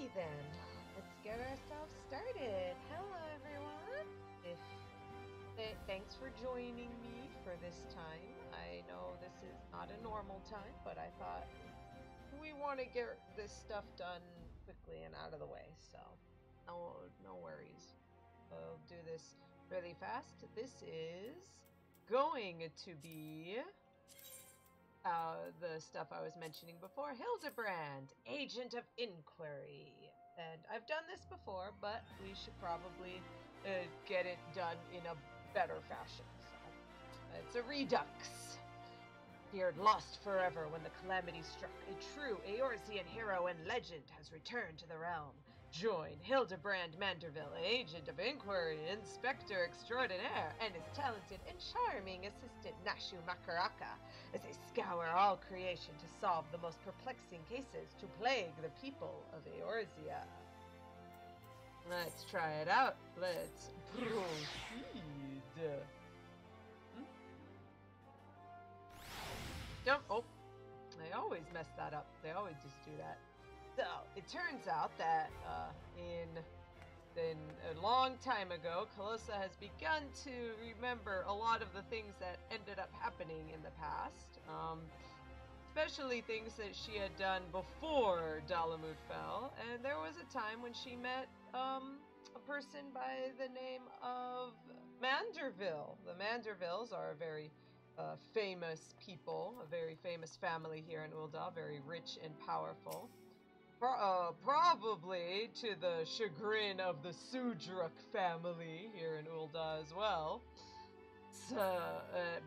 Alrighty then, let's get ourselves started. Hello everyone. Thanks for joining me for this time. I know this is not a normal time, but I thought we want to get this stuff done quickly and out of the way, so no worries. We'll do this really fast. This is going to be the stuff I was mentioning before. Hildibrand, Agent of Inquiry. And I've done this before, but we should probably get it done in a better fashion. So, it's a redux. Feared lost forever when the calamity struck. A true Eorzean hero and legend has returned to the realm. Join Hildibrand Manderville, Agent of Inquiry, Inspector Extraordinaire, and his talented and charming assistant Nashu Mhakaracca as they scour all creation to solve the most perplexing cases to plague the people of Eorzea. Let's try it out. Let's proceed. Jump. Oh, I always mess that up. They always just do that. So, it turns out that in a long time ago, Calosa has begun to remember a lot of the things that ended up happening in the past. Especially things that she had done before Dalamud fell. And there was a time when she met a person by the name of Manderville. The Mandervilles are a very famous people, a very famous family here in Ul'dah, very rich and powerful. Probably to the chagrin of the Sudruk family here in Ul'dah as well. So,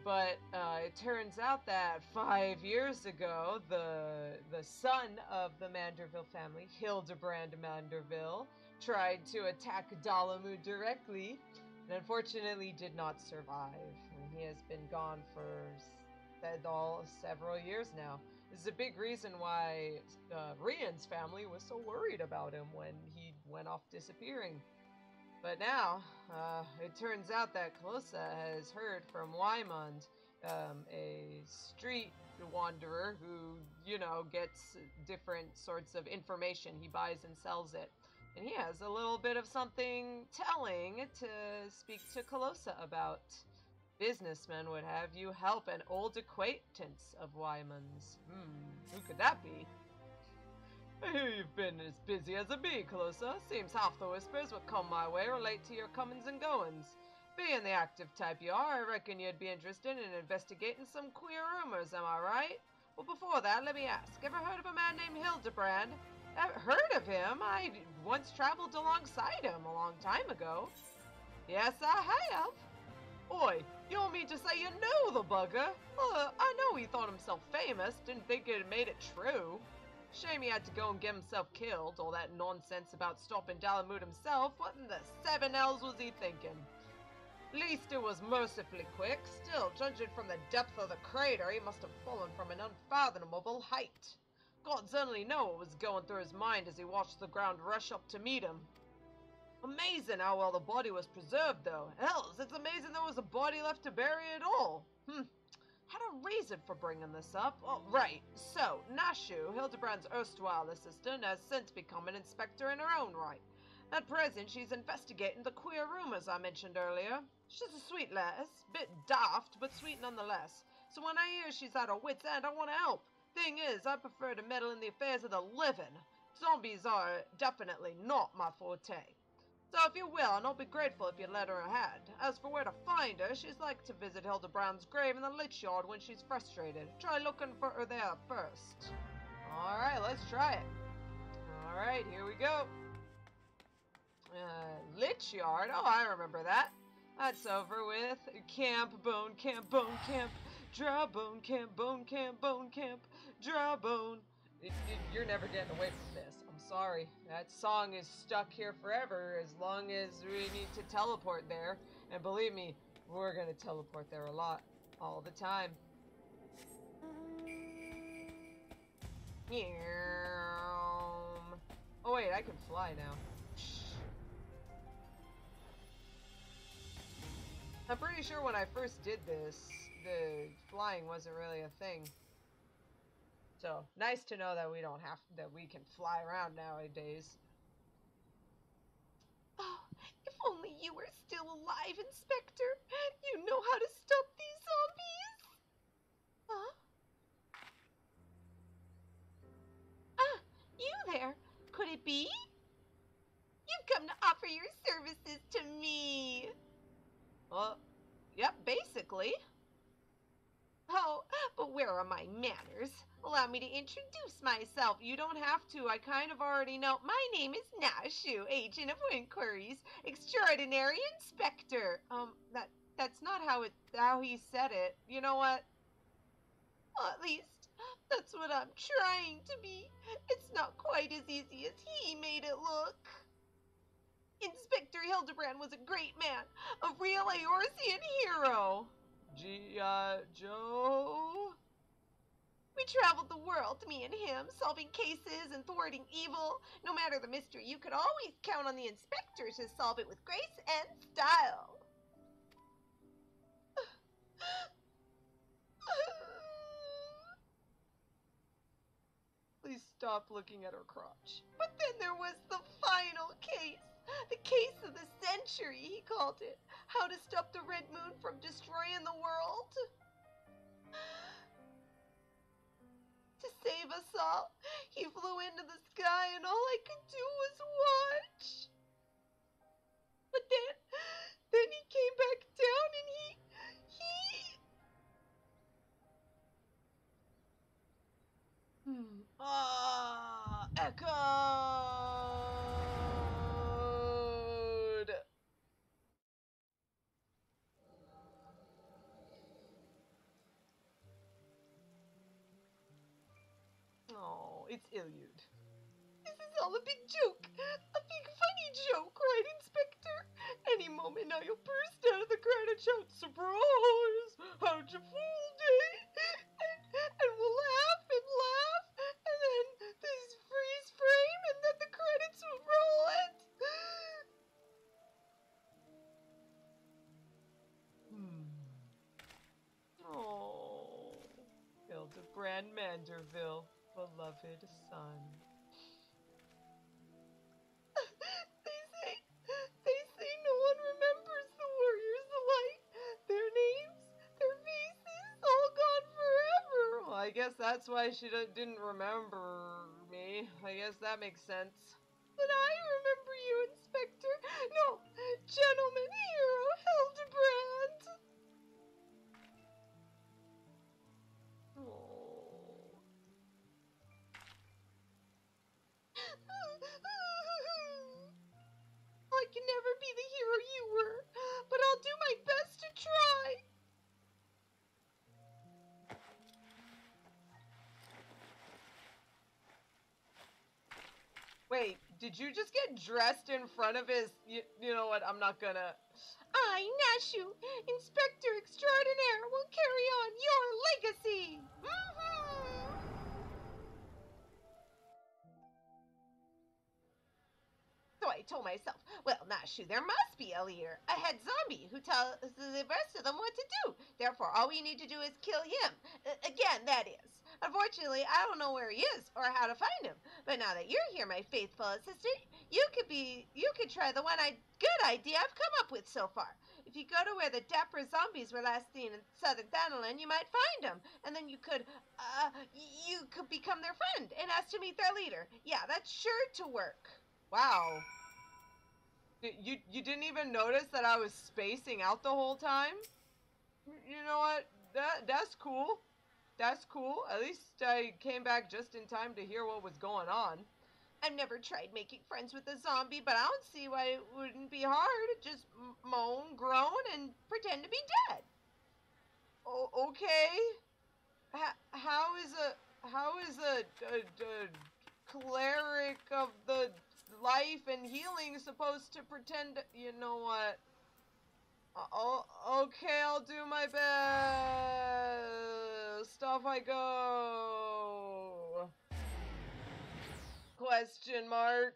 but it turns out that 5 years ago, the son of the Manderville family, Hildibrand Manderville, tried to attack Dalamud directly, and unfortunately did not survive. And he has been gone for several years now. This is a big reason why Rian's family was so worried about him when he went off disappearing. But now, it turns out that Calosa has heard from Wymond, a street wanderer who, gets different sorts of information. He buys and sells it. And he has a little bit of something telling to speak to Calosa about. Businessman would have you help an old acquaintance of Wymond's. Who could that be? I hear you've been as busy as a bee, Calosa. Seems half the whispers what come my way relate to your comings and goings. Being the active type you are, I reckon you'd be interested in investigating some queer rumors, am I right? Well, before that, let me ask, ever heard of a man named Hildibrand? Ever heard of him? I once traveled alongside him a long time ago. Yes, I have. Oi, you don't mean to say you know the bugger? I know he thought himself famous, didn't think it made it true. Shame he had to go and get himself killed, all that nonsense about stopping Dalamud himself. What in the 7 L's was he thinking? Least it was mercifully quick. Still, judging from the depth of the crater, he must have fallen from an unfathomable height. Gods only know what was going through his mind as he watched the ground rush up to meet him. Amazing how well the body was preserved, though. Hells, it's amazing there was a body left to bury at all. Had a reason for bringing this up. Oh, right. So, Nashu, Hildibrand's erstwhile assistant, has since become an inspector in her own right. At present, she's investigating the queer rumors I mentioned earlier. She's a sweet lass, bit daft, but sweet nonetheless. So when I hear she's at her wit's end, I want to help. Thing is, I prefer to meddle in the affairs of the living. Zombies are definitely not my forte. So if you will, and I'll be grateful if you let her ahead. As for where to find her, she's like to visit Hildibrand's grave in the lich yard when she's frustrated. Try looking for her there first. Alright, let's try it. Alright, here we go. Lich yard? Oh, I remember that. That's over with. Camp, bone, camp, bone, camp. Draw bone, camp, bone, camp, bone, camp. Draw bone. You're never getting away from this. I'm sorry. That song is stuck here forever as long as we need to teleport there. And believe me, we're going to teleport there a lot. All the time. Oh wait, I can fly now. I'm pretty sure when I first did this, the flying wasn't really a thing. So, nice to know that that we can fly around nowadays. Oh, if only you were still alive, Inspector. You know how to stop these zombies. Huh? Ah, you there. Could it be? You've come to offer your services to me. Well, yep, basically. Oh, but where are my manners? Allow me to introduce myself. You don't have to. I kind of already know. My name is Nashu, Agent of Inquiries, Extraordinary Inspector. That's not how he said it. You know what? Well, at least that's what I'm trying to be. It's not quite as easy as he made it look. Inspector Hildibrand was a great man, a real Eorzean hero. G.I. Joe? We traveled the world, me and him, solving cases and thwarting evil. No matter the mystery, you could always count on the inspector to solve it with grace and style. Please stop looking at her crotch. But then there was the final case. The case of the century, he called it. How to stop the Red Moon from destroying the world. To save us all, he flew into the sky and all I could do was watch. But then he came back down and he... Echoed! Oh, it's Ilyud. This is all a big joke. A big funny joke, right, Inspector? Any moment now you'll burst out of the crowd and shout, "Surprise! How'd you fool, day?" And we'll laugh, and then this freeze frame, and then the credits will roll it. Oh, Hildibrand Manderville, beloved son. They say no one remembers the warriors of light. Their names, their faces, all gone forever. Well, I guess that's why she didn't remember me. I guess that makes sense. But I remember you, Inspector. No, gentleman hero Hildibrand. Oh. I can never be the hero you were, but I'll do my best to try. Wait, did you just get dressed in front of his... You know what, I'm not gonna... I, Nashu, Inspector Extraordinaire, will carry on your legacy. So I told myself, well, Nashu, there must be a leader, a head zombie, who tells the rest of them what to do. Therefore, all we need to do is kill him. Again, that is. Unfortunately, I don't know where he is or how to find him. But now that you're here, my faithful assistant, you could try the good idea I've come up with so far. If you go to where the dapper zombies were last seen in southern Thanalan, you might find them, and then you could become their friend and ask to meet their leader. Yeah, that's sure to work. Wow. You didn't even notice that I was spacing out the whole time? You know what? That's cool. That's cool. At least I came back just in time to hear what was going on. I've never tried making friends with a zombie, but I don't see why it wouldn't be hard. Just moan, groan, and pretend to be dead. Okay. How is a cleric of the life and healing supposed to pretend? You know what? Okay, I'll do my best. Off I go. Question mark.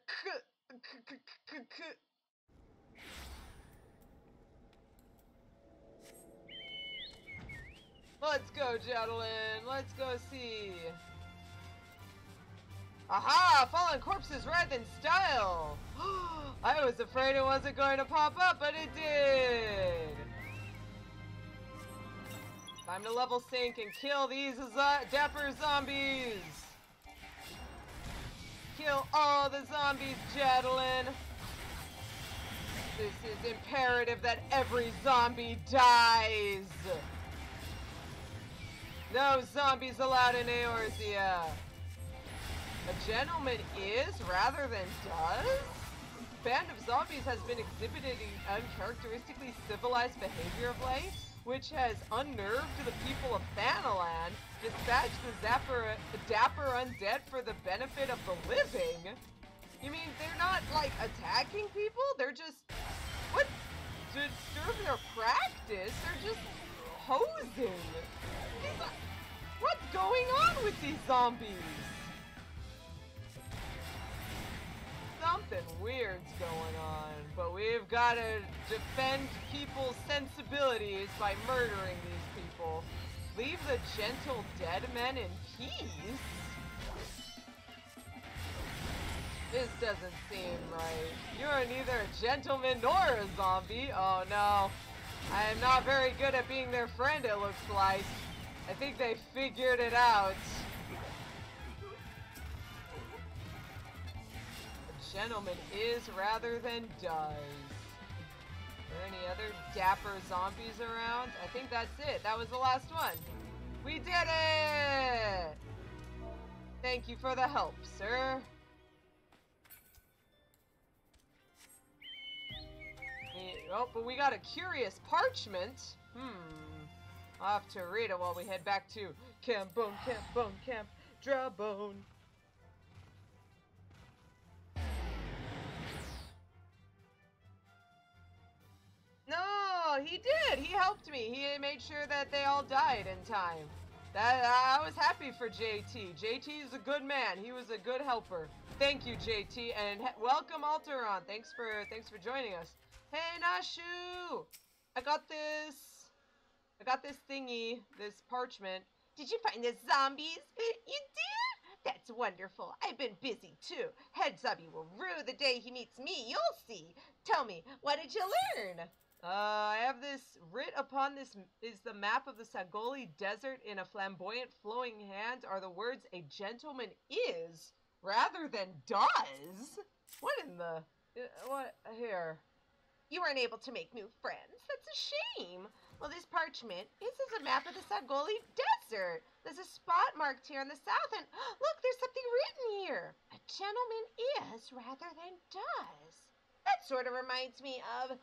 Let's go, gentlemen. Let's go see. Aha! Fallen corpses rather than style! I was afraid it wasn't going to pop up, but it did! Time to level sync and kill these dapper zombies! Kill all the zombies, Jadalin! This is imperative that every zombie dies! No zombies allowed in Eorzea! A gentleman is rather than does? Band of Zombies has been exhibiting uncharacteristically civilized behavior of late, which has unnerved the people of Thanalan, dispatched the dapper undead for the benefit of the living. You mean they're not, like, attacking people? They're just, what? To disturb their practice? They're just hosing. What's going on with these zombies? Something weird's going on, but we've got to defend people's sensibilities by murdering these people. Leave the gentle dead men in peace? This doesn't seem right. You're neither a gentleman nor a zombie. Oh no. I am not very good at being their friend, it looks like. I think they figured it out. A gentleman is rather than does. Are there any other dapper zombies around? I think that's it. That was the last one. We did it! Thank you for the help, sir. Oh, but we got a curious parchment. I'll have to read it while we head back to Camp Bone, Draw Bone. No, he did. He helped me. He made sure that they all died in time. I was happy for JT. JT is a good man. He was a good helper. Thank you, JT, and welcome, Alteron. Thanks for joining us. Hey, Nashu! I got this thingy, this parchment. Did you find the zombies? You did? That's wonderful. I've been busy too. Head zombie will rue the day he meets me. You'll see. Tell me, what did you learn? I have this. Writ upon this is the map of the Sagoli Desert. In a flamboyant flowing hand are the words "a gentleman is" rather than "does." What in the... what? Here. You weren't able to make new friends. That's a shame. Well, this parchment is a map of the Sagoli Desert. There's a spot marked here on the south, and look, there's something written here. A gentleman is rather than does. That sort of reminds me of,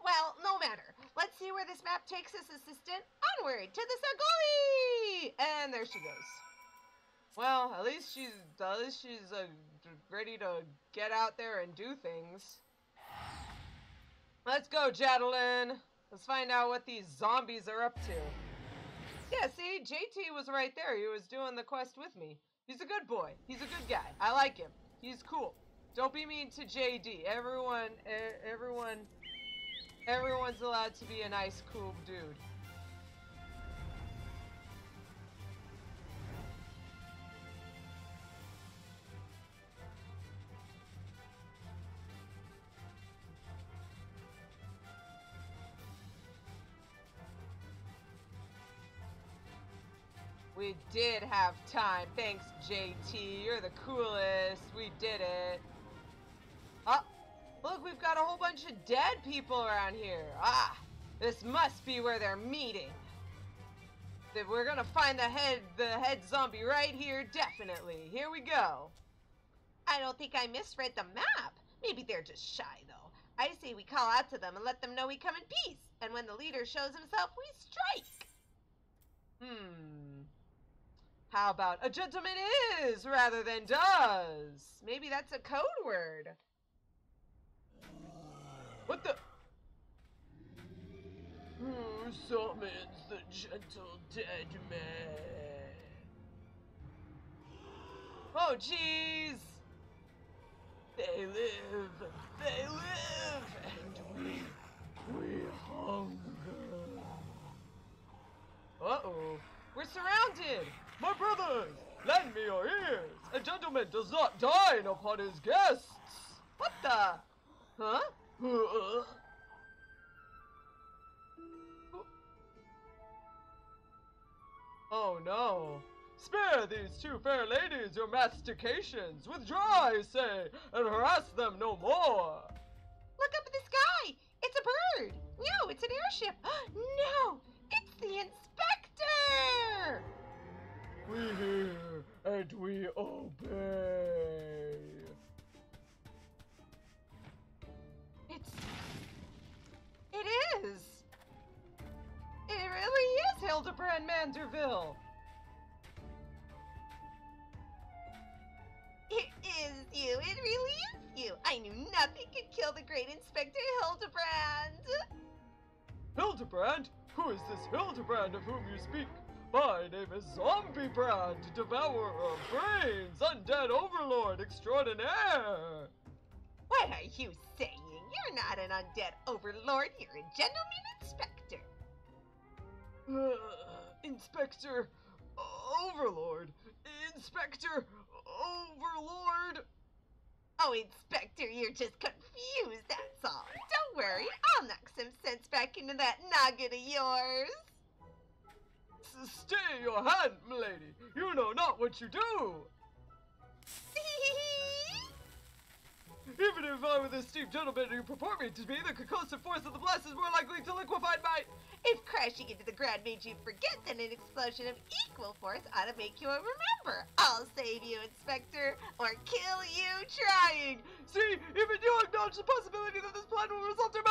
well, no matter. Let's see where this map takes us, assistant. Onward to the Sagoli! And there she goes. Well, at least she's ready to get out there and do things. Let's go, Jadalin. Let's find out what these zombies are up to. Yeah, see, JT was right there. He was doing the quest with me. He's a good boy. He's a good guy. I like him. He's cool. Don't be mean to JD. Everyone's allowed to be a nice, cool dude. We did have time. Thanks, JT. You're the coolest. We did it. Oh, look, we've got a whole bunch of dead people around here. Ah, this must be where they're meeting. We're gonna find the head zombie right here, definitely. Here we go. I don't think I misread the map. Maybe they're just shy, though. I say we call out to them and let them know we come in peace. And when the leader shows himself, we strike. How about a gentleman is rather than does? Maybe that's a code word. What the? Who summons the gentle dead man? Oh, jeez. They live, and we hunger. Uh-oh. We're surrounded. My brothers, Lend me your ears. A gentleman does not dine upon his guests. What the? Huh? Oh no. Spare these two fair ladies your mastications. Withdraw, I say, and harass them no more. Look up at the sky! It's a bird! No, it's an airship! No! It's the inspector! We hear and we obey. It is! It really is Hildibrand Manderville! It is you! It really is you! I knew nothing could kill the great Inspector Hildibrand! Hildibrand? Who is this Hildibrand of whom you speak? My name is Zombiebrand, devourer of brains, undead overlord extraordinaire! What are you saying? You're not an undead overlord, you're a gentleman inspector! Inspector Overlord! Inspector Overlord! Oh, Inspector, you're just confused, that's all. Don't worry, I'll knock some sense back into that noggin of yours. Stay your hand, milady. You know not what you do. Even if I were the steep gentleman you purport me to be, the concussive force of the blast is more likely to liquefy my... If crashing into the ground made you forget, then an explosion of equal force ought to make you remember. I'll save you, Inspector, or kill you trying. See, even you acknowledge the possibility that this plan will result in my...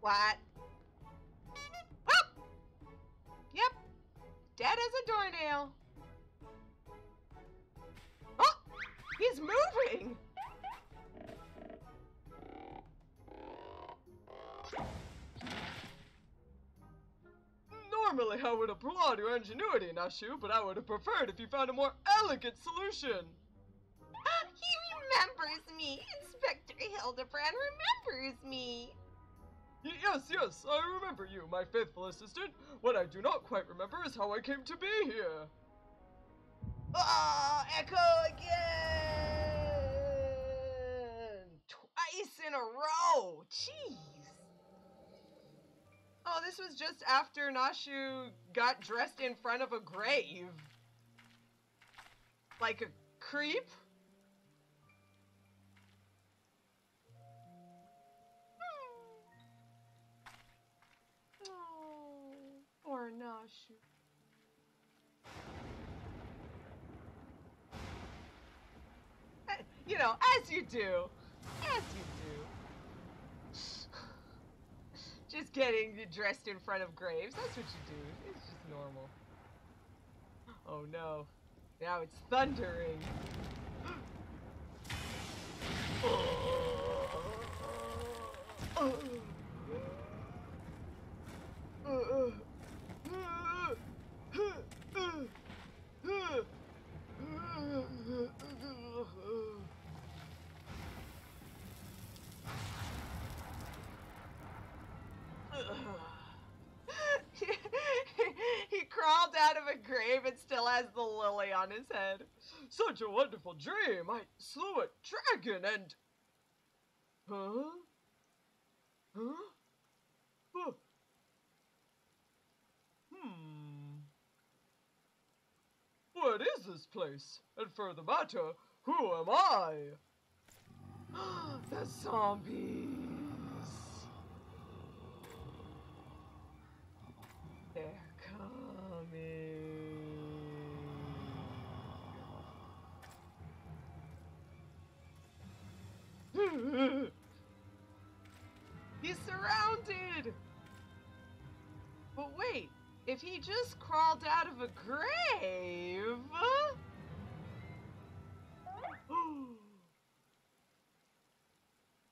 What? Oh! Yep. Dead as a doornail. Oh! He's moving! Normally I would applaud your ingenuity, Nashu, but I would have preferred if you found a more elegant solution. He remembers me. Inspector Hildibrand remembers me. Yes, I remember you, my faithful assistant. What I do not quite remember is how I came to be here. Oh, echo again! Twice in a row! Jeez! Oh, this was just after Nashu got dressed in front of a grave. Like a creep? Poor Nashu. You know, as you do. As you do. Just getting dressed in front of graves. That's what you do. It's just normal. Oh no. Now it's thundering. He crawled out of a grave and still has the lily on his head. Such a wonderful dream. I slew a dragon and... Huh? What is this place? And for the matter, who am I? The zombies. They're coming. He's surrounded! But wait, if he just crawled out of a grave...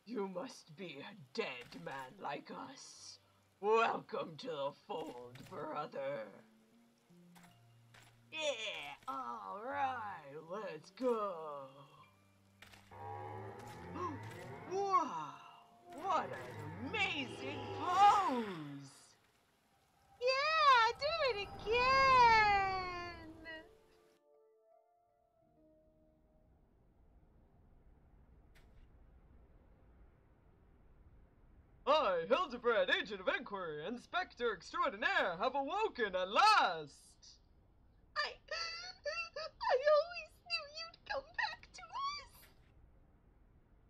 You must be a dead man like us. Welcome to the fold, brother. Yeah, Alright, let's go. Wow, what an amazing pose! Yeah, do it again! I, Hildibrand, agent of inquiry, inspector extraordinaire, have awoken at last! I always knew you'd come back to us!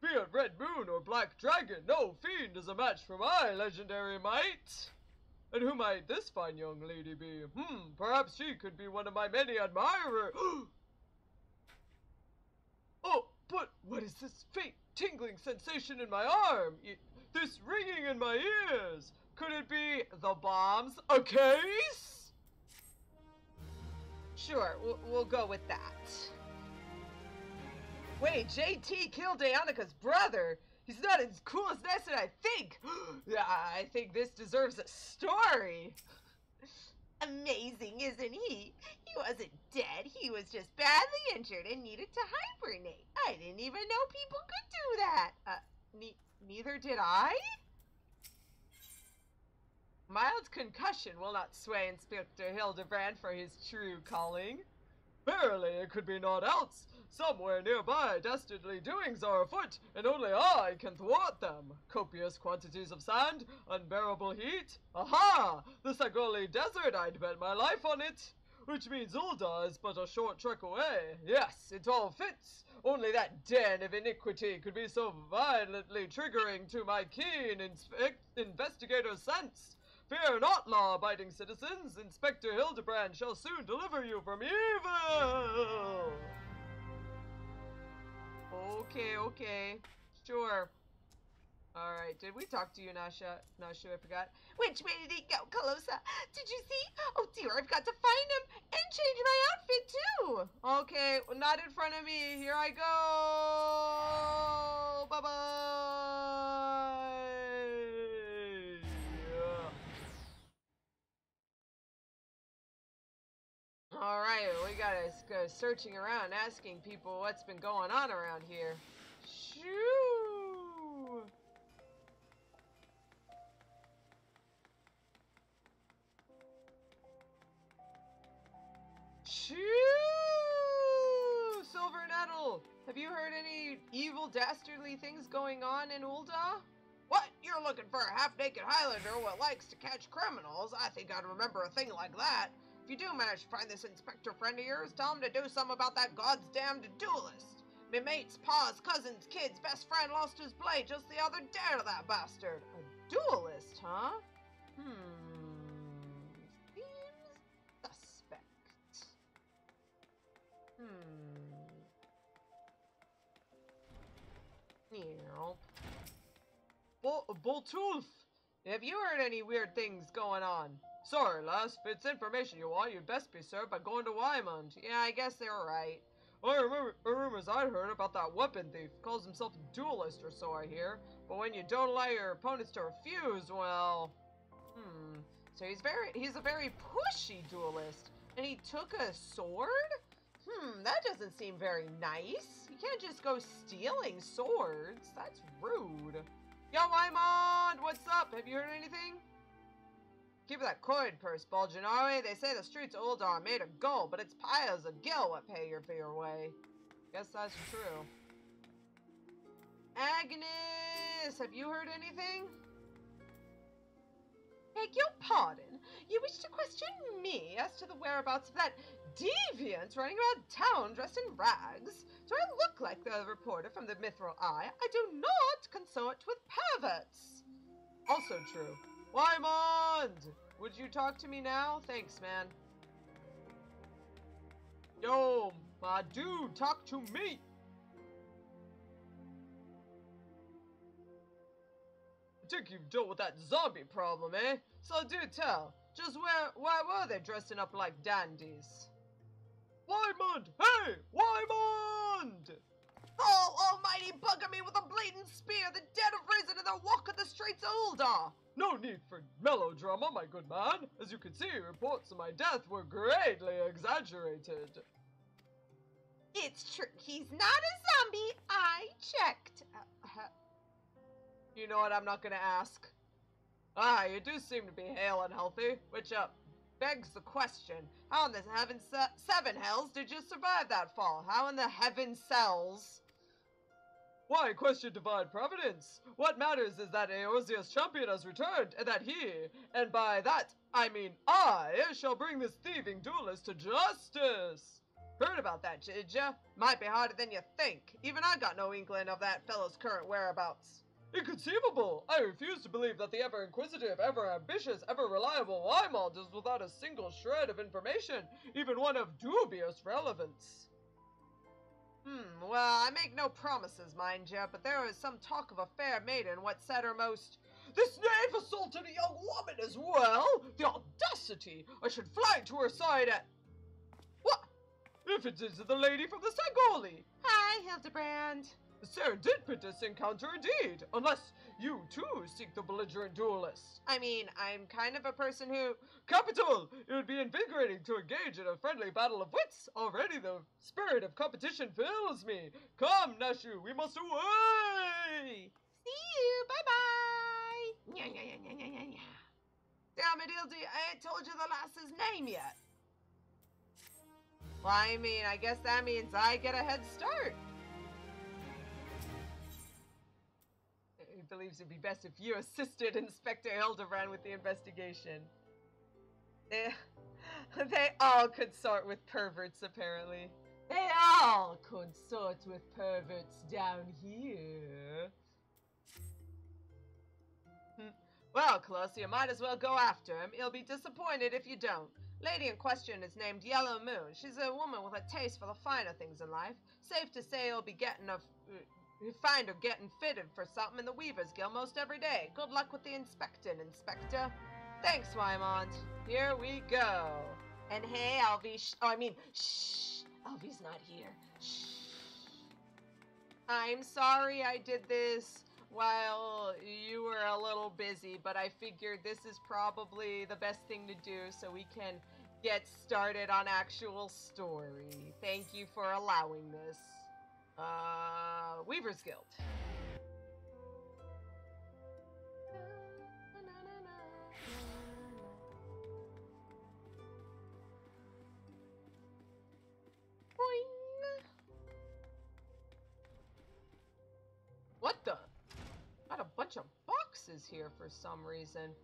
Be it Red Moon or Black Dragon, no fiend is a match for my legendary might! And who might this fine young lady be? Perhaps she could be one of my many admirers. Oh, but what is this faint tingling sensation in my arm? This ringing in my ears? Could it be the bombs? A case? Sure, we'll go with that. Wait, JT killed Dayanika's brother. He's not as cool as nice as I think. Yeah, I think this deserves a story. Amazing, isn't he? He wasn't dead. He was just badly injured and needed to hibernate. I didn't even know people could do that. Neither did I? Mild concussion will not sway Inspector Hildibrand for his true calling. Verily, it could be naught else. Somewhere nearby, dastardly doings are afoot, and only I can thwart them. Copious quantities of sand, unbearable heat. Aha! The Sagoli Desert, I'd bet my life on it. Which means Ul'dah is but a short trek away. Yes, it all fits. Only that den of iniquity could be so violently triggering to my keen investigator's sense. Fear not, law-abiding citizens. Inspector Hildibrand shall soon deliver you from evil. Okay. Sure. Alright, did we talk to you, Nashu? I forgot. Which way did he go, Calosa? Did you see? Oh dear, I've got to find him and change my outfit too. Okay, well, not in front of me. Here I go. Bye-bye. Alright, we gotta go searching around, asking people what's been going on around here. Shoo! Shoo! Silver Nettle! Have you heard any evil, dastardly things going on in Ul'dah? What? You're looking for a half-naked Highlander who likes to catch criminals? I think I'd remember a thing like that. If you do manage to find this inspector friend of yours, tell him to do something about that god's damned duelist. Me mate's pa's cousin's kid's best friend lost his blade just the other day to that bastard. A duelist, huh? Seems suspect. Boltulf! Have you heard any weird things going on? Sorry, lass, if it's information you want, you'd best be served by going to Wymond. Yeah, I guess they were right. I remember rumors I'd heard about that weapon thief. Calls himself a duelist or so, I hear. But when you don't allow your opponents to refuse, well... So he's a very pushy duelist. And he took a sword? That doesn't seem very nice. You can't just go stealing swords. That's rude. Yo, Wymond, what's up? Have you heard anything? Keep that coin purse bulging, are we? They say the streets of Ul'dah are made of gold, but it's piles of gil what pay you for your way. Guess that's true. Agnes, have you heard anything? Beg your pardon? You wish to question me as to the whereabouts of that deviant running around town dressed in rags? Do I look like the reporter from the Mithril Eye? I do not consort with perverts. Also true. Wymond! Would you talk to me now? Thanks, man. Yo, my dude, talk to me! I think you've dealt with that zombie problem, eh? So do tell. Just why were they dressing up like dandies? Wymond! Hey! Wymond! Oh, almighty bugger me with a bleeding spear! The dead have risen and they're walking the streets of Ul'dah! No need for melodrama, my good man. As you can see, reports of my death were greatly exaggerated. It's true. He's not a zombie. I checked. You know what? I'm not gonna ask. Ah, you do seem to be hale and healthy, which, begs the question. How in the seven hells did you survive that fall? How in the heaven cells? Why question divine providence? What matters is that Eorzea's champion has returned, and that he, and by that, I mean I, shall bring this thieving duelist to justice. Heard about that, did ya? Might be harder than you think. Even I got no inkling of that fellow's current whereabouts. Inconceivable! I refuse to believe that the ever-inquisitive, ever-ambitious, ever-reliable Wymond is without a single shred of information, even one of dubious relevance. Well, I make no promises, mind ya, but there was some talk of a fair maiden what said her most... This knave assaulted a young woman as well? The audacity! I should fly to her side at... What? If it is the lady from the Sagoli! Hi, Hildibrand. A serendipitous encounter indeed, unless you too seek the belligerent duelist. I mean, I'm kind of a person who... Capital! It would be invigorating to engage in a friendly battle of wits. Already the spirit of competition fills me. Come, Nashu, we must away! See you. Bye-bye. Nya, nya, nya, nya, nya, nya. Damn it, Hildy, I ain't told you the lass's name yet. Well, I mean, I guess that means I get a head start. He believes it'd be best if you assisted Inspector Hildibrand with the investigation. They all consort with perverts, apparently. They all consort with perverts down here. Well, Calosa, you might as well go after him. He'll be disappointed if you don't. Lady in question is named Yellow Moon. She's a woman with a taste for the finer things in life. Safe to say he'll be getting find her getting fitted for something in the Weaver's Guild most every day. Good luck with the inspecting, Inspector. Thanks, Wymond. Here we go. And hey, Alvy, shh. Alvy's not here. Shh. I'm sorry I did this while you were a little busy, but I figured this is probably the best thing to do so we can get started on actual story. Thank you for allowing this. Weaver's Guild. What the? Got a bunch of boxes here for some reason.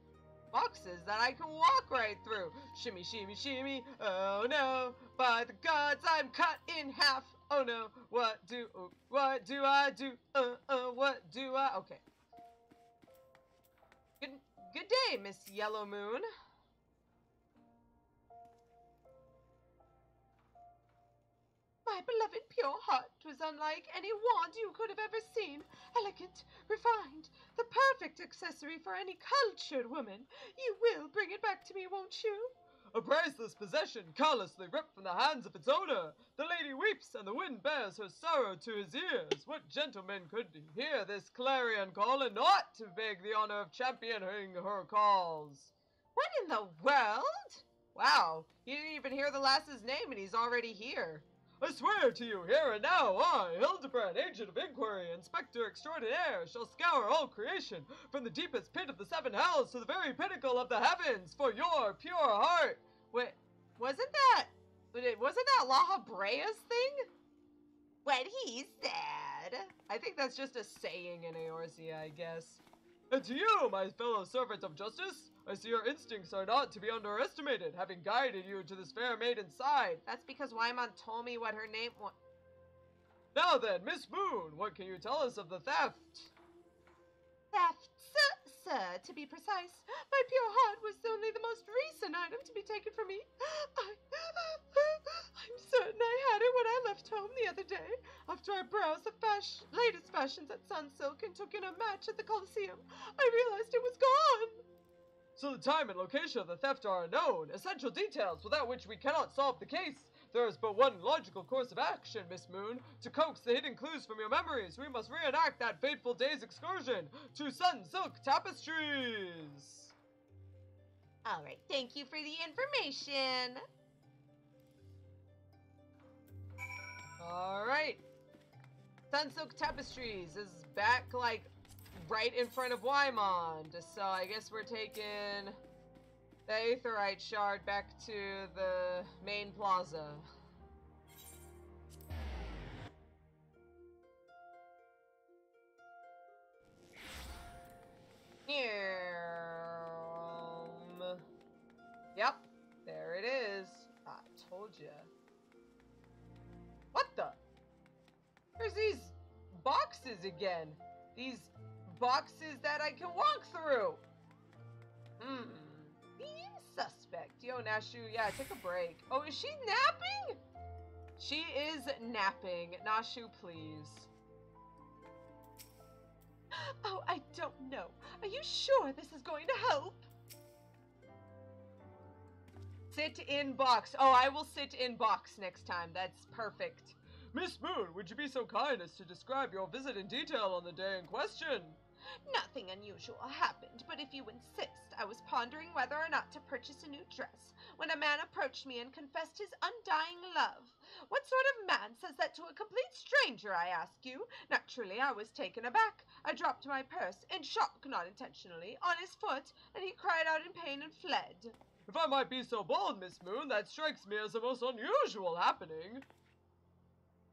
Boxes that I can walk right through. Shimmy, shimmy, shimmy. Oh no. By the gods, I'm cut in half. Oh no. What do I do? What do I? Okay. Good day, Miss Yellow Moon. My beloved pure heart was unlike any wand you could have ever seen. Elegant, refined, the perfect accessory for any cultured woman. You will bring it back to me, won't you? A priceless possession, callously ripped from the hands of its owner. The lady weeps, and the wind bears her sorrow to his ears. What gentleman could hear this clarion call and not to beg the honor of championing her cause? What in the world? Wow, he didn't even hear the lass's name and he's already here. I swear to you, here and now, I, Hildibrand, agent of inquiry, inspector extraordinaire, shall scour all creation, from the deepest pit of the seven hells to the very pinnacle of the heavens, for your pure heart. Wait, wasn't that La Brea's thing? When he's dead. I think that's just a saying in Eorzea, I guess. And to you, my fellow servant of justice, I see your instincts are not to be underestimated, having guided you to this fair maiden's side. That's because Wymond told me what her name was. Now then, Miss Moon, what can you tell us of the theft? Theft, sir, to be precise. My pure heart was only the most recent item to be taken from me. I'm certain I had it when I left home the other day. After I browsed the latest fashions at Sunsilk and took in a match at the Coliseum, I realized it was gone. So the time and location of the theft are unknown, essential details without which we cannot solve the case. There is but one logical course of action, Miss Moon. To coax the hidden clues from your memories, we must reenact that fateful day's excursion to Sunsilk Tapestries. All right, thank you for the information. Alright. Sunsilk Tapestries is back, like, right in front of Wymond. So I guess we're taking the Aetherite Shard back to the main plaza. Yep, there it is. I told ya. What the? There's these boxes again. These boxes that I can walk through. Seems suspect. Yo, Nashu, yeah, take a break. Oh, is she napping? She is napping. Nashu, please. Oh, I don't know. Are you sure this is going to help? Sit in box. Oh, I will sit in box next time. That's perfect. Miss Moon, would you be so kind as to describe your visit in detail on the day in question? Nothing unusual happened, but if you insist, I was pondering whether or not to purchase a new dress when a man approached me and confessed his undying love. What sort of man says that to a complete stranger, I ask you? Naturally, I was taken aback. I dropped my purse, in shock, not intentionally, on his foot, and he cried out in pain and fled. If I might be so bold, Miss Moon, that strikes me as a most unusual happening.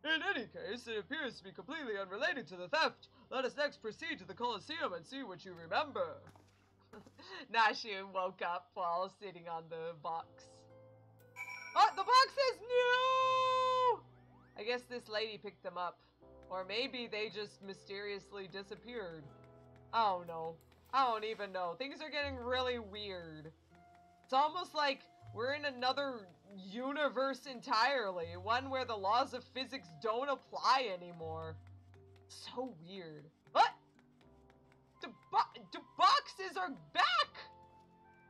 In any case, it appears to be completely unrelated to the theft. Let us next proceed to the Colosseum and see what you remember. Nashu woke up while sitting on the box. Oh, the box says no! I guess this lady picked them up. Or maybe they just mysteriously disappeared. I don't know. I don't even know. Things are getting really weird. It's almost like we're in another universe entirely. One where the laws of physics don't apply anymore. So weird. What? The boxes are back!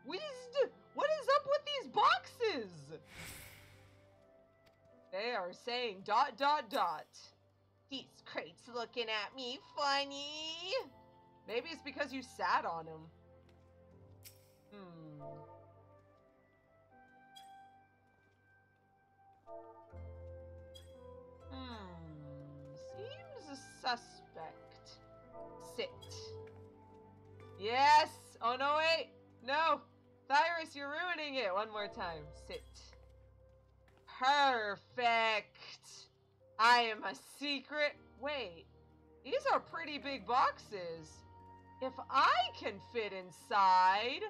What is up with these boxes? They are saying ... These crates looking at me funny. Maybe it's because you sat on them. Seems suspect. Sit. Yes! Oh, no, wait! No! Thyris, you're ruining it! One more time. Sit. Perfect! I am a secret... Wait. These are pretty big boxes. If I can fit inside...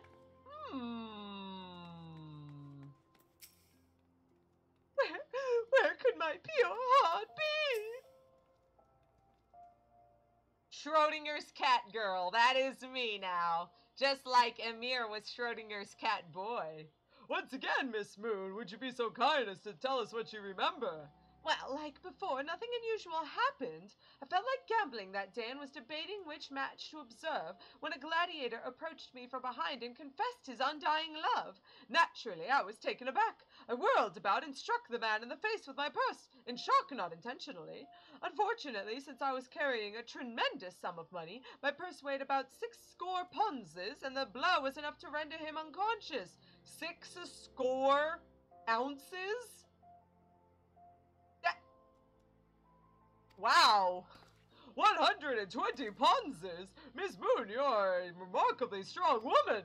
Where could my pure heart be? Schrodinger's cat girl. That is me now. Just like Emir was Schrodinger's cat boy. Once again, Miss Moon, would you be so kind as to tell us what you remember? Well, like before, nothing unusual happened. I felt like gambling that day and was debating which match to observe when a gladiator approached me from behind and confessed his undying love. Naturally, I was taken aback. I whirled about and struck the man in the face with my purse, in shock, not intentionally. Unfortunately, since I was carrying a tremendous sum of money, my purse weighed about 60 ponzes, and the blow was enough to render him unconscious. 60 ounces? Wow! 120 ponzes? Miss Moon, you're a remarkably strong woman!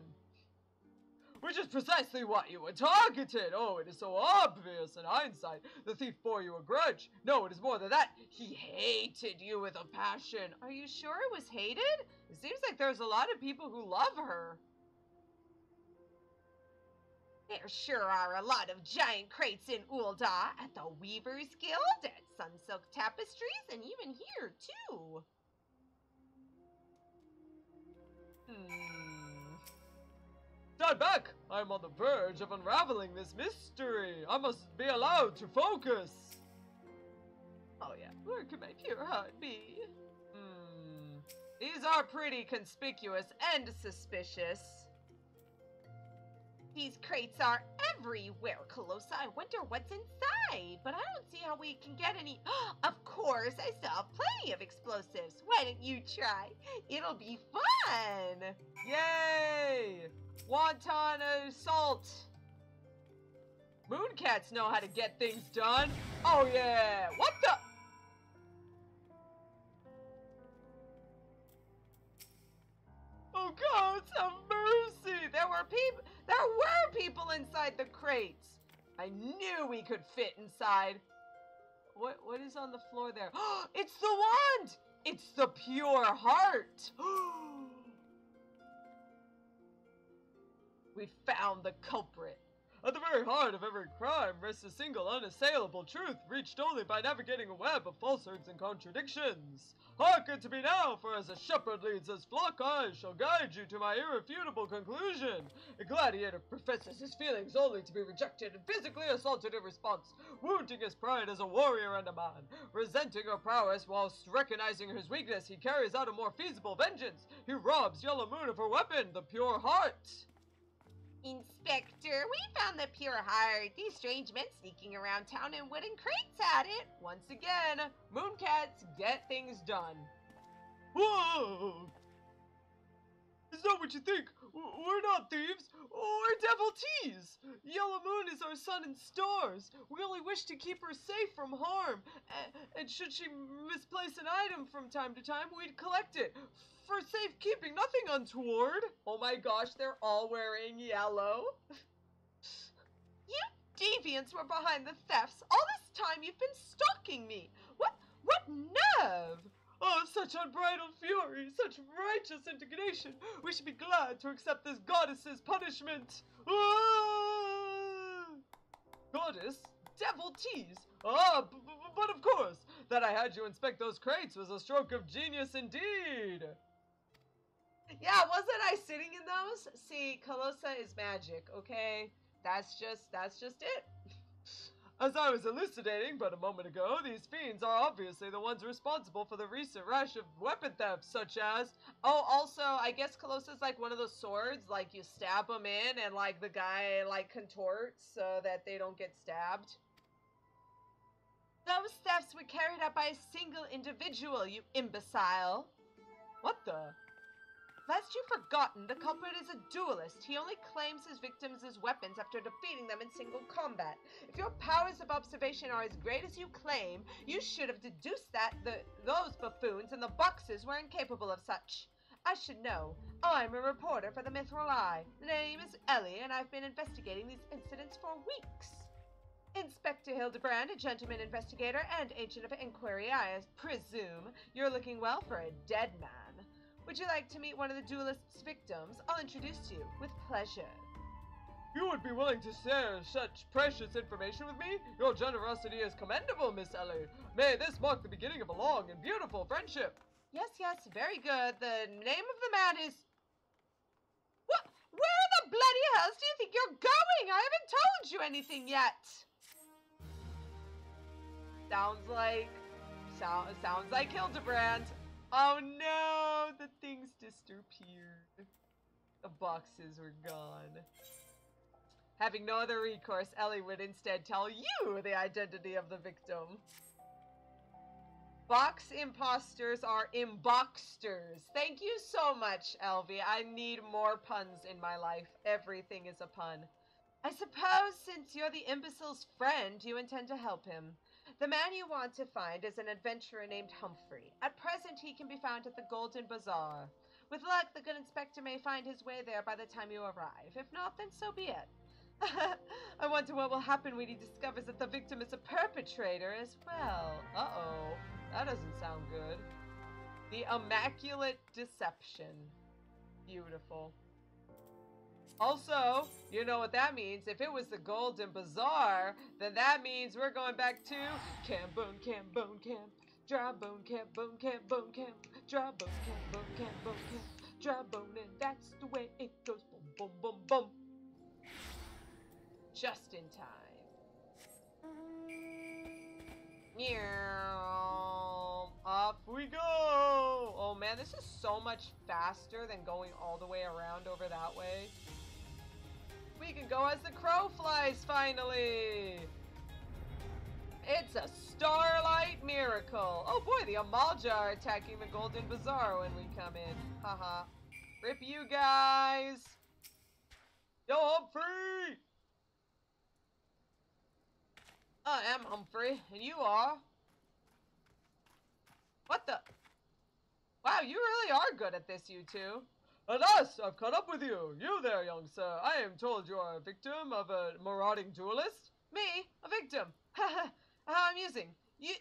Which is precisely what you were targeted! Oh, it is so obvious in hindsight. The thief bore you a grudge. No, it is more than that. He hated you with a passion. Are you sure it was hated? It seems like there's a lot of people who love her. There sure are a lot of giant crates in Ul'dah, at the Weavers Guild, at Sunsilk Tapestries, and even here, too. Stand back! I'm on the verge of unraveling this mystery. I must be allowed to focus. Oh yeah, where could my pure heart be? These are pretty conspicuous and suspicious. These crates are everywhere, Calosa. I wonder what's inside, but I don't see how we can get any... Of course, I still have plenty of explosives. Why don't you try? It'll be fun! Yay! Wonton assault! Mooncats know how to get things done. Oh yeah, what the? Oh gods, have mercy! There were people inside the crates. I knew we could fit inside. What is on the floor there? It's the wand! It's the pure heart! We found the culprit. At the very heart of every crime rests a single unassailable truth, reached only by navigating a web of falsehoods and contradictions. Hearken to me now, for as a shepherd leads his flock, I shall guide you to my irrefutable conclusion. A gladiator professes his feelings only to be rejected and physically assaulted in response, wounding his pride as a warrior and a man. Resenting her prowess whilst recognizing his weakness, he carries out a more feasible vengeance. He robs Yellow Moon of her weapon, the pure heart. Inspector, we found the pure heart. These strange men sneaking around town in wooden crates had it. Once again, Mooncats get things done. Whoa! Is that what you think? We're not thieves. We're devotees. Yellow Moon is our sun and stars. We only wish to keep her safe from harm. And should she misplace an item from time to time, we'd collect it. For safekeeping, nothing untoward. Oh my gosh, they're all wearing yellow. You deviants were behind the thefts. All this time you've been stalking me. What nerve? Oh, such unbridled fury, such righteous indignation. We should be glad to accept this goddess's punishment. Ah! Goddess? Devotees? Ah, but of course, that I had you inspect those crates was a stroke of genius indeed. Yeah, wasn't I sitting in those? See, Calosa is magic, okay? That's just it. As I was elucidating but a moment ago, these fiends are obviously the ones responsible for the recent rash of weapon thefts, such as... Oh, also, I guess Calosa's like one of those swords, like you stab them in and like the guy like contorts so that they don't get stabbed. Those thefts were carried out by a single individual, you imbecile. What the? Lest you've forgotten, the culprit is a duelist. He only claims his victims as weapons after defeating them in single combat. If your powers of observation are as great as you claim, you should have deduced that those buffoons in the boxes were incapable of such. I should know. I'm a reporter for the Mithril Eye. The name is Ellie, and I've been investigating these incidents for weeks. Inspector Hildibrand, a gentleman investigator and agent of inquiry, I presume you're looking well for a dead man. Would you like to meet one of the duelist's victims? I'll introduce you with pleasure. You would be willing to share such precious information with me? Your generosity is commendable, Miss Ellie. May this mark the beginning of a long and beautiful friendship. Yes, very good. The name of the man is... What? Where the bloody hells do you think you're going? I haven't told you anything yet. Sounds like Hildibrand. Oh no, the things disappeared. The boxes were gone. Having no other recourse, Ellie would instead tell you the identity of the victim. Box imposters are imboxsters. Thank you so much, Elvie. I need more puns in my life. Everything is a pun. I suppose since you're the imbecile's friend, you intend to help him. The man you want to find is an adventurer named Humphrey. At present, he can be found at the Golden Bazaar. With luck, the good inspector may find his way there by the time you arrive. If not, then so be it. I wonder what will happen when he discovers that the victim is a perpetrator as well. Uh-oh. That doesn't sound good. The Immaculate Deception. Beautiful. Also, you know what that means. If it was the Golden Bazaar, then that means we're going back to Camp, Bone Camp, Bone Camp. Dry bone camp, bone camp, bone camp. Dry bone camp, bone camp, bone camp. Dry bone, and that's the way it goes. Boom, boom, boom, boom. Just in time. Meow. Off we go. Oh man, this is so much faster than going all the way around over that way. We can go as the crow flies finally. It's a starlight miracle. Oh boy, the Amalja are attacking the Golden Bazaar when we come in. Haha. Rip you guys. Yo, Humphrey. I am Humphrey, and you are... What the... Wow, you really are good at this, you two. Alas, I've caught up with you. You there, young sir. I am told you are a victim of a marauding duelist. Me? A victim? How amusing. You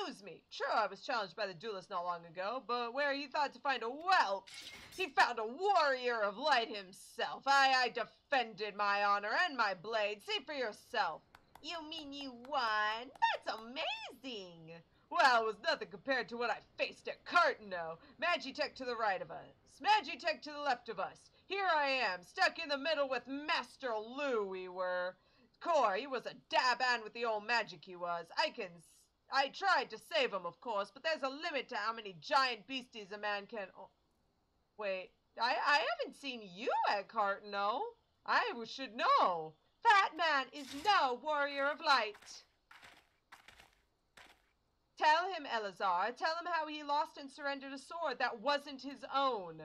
amuse me. True, I was challenged by the duelist not long ago, but where he thought to find a whelp, he found a warrior of light himself. I defended my honor and my blade. See for yourself. You mean you won? That's amazing. Well, it was nothing compared to what I faced at Cartano. Magitech to the right of us. Magitech to the left of us. Here I am, stuck in the middle with Master Lou, we were. Core, he was a dab-an with the old magic he was. I tried to save him, of course, but there's a limit to how many giant beasties a man can... Oh, wait, I haven't seen you at Cartano. I should know. That man is no warrior of light. Tell him, Eorzea. Tell him how he lost and surrendered a sword that wasn't his own.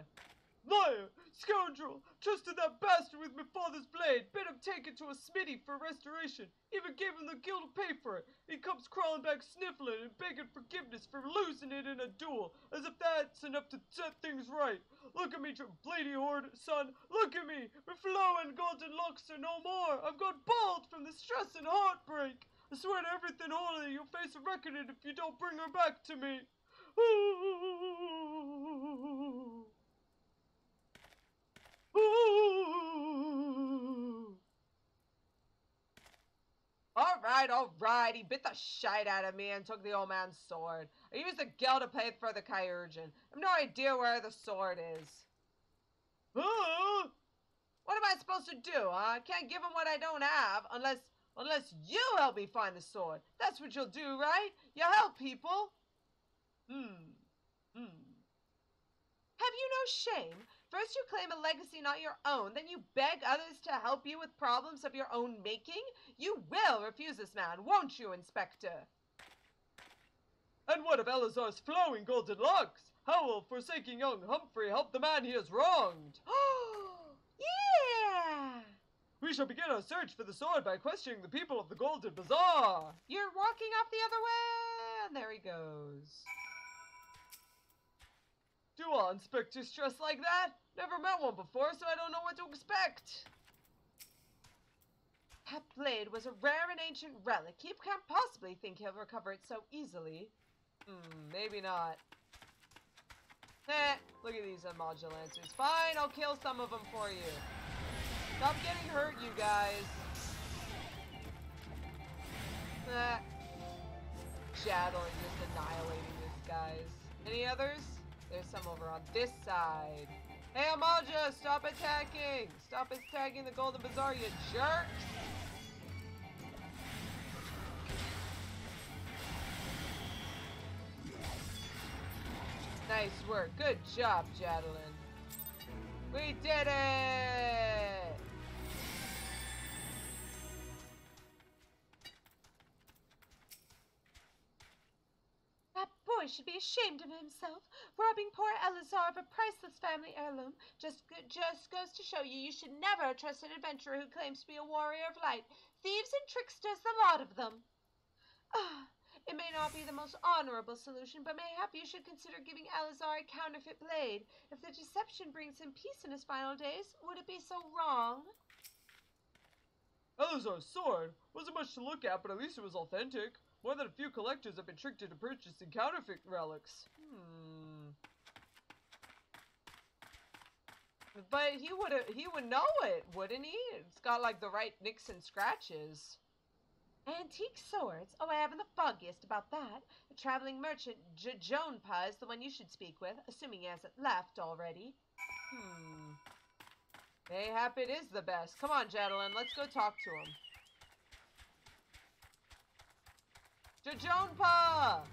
Liar! Scoundrel! Trusted that bastard with my father's blade! Bid him take it to a smithy for restoration! Even gave him the gil to pay for it! He comes crawling back sniffling and begging forgiveness for losing it in a duel, as if that's enough to set things right! Look at me, blady horde, son! Look at me! My flowing golden locks are no more! I've got bald from the stress and heartbreak! I swear to everything holy, you'll face a reckoning if you don't bring her back to me! Ooh. Ooh. All right, he bit the shite out of me and took the old man's sword. I used the gil to pay for the Kyurgin. I've no idea where the sword is. Ah. What am I supposed to do, huh? I can't give him what I don't have unless you help me find the sword. That's what you'll do, right? You help people. Have you no shame? First you claim a legacy not your own, then you beg others to help you with problems of your own making? You will refuse this man, won't you, Inspector? And what of Eorzea's flowing golden locks? How will forsaking young Humphrey help the man he has wronged? Oh, yeah! We shall begin our search for the sword by questioning the people of the Golden Bazaar. You're walking off the other way, and there he goes. Do all inspectors dress like that? Never met one before, so I don't know what to expect. That blade was a rare and ancient relic. He can't possibly think he'll recover it so easily. Maybe not. Look at these unmodulancers. Fine, I'll kill some of them for you. Stop getting hurt, you guys. Shadowing, just annihilating this, guys. Any others? There's some over on this side. Hey, Amalja, stop attacking! Stop attacking the Golden Bazaar, you jerks! Nice work. Good job, Jadalin. We did it! That boy should be ashamed of himself, robbing poor Eorzea of a priceless family heirloom. Just goes to show you should never trust an adventurer who claims to be a warrior of light. Thieves and tricksters, the lot of them. It may not be the most honorable solution, but mayhap you should consider giving Eorzea a counterfeit blade. If the deception brings him peace in his final days, would it be so wrong? Eorzea's sword wasn't much to look at, but at least it was authentic. More than a few collectors have been tricked into purchasing counterfeit relics. But he would know it, wouldn't he? It's got like the right nicks and scratches. Antique swords? Oh, I haven't the foggiest about that. A traveling merchant, Jonpa, is the one you should speak with, assuming he hasn't left already. Mayhap it is the best. Come on, Jadalin, let's go talk to him. Jonpa!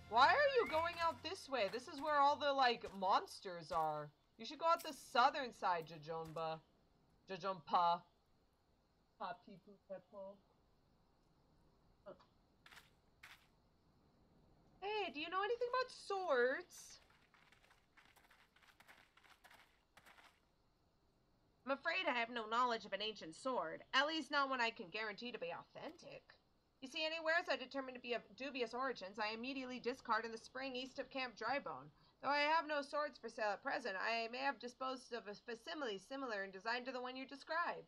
Why are you going out this way? This is where all the, like, monsters are. You should go out the southern side, Jajonpa. Hey, do you know anything about swords? I'm afraid I have no knowledge of an ancient sword. At least not one I can guarantee to be authentic. You see any wares I determine to be of dubious origins, I immediately discard in the spring east of Camp Drybone. Though I have no swords for sale at present, I may have disposed of a facsimile similar in design to the one you describe.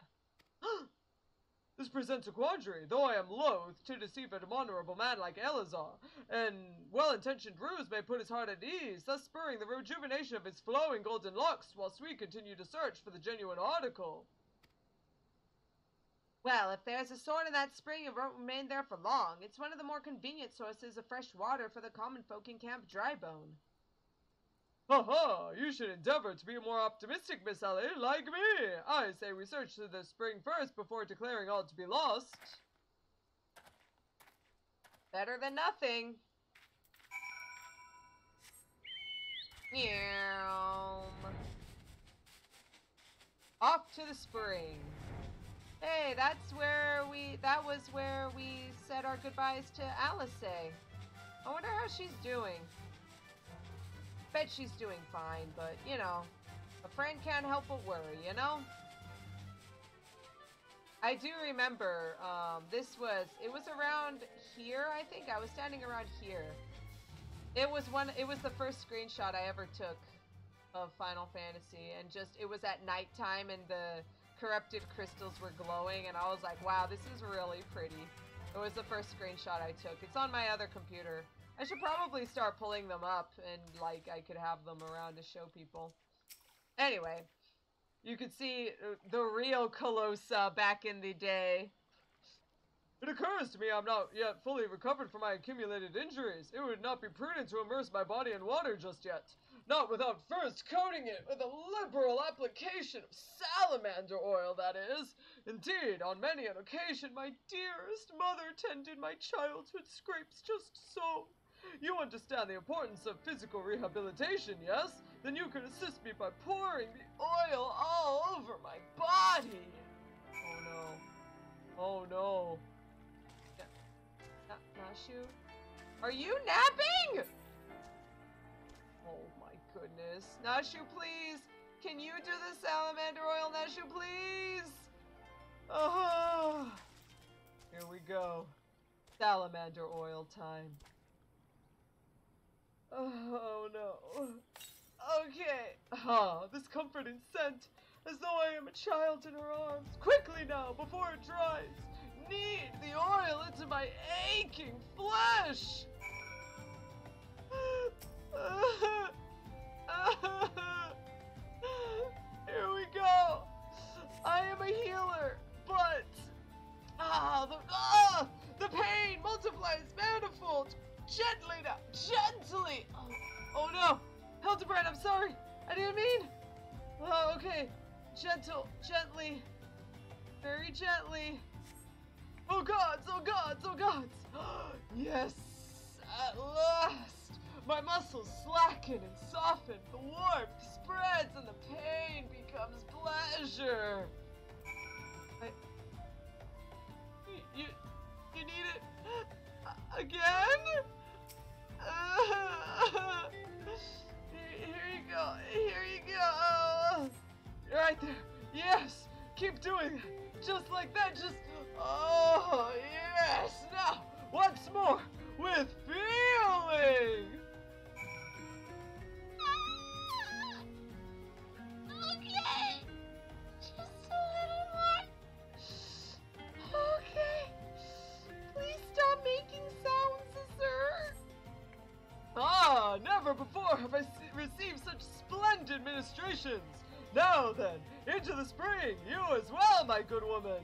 This presents a quandary, though I am loath to deceive an honorable man like Eorzea, and well-intentioned ruse may put his heart at ease, thus spurring the rejuvenation of his flowing golden locks, whilst we continue to search for the genuine article. Well, if there's a sword in that spring, it won't remain there for long. It's one of the more convenient sources of fresh water for the common folk in Camp Drybone. Ha! You should endeavor to be more optimistic, Miss Ellie, like me. I say we search the spring first before declaring all to be lost. Better than nothing. Meow. Off to the spring. Hey, that was where we said our goodbyes to Alice. I wonder how she's doing. Bet she's doing fine, but, you know, a friend can't help but worry, you know? I do remember, it was around here, I think. I was standing around here. It was the first screenshot I ever took of Final Fantasy, and it was at nighttime, and the corrupted crystals were glowing, and I was like, wow, this is really pretty. It was the first screenshot I took. It's on my other computer. I should probably start pulling them up, and, like, I could have them around to show people. Anyway, you could see the real Calosa back in the day. It occurs to me I'm not yet fully recovered from my accumulated injuries. It would not be prudent to immerse my body in water just yet. Not without first coating it with a liberal application of salamander oil, that is. Indeed, on many an occasion, my dearest mother tended my childhood scrapes just so. You understand the importance of physical rehabilitation, yes? Then you can assist me by pouring the oil all over my body. Oh no. Oh no. Nashu? Are you napping? Oh my goodness. Nashu, please! Can you do the salamander oil, Nashu, please? Oh! Here we go. Salamander oil time. Oh no. Okay. This comforting scent, as though I am a child in her arms. Quickly now, before it dries. Knead the oil into my aching flesh. Here we go. I am a healer, but the pain multiplies manifold. Gently now, gently. Oh no, Hildibrand, I'm sorry. I didn't mean. Oh, okay. Gently, very gently. Oh gods, oh gods, oh gods. Yes, at last. My muscles slacken and soften. The warmth spreads and the pain becomes pleasure. You need it again? Here you go. Here you go. Right there. Yes. Keep doing it. Just like that. Just. Oh, yes. Now, once more with feeling. Okay. Just a little more. Okay. Please stop making sounds, sir. Never before have I received such splendid ministrations. Now then, into the spring, you as well, my good woman.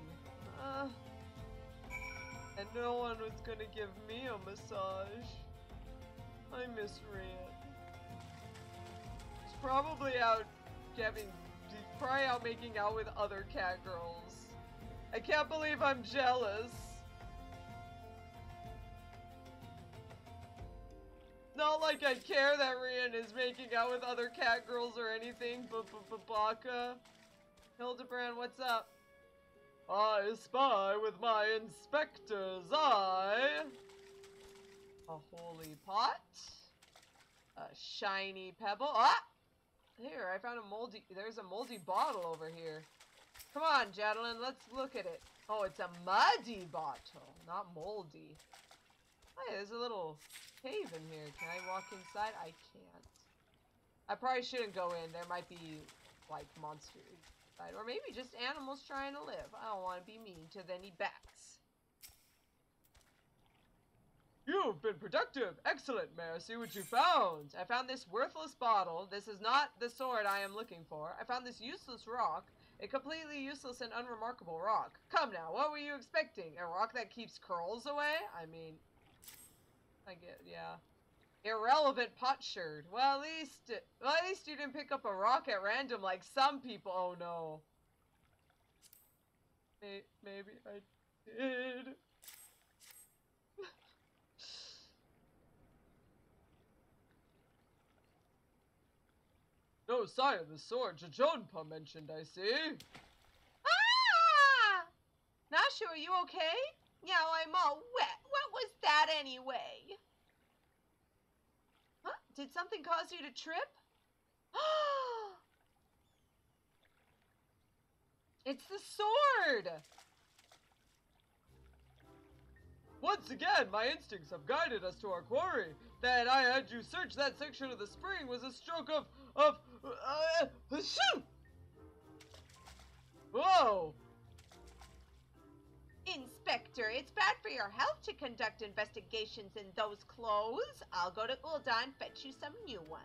And no one was gonna give me a massage. I miss Rian. He's probably out making out with other cat girls. I can't believe I'm jealous. Not like I care that Rian is making out with other cat girls or anything, but Baka. Hildibrand, what's up? I spy with my inspector's eye. A holy pot. A shiny pebble. Ah! Here, I found there's a moldy bottle over here. Come on, Jadalyn, let's look at it. Oh, it's a muddy bottle, not moldy. Hey, there's a little cave in here. Can I walk inside? I can't. I probably shouldn't go in. There might be, like, monsters inside. Or maybe just animals trying to live. I don't want to be mean to any bats. You've been productive. Excellent. May I see what you found? I found this worthless bottle. This is not the sword I am looking for. I found this useless rock. A completely useless and unremarkable rock. Come now, what were you expecting? A rock that keeps curls away? I mean, I get, yeah. Irrelevant potsherd. Well, at least you didn't pick up a rock at random like some people. Oh no. Maybe I did. No sign of the sword Jajonpa mentioned, I see. Ah! Nashu, are you okay? Yeah, I'm all wet. What was that anyway? Huh? Did something cause you to trip? It's the sword! Once again, my instincts have guided us to our quarry. That I had you search that section of the spring was a stroke of whoa! Inspector, it's bad for your health to conduct investigations in those clothes. I'll go to Ul'dah and fetch you some new ones.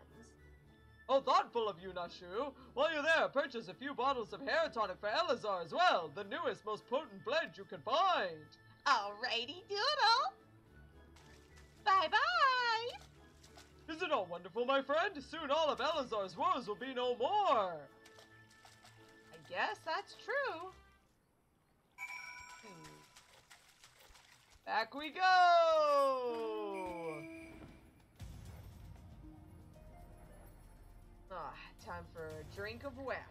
Oh, thoughtful of you, Nashu. While you're there, purchase a few bottles of hair tonic for Eorzea as well. The newest, most potent blend you can find. Alrighty doodle. Bye-bye. Is it not wonderful, my friend? Soon all of Eorzea's woes will be no more. I guess that's true. Back we go! Ah, time for a drink of waters.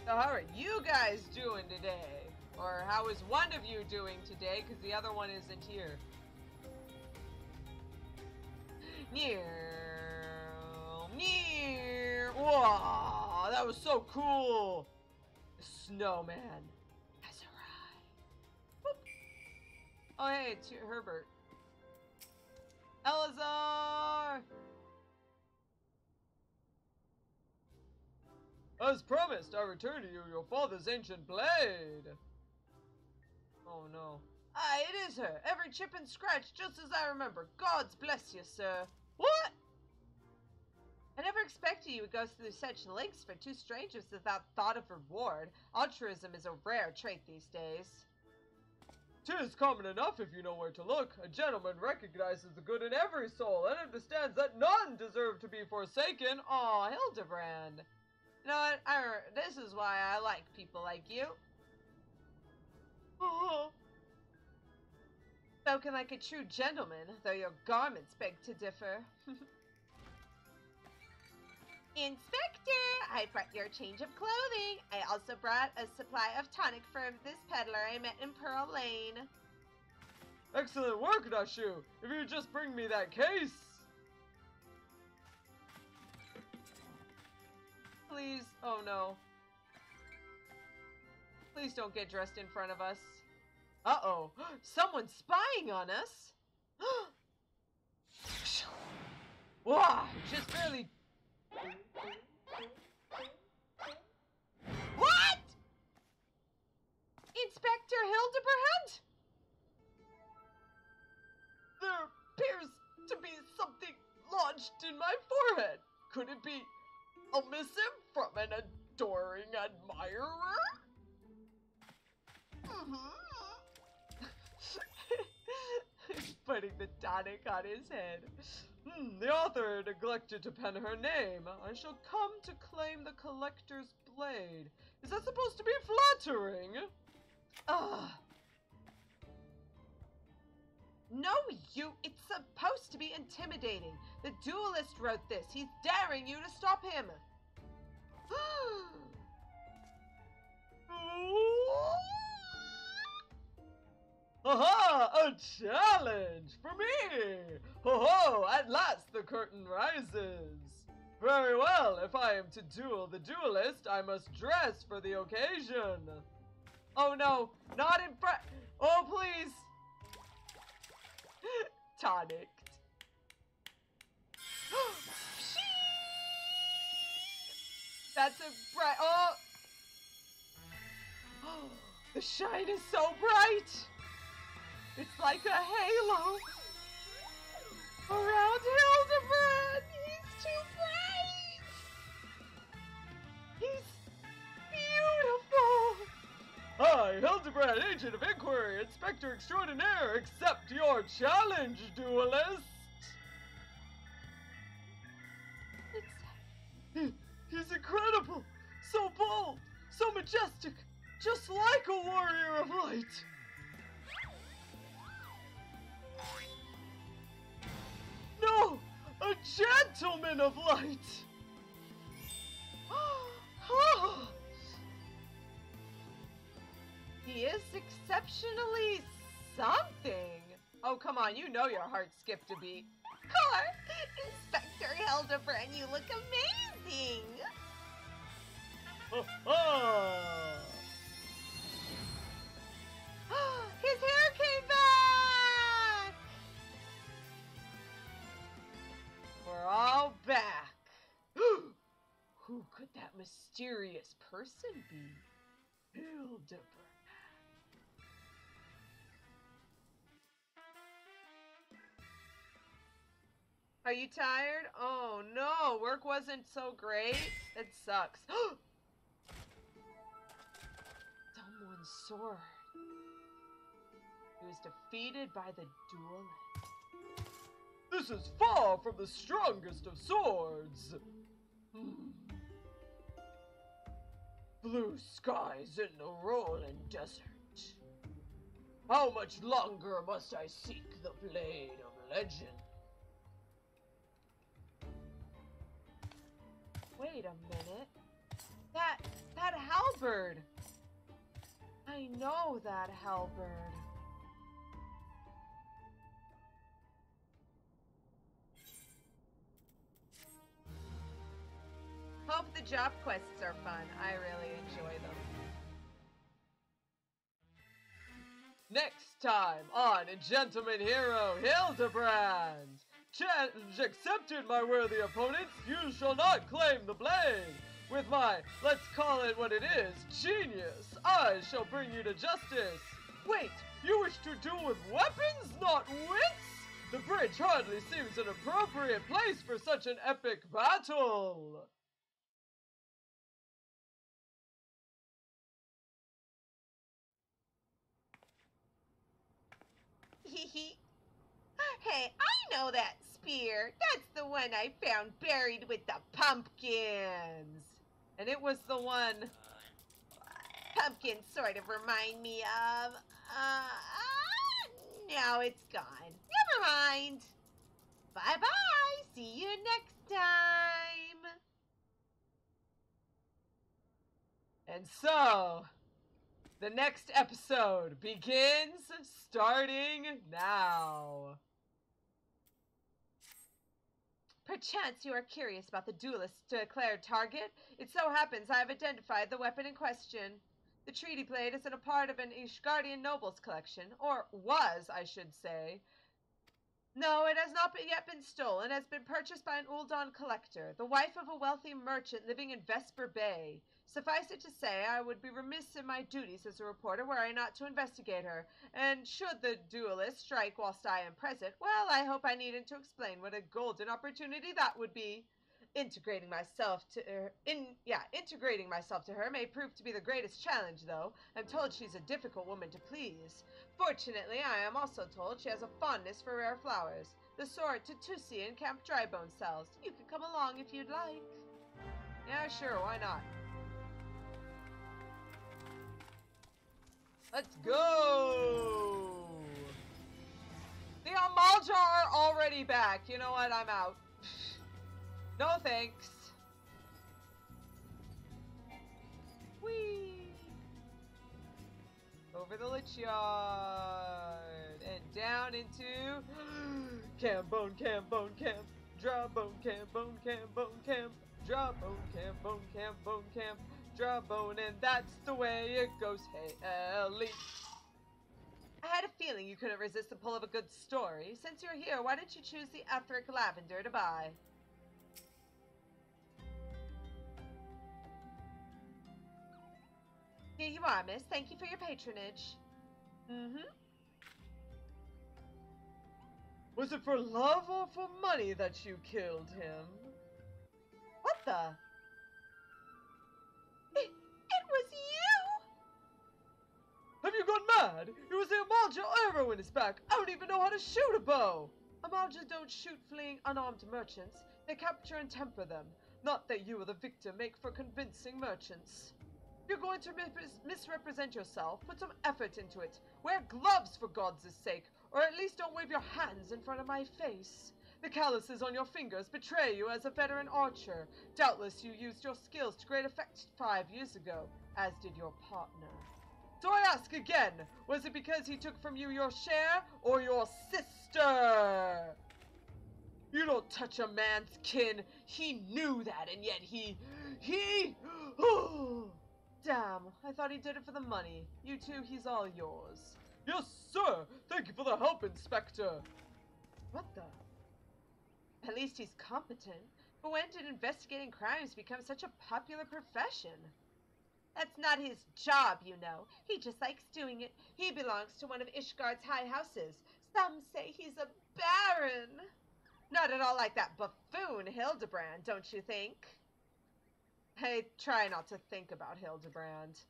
So how are you guys doing today? Or how is one of you doing today? Because the other one isn't here. Near. Whoa, that was so cool. The snowman has arrived. Boop. Oh, hey, it's Herbert. Eorzea! As promised, I return to you your father's ancient blade. Oh, no. Ah, it is her. Every chip and scratch, just as I remember. Gods bless you, sir. What? I never expected you would go through such lengths for two strangers without thought of reward. Altruism is a rare trait these days. 'Tis common enough if you know where to look. A gentleman recognizes the good in every soul and understands that none deserve to be forsaken. Aw, Hildibrand. You know what? This is why I like people like you. Spoken like a true gentleman, though your garments beg to differ. Inspector, I brought your change of clothing. I also brought a supply of tonic for this peddler I met in Pearl Lane. Excellent work, Nashu. If you just bring me that case. Please, oh no. Please don't get dressed in front of us. Uh-oh, someone's spying on us. Wow, just barely... What? Inspector Hildibrand? There appears to be something lodged in my forehead. Could it be a missive from an adoring admirer? He's putting the tonic on his head. The author neglected to pen her name. I shall come to claim the collector's blade. Is that supposed to be flattering? Ugh. No, it's supposed to be intimidating. The duelist wrote this. He's daring you to stop him. Aha! A challenge for me! Ho ho! At last the curtain rises. Very well, if I am to duel the duelist, I must dress for the occasion. Oh no, not in front. Oh please. Tonicked. That's a bright. Oh! The shine is so bright! It's like a halo around Hildibrand! He's too bright! He's beautiful! I, Hildibrand, agent of inquiry, inspector extraordinaire, accept your challenge, duelist! He's incredible! So bold! So majestic! Just like a warrior of light! No! A gentleman of light! He is exceptionally something! Oh, come on, you know your heart skipped a beat. Inspector Hildibrand, you look amazing! His hair came back! We're all back. Who could that mysterious person be? Hildibrand. Are you tired? Oh no, work wasn't so great. It sucks. Someone's sword. He was defeated by the duelist. This is far from the strongest of swords. Blue skies in the rolling desert. How much longer must I seek the blade of legend? Wait a minute. That halberd. I know that halberd. Hope the job quests are fun. I really enjoy them. Next time on Gentleman Hero Hildibrand. Challenge accepted, my worthy opponents. You shall not claim the blame. With my, let's call it what it is, genius, I shall bring you to justice. Wait, you wish to duel with weapons, not wits? The bridge hardly seems an appropriate place for such an epic battle. Hey, I know that spear. That's the one I found buried with the pumpkins. And it was the one... Pumpkins sort of remind me of... now it's gone. Never mind. Bye-bye. See you next time. And so, the next episode begins starting now. Perchance you are curious about the duelist's declared target. It so happens I have identified the weapon in question. The treaty blade is in a part of an Ishgardian noble's collection, or was, I should say. No, it has not yet been stolen. It has been purchased by an Uldan collector, the wife of a wealthy merchant living in Vesper Bay. Suffice it to say, I would be remiss in my duties as a reporter were I not to investigate her, and should the duelist strike whilst I am present, well, I hope I needn't to explain what a golden opportunity that would be. Integrating myself to her may prove to be the greatest challenge, though. I'm told she's a difficult woman to please. Fortunately, I am also told she has a fondness for rare flowers, the sort Tutusi in Camp Drybone sells. You can come along if you'd like. Yeah, sure, why not? Let's go! The Amalja are already back. You know what? I'm out. No thanks. Whee! Over the lich yard. And down into... Cambone, Cambone, Cam. Draw bone camp, bone camp, bone camp. Draw bone camp, bone camp, bone camp. Draw bone, and that's the way it goes. Hey, Ellie. I had a feeling you couldn't resist the pull of a good story. Since you're here, why don't you choose the etheric lavender to buy? Here you are, miss. Thank you for your patronage. Was it for love or for money that you killed him? What the? It was you! Have you gone mad? It was the Amalja Erwin is back. I don't even know how to shoot a bow. Amalja don't shoot fleeing unarmed merchants. They capture and temper them. Not that you or the victim make for convincing merchants. If you're going to misrepresent yourself, put some effort into it. Wear gloves for God's sake, or at least don't wave your hands in front of my face. The calluses on your fingers betray you as a veteran archer. Doubtless you used your skills to great effect 5 years ago, as did your partner. So I ask again, was it because he took from you your share, or your sister? You don't touch a man's kin. He knew that, and yet he... Damn, I thought he did it for the money. You two, he's all yours. Yes, sir. Thank you for the help, Inspector. What the? At least he's competent. But when did investigating crimes become such a popular profession? That's not his job, you know. He just likes doing it. He belongs to one of Ishgard's high houses. Some say he's a baron. Not at all like that buffoon Hildibrand, don't you think? I try not to think about Hildibrand.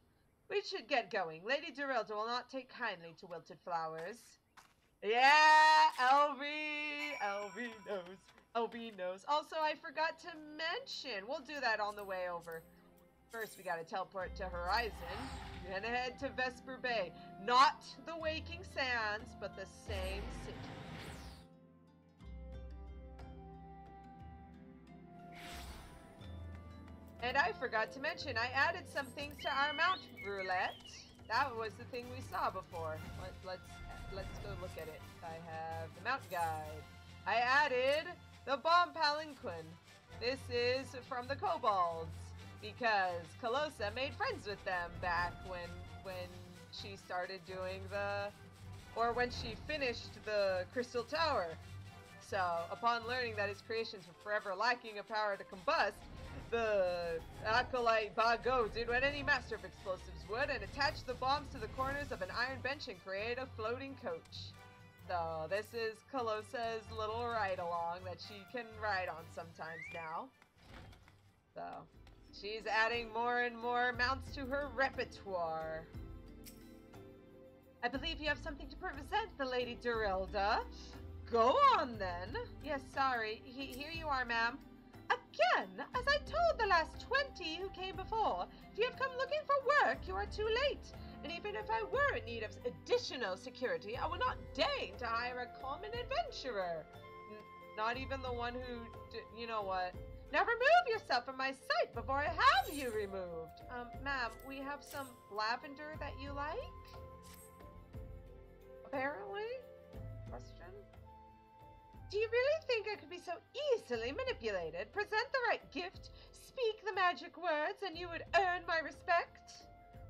We should get going. Lady Durelda will not take kindly to wilted flowers. Yeah, LV knows. LV knows. Also, I forgot to mention, we'll do that on the way over. First, we gotta teleport to Horizon and head to Vesper Bay. Not the Waking Sands, but the same city. And I forgot to mention, I added some things to our mount roulette. That was the thing we saw before. Let's go look at it. I have the mount guide. I added the bomb palanquin. This is from the kobolds because Calosa made friends with them back when she started doing when she finished the Crystal Tower. So upon learning that his creations were forever lacking a power to combust, the acolyte Bago did what any master of explosives would and attached the bombs to the corners of an iron bench and create a floating coach. So this is Calosa's little ride-along that she can ride on sometimes now. So she's adding more and more mounts to her repertoire. I believe you have something to present the Lady Durelda. Go on then. Yes, sorry. Here you are, ma'am. Again, as I told the last 20 who came before, if you have come looking for work, you are too late. And even if I were in need of additional security, I would not deign to hire a common adventurer. Not even the one who, you know what. Now remove yourself from my sight before I have you removed. Ma'am, we have some lavender that you like? Apparently? Question? Do you really think I could be so easily manipulated? Present the right gift, speak the magic words, and you would earn my respect?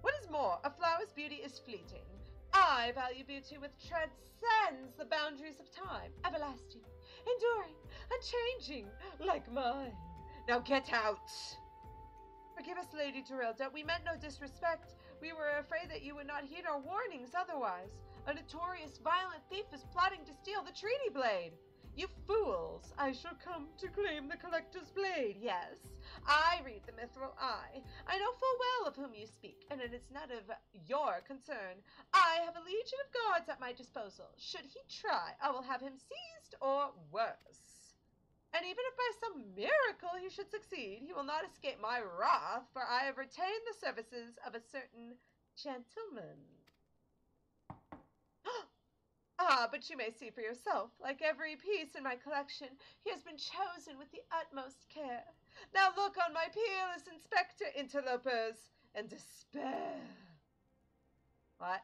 What is more, a flower's beauty is fleeting. I value beauty which transcends the boundaries of time, everlasting, enduring, unchanging, like mine. Now get out! Forgive us, Lady Durelda. We meant no disrespect. We were afraid that you would not heed our warnings otherwise. A notorious violent thief is plotting to steal the treaty blade. You fools! I shall come to claim the collector's blade, yes. I read the mithril eye. I know full well of whom you speak, and it is none of your concern. I have a legion of guards at my disposal. Should he try, I will have him seized or worse. And even if by some miracle he should succeed, he will not escape my wrath, for I have retained the services of a certain gentleman. Ah, but you may see for yourself. Like every piece in my collection, he has been chosen with the utmost care. Now look on my peerless inspector, interlopers, and despair. What?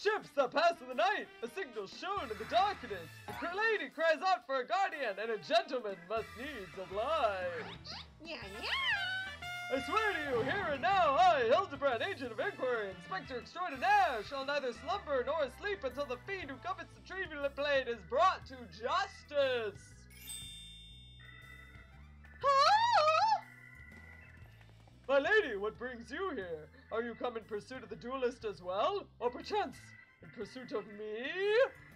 Ships that pass in the night, a signal shown in the darkness. A lady cries out for a guardian, and a gentleman must needs oblige. Yeah, yeah. I swear to you, here and now, I, Hildibrand, agent of inquiry, inspector extraordinaire, shall neither slumber nor sleep until the fiend who covets the tribulate blade is brought to justice. My lady, what brings you here? Are you come in pursuit of the duelist as well? Or perchance, in pursuit of me?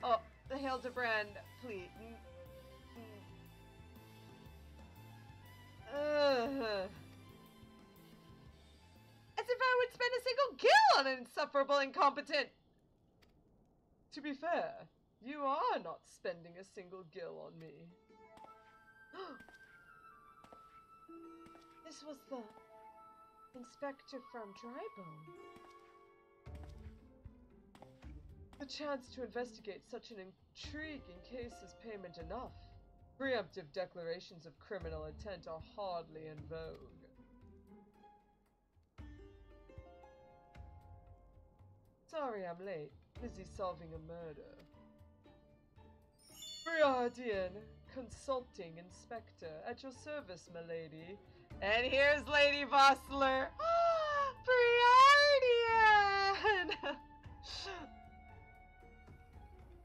Oh, Hildibrand, please. As if I would spend a single gil on an insufferable incompetent. To be fair, you are not spending a single gil on me. This was the inspector from Drybone. The chance to investigate such an intriguing case is payment enough. Preemptive declarations of criminal intent are hardly in vogue. Sorry I'm late. Busy solving a murder. Reborn, consulting inspector, at your service, m'lady. And here's Lady Vossler. Reborn!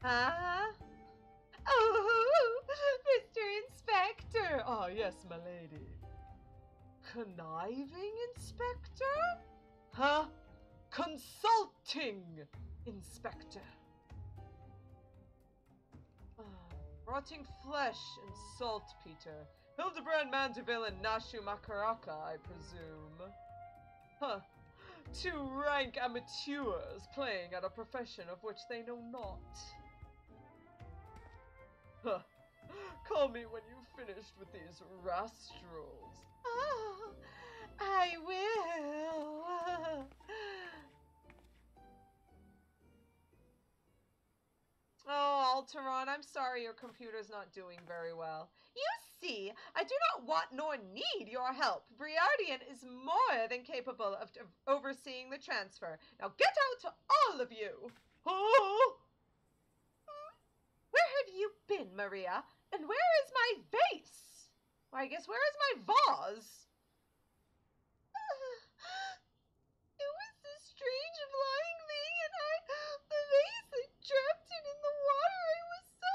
Huh? Oh, Mr. Inspector! Oh, yes, m'lady. Conniving inspector? Huh? Consulting inspector. Rotting flesh and saltpeter. Hildibrand Manderville and Nashu Mhakaracca, I presume. Huh. Two rank amateurs playing at a profession of which they know not. Huh. Call me when you've finished with these rascals. Oh, I will. Oh, Alteron, I'm sorry your computer's not doing very well. You see, I do not want nor need your help. Briardian is more than capable of overseeing the transfer. Now get out to all of you! Oh! Where have you been, Maria? And where is my vase? Well, I guess where is my vase? It was this strange flying thing, and the vase, I dropped it in the water. I was so...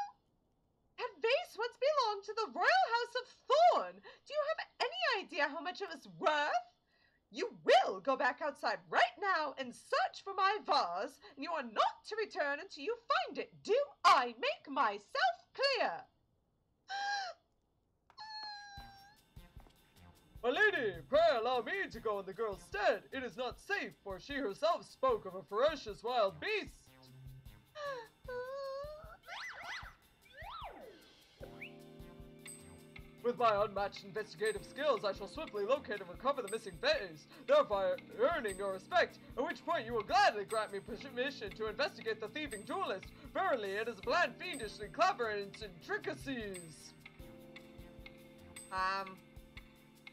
That vase once belonged to the royal house of Thorn. Do you have any idea how much it was worth? You will go back outside right now and search for my vase, and you are not to return until you find it. Do I make myself clear? My lady, pray allow me to go in the girl's stead. It is not safe, for she herself spoke of a ferocious wild beast. With my unmatched investigative skills, I shall swiftly locate and recover the missing vase, thereby earning your respect, at which point you will gladly grant me permission to investigate the thieving duelist. Verily, it is a plan fiendishly clever in its intricacies.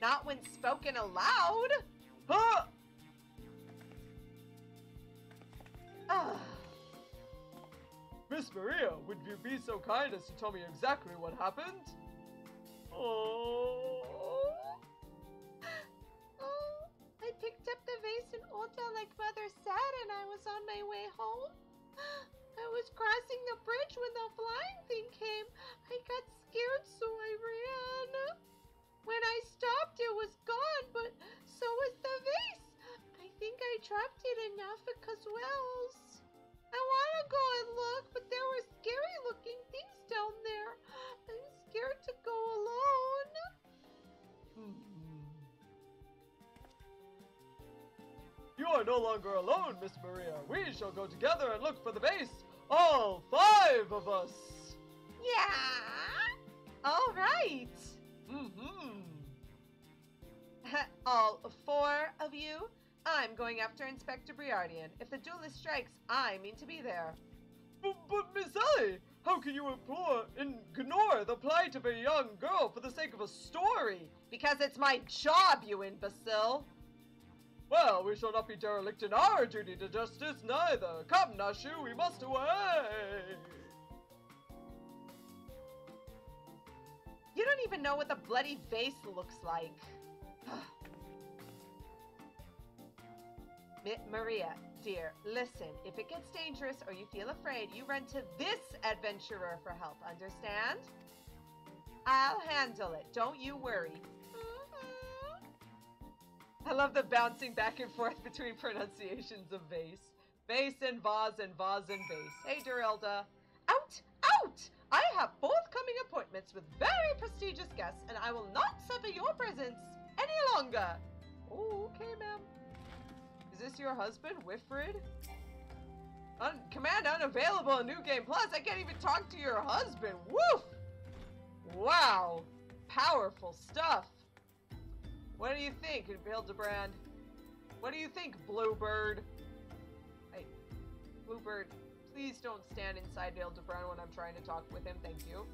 Not when spoken aloud. Huh? Miss Maria, would you be so kind as to tell me exactly what happened? Oh, I picked up the vase in Eorzea like Mother said, and I was on my way home. I was crossing the bridge when the flying thing came. I got scared, so I ran. When I stopped, it was gone, but so was the vase. I think I dropped it in Africa's wells. I want to go and look, but there were scary-looking things down there. I'm scared to go alone. You are no longer alone, Miss Maria. We shall go together and look for the vase. All 5 of us. Yeah. All right. All 4 of you? I'm going after Inspector Briardian. If the duelist strikes, I mean to be there. But Miss Ellie, how can you ignore the plight of a young girl for the sake of a story? Because it's my job, you imbecile. Well, we shall not be derelict in our duty to justice, neither. Come, Nashu, we must away. You don't even know what the bloody vase looks like. Maria, dear, listen. If it gets dangerous or you feel afraid, you run to this adventurer for help, understand? I'll handle it. Don't you worry. I love the bouncing back and forth between pronunciations of vase. Vase and vase and vase and vase. Hey, Durilda. Out! Out! I have forthcoming appointments with very prestigious guests, and I will not suffer your presence any longer. Oh, okay, ma'am. Is this your husband, Whifrid? Command unavailable in New Game Plus. I can't even talk to your husband. Woof! Wow. Powerful stuff. What do you think, Hildibrand? What do you think, Bluebird? Hey, Bluebird, please don't stand inside Hildibrand when I'm trying to talk with him. Thank you.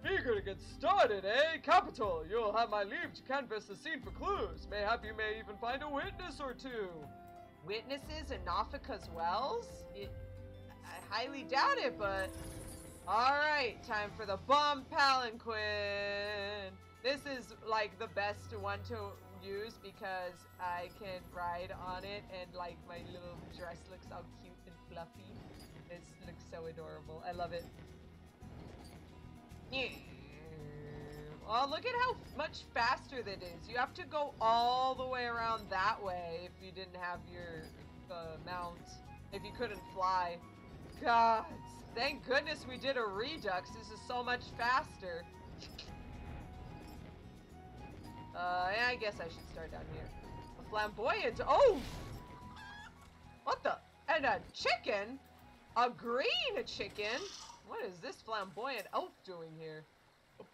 Eager to get started, eh? Capital! You'll have my leave to canvass the scene for clues. Mayhap you may even find a witness or two. Witnesses in Nafika's wells? I highly doubt it, but... Alright, time for the bomb palanquin. This is like the best one to use because I can ride on it and like my little dress looks all cute and fluffy. This looks so adorable. I love it. Oh, look at how much faster that is. You have to go all the way around that way if you didn't have your mount. If you couldn't fly. God, thank goodness we did a redux. This is so much faster. I guess I should start down here. A flamboyant. Oh! What the? And a chicken? A green chicken? What is this flamboyant elf doing here?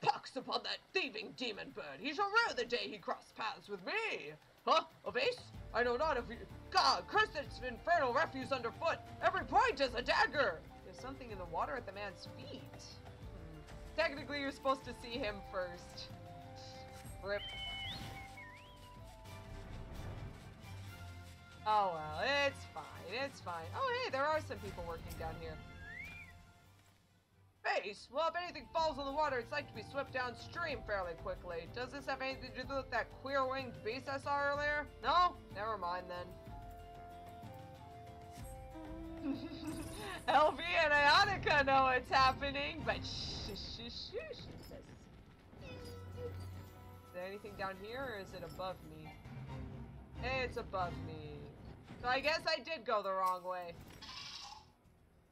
Pox upon that thieving demon bird! He shall rue the day he crossed paths with me! Huh? A vase? I know not if you... God, curse this infernal refuse underfoot! Every point is a dagger! There's something in the water at the man's feet. Technically, you're supposed to see him first. Rip. Oh well, it's fine, it's fine. Oh hey, there are some people working down here. Vase? Well, if anything falls in the water, it's like to be swept downstream fairly quickly. Does this have anything to do with that queer-winged beast I saw earlier? No? Never mind then. Elvie and Ionica know what's happening, but shh, shh, shh, shh. Is there anything down here, or is it above me? It's above me. So I guess I did go the wrong way.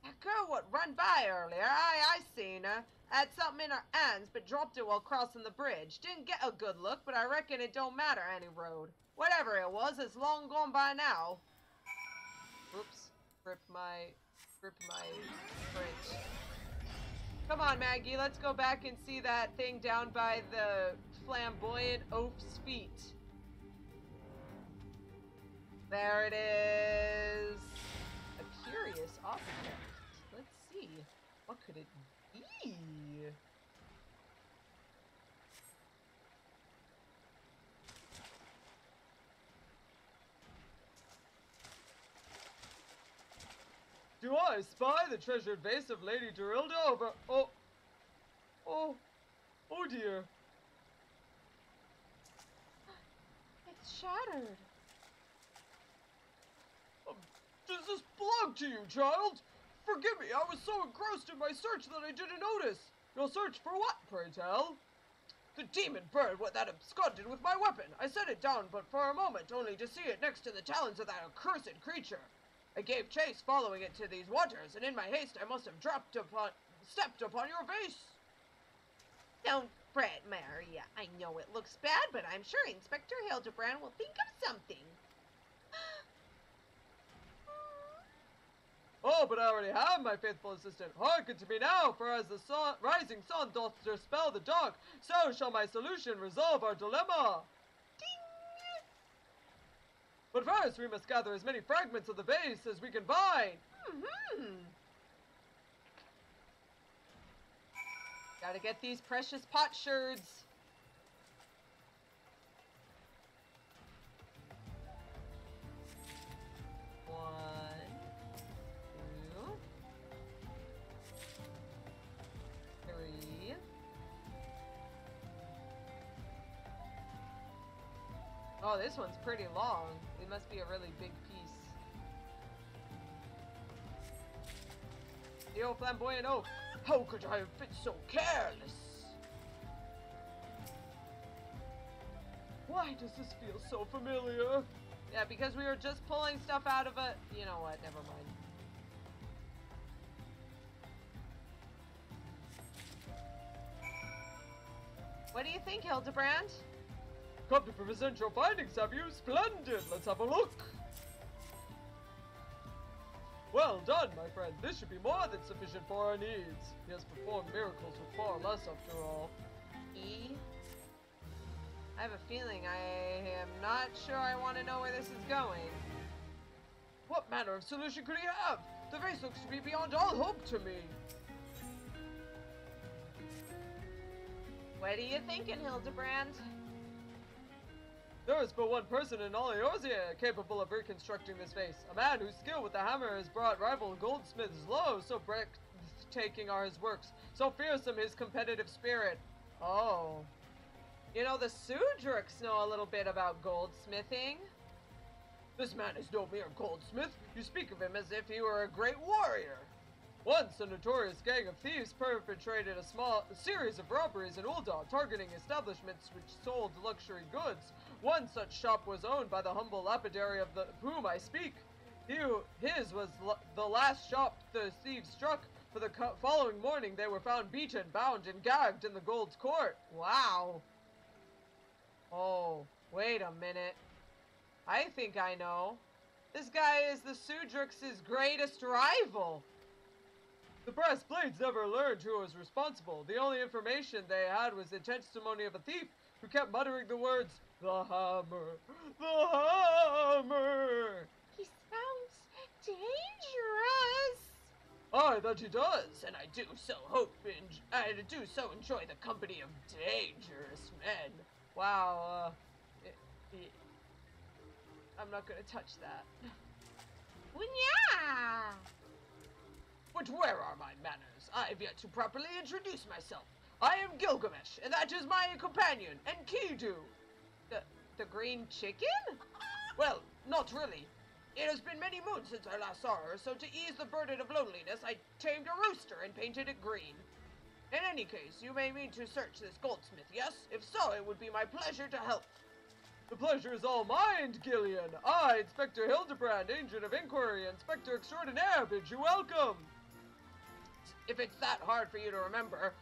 That girl what run by earlier, I seen her. Had something in her hands, but dropped it while crossing the bridge. Didn't get a good look, but I reckon it don't matter any road. Whatever it was, it's long gone by now. Oops. Rip my French. Come on, Maggie, let's go back and see that thing down by the flamboyant oaf's feet. There it is. A curious object. Let's see. What could it be? Do I spy the treasured vase of Lady Durilda over... Oh dear. It's shattered. Does this belong to you, child? Forgive me, I was so engrossed in my search that I didn't notice. Your search for what, pray tell? The demon bird that absconded with my weapon. I set it down but for a moment, only to see it next to the talons of that accursed creature. I gave chase following it to these waters, and in my haste I must have stepped upon your vase. Don't fret, Maria. I know it looks bad, but I'm sure Inspector Hildibrand will think of something. Oh, but I already have my faithful assistant. Hearken to me now, for as the rising sun doth dispel the dark, so shall my solution resolve our dilemma. Ding! But first, we must gather as many fragments of the vase as we can find. Gotta get these precious potsherds. Oh, this one's pretty long. It must be a really big piece. The old flamboyant oak. How could I have been so careless? Why does this feel so familiar? Yeah, because we were just pulling stuff out of a... You know what? Never mind. What do you think, Hildibrand? Come to present your findings, have you? Splendid! Let's have a look! Well done, my friend. This should be more than sufficient for our needs. He has performed miracles with far less, after all. I have a feeling I am not sure I want to know where this is going. What manner of solution could he have? The face looks to be beyond all hope to me. What are you thinking, Hildibrand? There is but one person in all Eorzea capable of reconstructing this face. A man whose skill with the hammer has brought rival goldsmiths low. So breathtaking are his works, so fearsome his competitive spirit. Oh. You know, the Sudruks know a little bit about goldsmithing. This man is no mere goldsmith. You speak of him as if he were a great warrior. Once, a notorious gang of thieves perpetrated a series of robberies in Ul'dah, targeting establishments which sold luxury goods. One such shop was owned by the humble lapidary of whom I speak. His was the last shop the thieves struck. For the following morning, they were found beaten, bound, and gagged in the Gold's Court. Wow. Oh, wait a minute. I think I know. This guy is the Sudruks' greatest rival. The brass blades never learned who was responsible. The only information they had was the testimony of a thief who kept muttering the words, "The hammer, the hammer." He sounds dangerous. Aye, that he does, and I do so enjoy the company of dangerous men. Wow, I'm not gonna touch that. Well, yeah. But where are my manners? I have yet to properly introduce myself. I am Gilgamesh, and that is my companion, Enkidu. The green chicken? Well, not really. It has been many moons since I last saw her, so to ease the burden of loneliness, I tamed a rooster and painted it green. In any case, you may mean to search this goldsmith, yes? If so, it would be my pleasure to help. The pleasure is all mine, Gillian. I, Inspector Hildibrand, Agent of Inquiry, Inspector Extraordinaire, bid you welcome. If it's that hard for you to remember,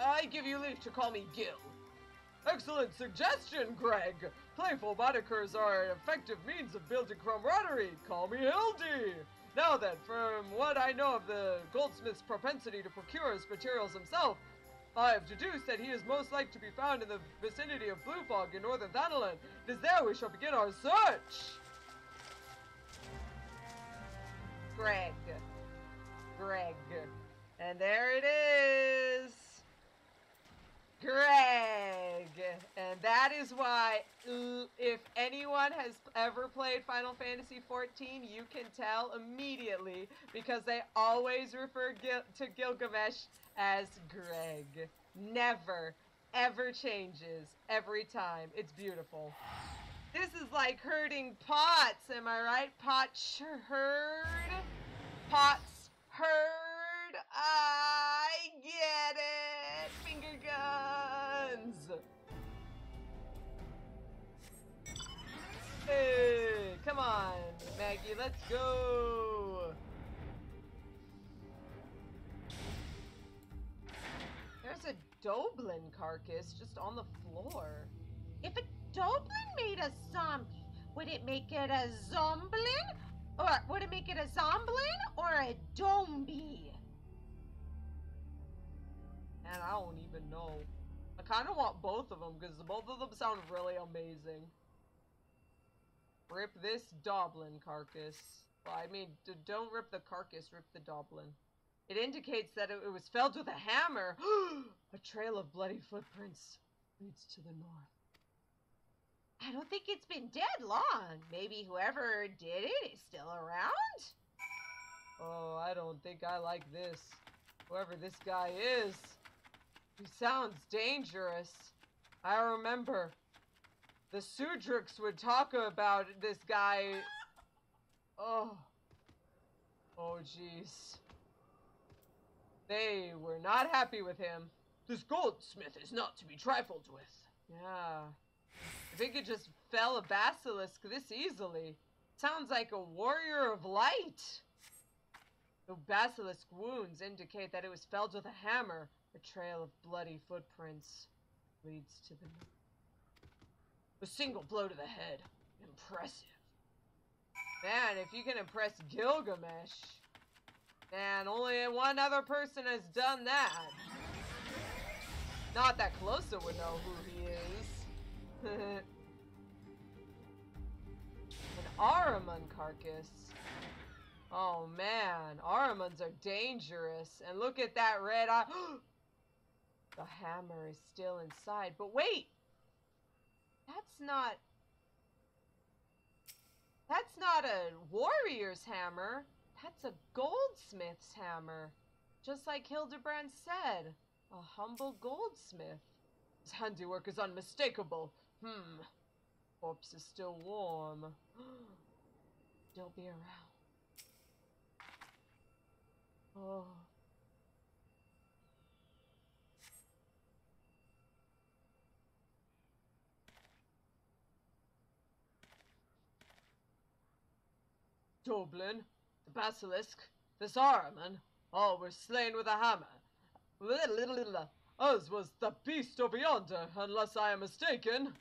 I give you leave to call me Gil. Excellent suggestion, Greg. Playful monikers are an effective means of building camaraderie. Call me Hildy. Now then, from what I know of the goldsmith's propensity to procure his materials himself, I have deduced that he is most likely to be found in the vicinity of Blue Fog in northern Thanalan. It is there we shall begin our search. Greg. And there it is. Greg. And that is why, if anyone has ever played Final Fantasy XIV, you can tell immediately, because they always refer to Gilgamesh as Greg. Never, ever changes. Every time. It's beautiful. This is like herding pots, am I right? Herd? Pots herd? I get it! Finger guns! Hey, come on, Maggie, let's go! There's a Doblin carcass just on the floor. If a Doblin made a zombie, would it make it a Zomblin? Or would it make it a Zomblin or a Dombie? And I don't even know. I kind of want both of them because both of them sound really amazing. Rip this Doblin carcass. Well, I mean, don't rip the carcass, rip the Doblin. It indicates that it was felled with a hammer. A trail of bloody footprints leads to the north. I don't think it's been dead long. Maybe whoever did it is still around? Oh, I don't think I like this. Whoever this guy is. He sounds dangerous. I remember. the Sudriks would talk about this guy. Oh jeez. They were not happy with him. This goldsmith is not to be trifled with. Yeah. If he could just fell a basilisk this easily. Sounds like a warrior of light. The basilisk wounds indicate that it was felled with a hammer. A trail of bloody footprints leads to the... A single blow to the head. Impressive. Man, if you can impress Gilgamesh. Man, only one other person has done that. Not that Calosa would know who he is. An Ahriman carcass. Oh man, Ahrimans are dangerous. And look at that red eye. The hammer is still inside. But wait! That's not a warrior's hammer. That's a goldsmith's hammer. Just like Hildibrand said. A humble goldsmith. His handiwork is unmistakable. Corpse is still warm. Still be around. Oh. Dublin, the basilisk, this Ahriman, all were slain with a hammer. As was the beast over yonder, unless I am mistaken.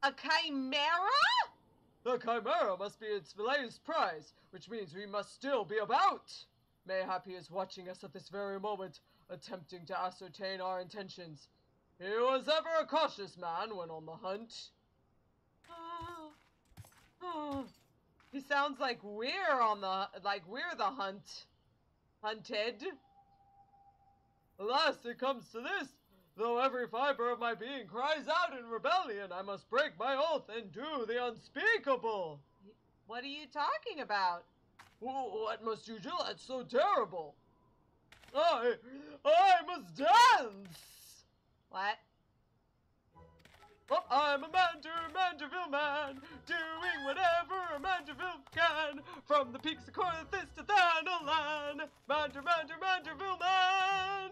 A chimera? The chimera must be its latest prize, which means we must still be about. Mayhap he is watching us at this very moment, attempting to ascertain our intentions. He was ever a cautious man when on the hunt. He sounds like we're the hunted. Alas, it comes to this. Though every fiber of my being cries out in rebellion, I must break my oath and do the unspeakable. What are you talking about? What must you do that's so terrible? I must dance! What? Oh, I'm a Manderville man, doing whatever a Manderville can, from the peaks of Corinthus to Thanalan. Manderville man!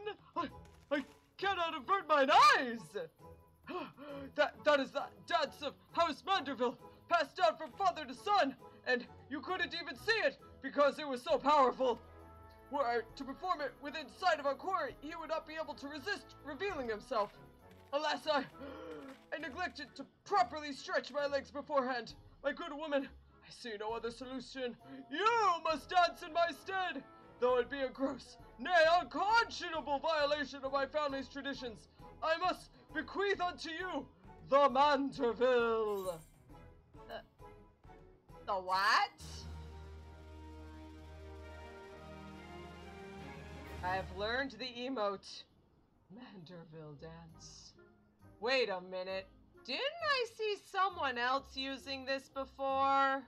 I cannot avert mine eyes! That is the dance of House Manderville, passed down from father to son, and you couldn't even see it, because it was so powerful. Were I to perform it within sight of our quarry, he would not be able to resist revealing himself. Alas, I neglected to properly stretch my legs beforehand. My good woman, I see no other solution. You must dance in my stead, though it be a gross, nay, unconscionable violation of my family's traditions. I must bequeath unto you the Manderville. The what? I have learned the emote. Manderville dance. Wait a minute. Didn't I see someone else using this before?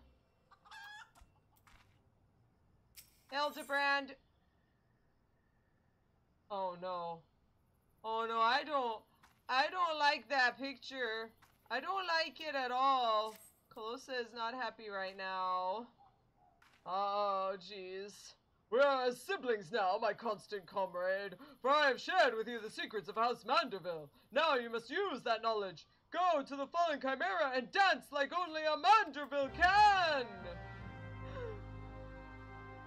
Hildibrand. Oh no. Oh no, I don't like that picture. I don't like it at all. Calosa is not happy right now. Oh, jeez. We are as siblings now, my constant comrade, for I have shared with you the secrets of House Manderville. Now you must use that knowledge. Go to the fallen chimera and dance like only a Manderville can!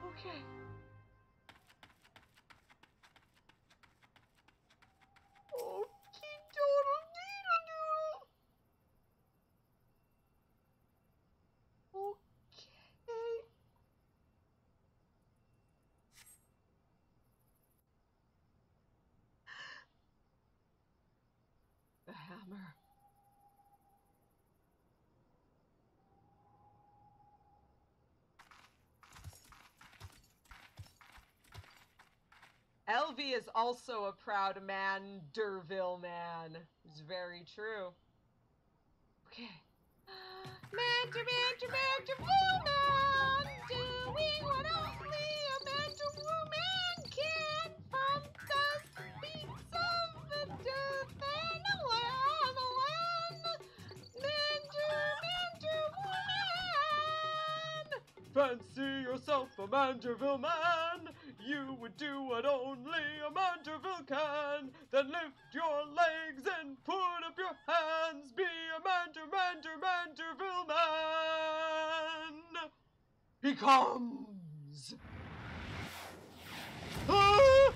Okay. The hammer. Elvie is also a proud Manderville man. It's very true. Okay. Manderville man, doing what only a Manderville man can from the beats of the fancy yourself a Manderville man. You would do what only a Manderville can. Then lift your legs and put up your hands. Be a Manderville man. He comes. Ah!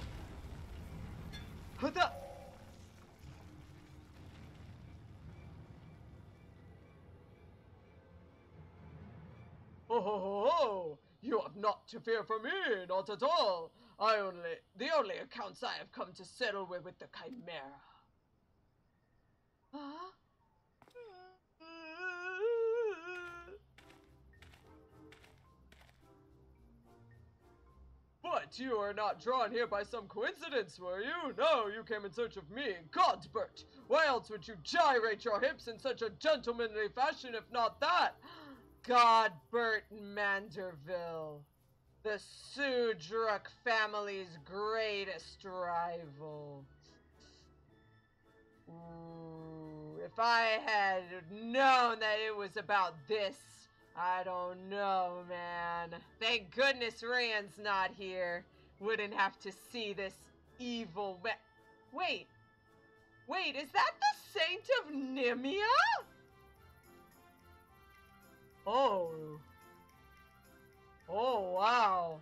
Oh, you have not to fear for me, not at all. The only accounts I have come to settle with the Chimera. Huh? But you are not drawn here by some coincidence, were you? No, you came in search of me, Godbert. Why else would you gyrate your hips in such a gentlemanly fashion if not that? Godbert Manderville, the Sudruk family's greatest rival. Ooh, if I had known that it was about this, I don't know, man. Thank goodness Rand's not here. Wouldn't have to see this evil Wait, is that the Saint of Nimia? Oh, wow.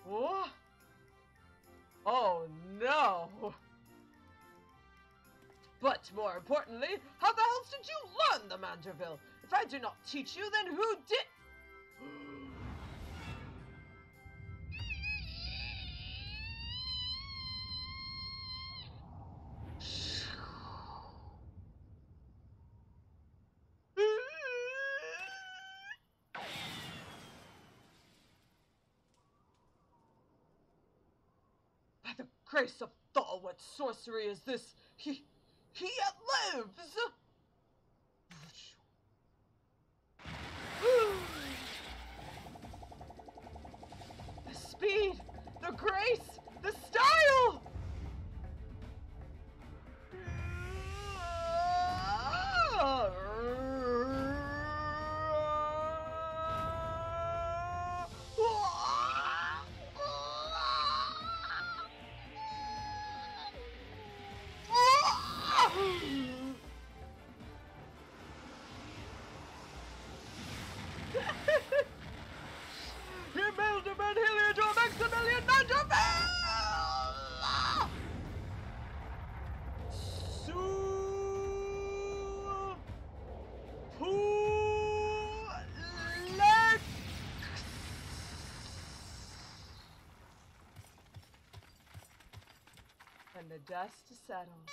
What? Oh, no. But more importantly, how the hell did you learn the Manderville? If I do not teach you, then who did? By the grace of Thal, what sorcery is this? He yet lives! The speed, the grace, the style! Hildibrand Hilliardor Maximilian Manderville! When the dust settles,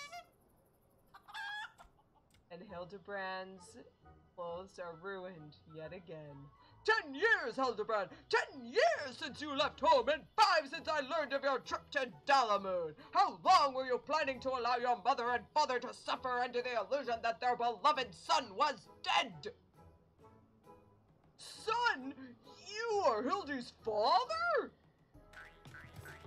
and Hildibrand's clothes are ruined yet again. 10 years, Hildibrand! 10 years since you left home, and 5 since I learned of your trip to Dalamud! How long were you planning to allow your mother and father to suffer under the illusion that their beloved son was dead? Son? You are Hildy's father?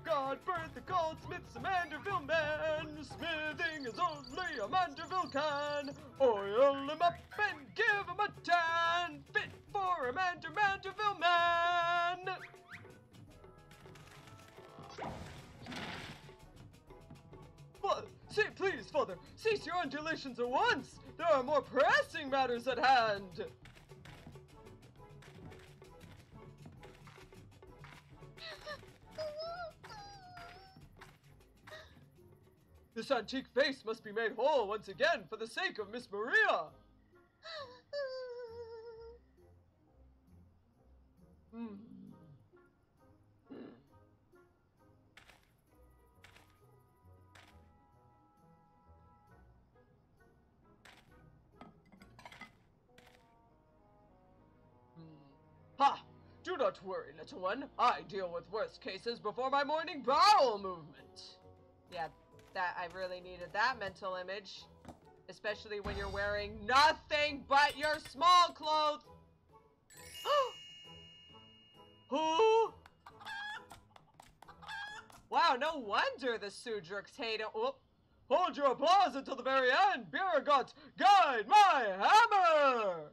Godbert the goldsmith's a Manderville man. Smithing is only a Manderville can. Oil him up and give him a tan. Fit for a Manderville man. But, please, father, cease your undulations at once. There are more pressing matters at hand. This antique face must be made whole once again for the sake of Miss Maria. Ha! Do not worry, little one. I deal with worse cases before my morning bowel movement. Yeah, I really needed that mental image. Especially when you're wearing nothing but your small clothes. Who? Wow, no wonder the Sudruks hate it. Oh. Hold your applause until the very end. Biragot, guide my hammer!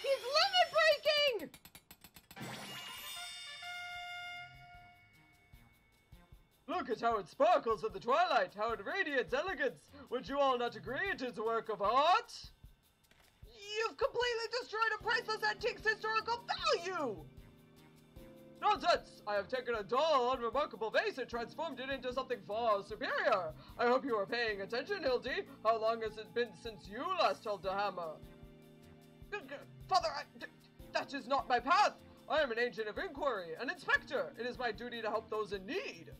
He's limit breaking! Look at how it sparkles in the twilight, how it radiates elegance. Would you all not agree it is a work of art? You've completely destroyed a priceless antique's historical value! Nonsense! I have taken a dull, unremarkable vase and transformed it into something far superior. I hope you are paying attention, Hildy. How long has it been since you last held a hammer? Father, That is not my path. I am an agent of inquiry, an inspector. It is my duty to help those in need.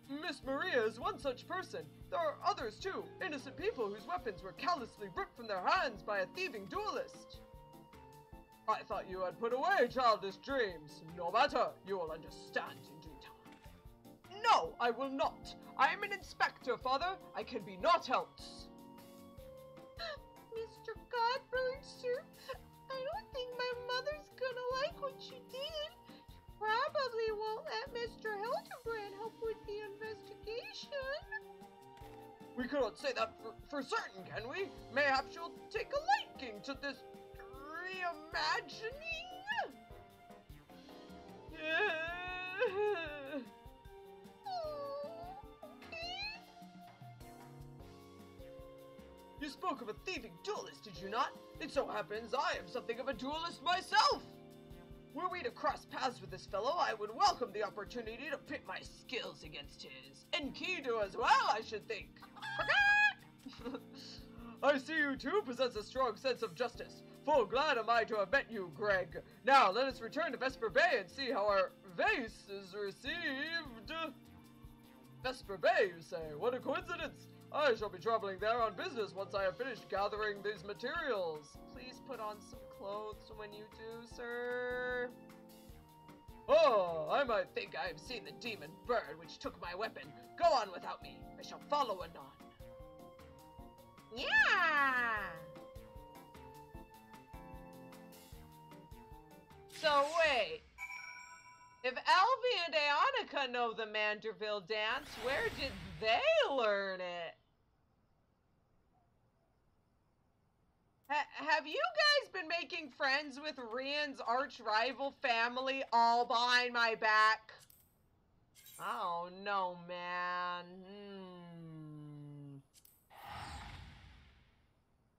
Miss Maria is one such person. There are others too, innocent people whose weapons were callously ripped from their hands by a thieving duelist. I thought you had put away childish dreams. No matter, you will understand in due time. No, I will not. I am an inspector, Father. I can be not helped. Mr. Godbird, sir, I don't think my mother's gonna like what you did. Probably won't let Mr. Hildibrand help with the investigation. We cannot say that for certain, can we? Mayhaps you'll take a liking to this reimagining? You spoke of a thieving duelist, did you not? It so happens I am something of a duelist myself. Were we to cross paths with this fellow, I would welcome the opportunity to pit my skills against his. Enkidu as well, I should think. I see you too possess a strong sense of justice. Full glad am I to have met you, Greg. Now, let us return to Vesper Bay and see how our vase is received. Vesper Bay, you say? What a coincidence. I shall be traveling there on business once I have finished gathering these materials. Please put on some clothes when you do, sir. Oh, I might think I have seen the demon bird which took my weapon. Go on without me. I shall follow anon. Yeah! So wait. If Alvy and Aonica know the Manderville dance, where did they learn it? Have you guys been making friends with Rian's arch-rival family all behind my back? Oh no, man.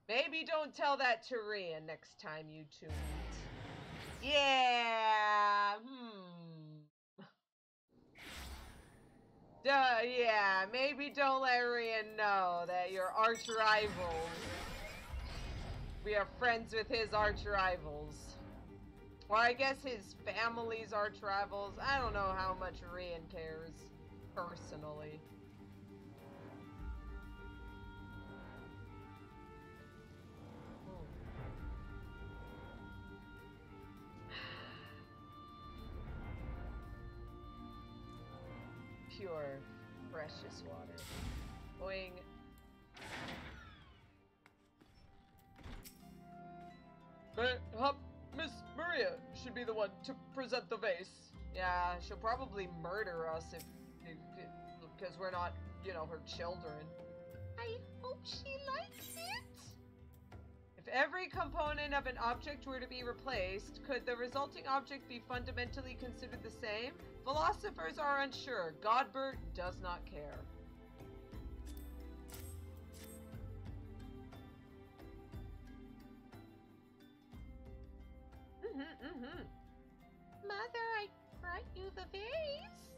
Maybe don't tell that to Rian next time you two meet. Yeah. Yeah, maybe don't let Rian know that your arch-rivals. We are friends with his arch-rivals. Well, I guess his family's arch-rivals. I don't know how much Rian cares, personally. Pure, precious water. Boing. Miss Maria should be the one to present the vase. Yeah, she'll probably murder us if because we're not, you know, her children. I hope she likes it. If every component of an object were to be replaced, could the resulting object be fundamentally considered the same? Philosophers are unsure. Godbert does not care. Mother, I brought you the vase.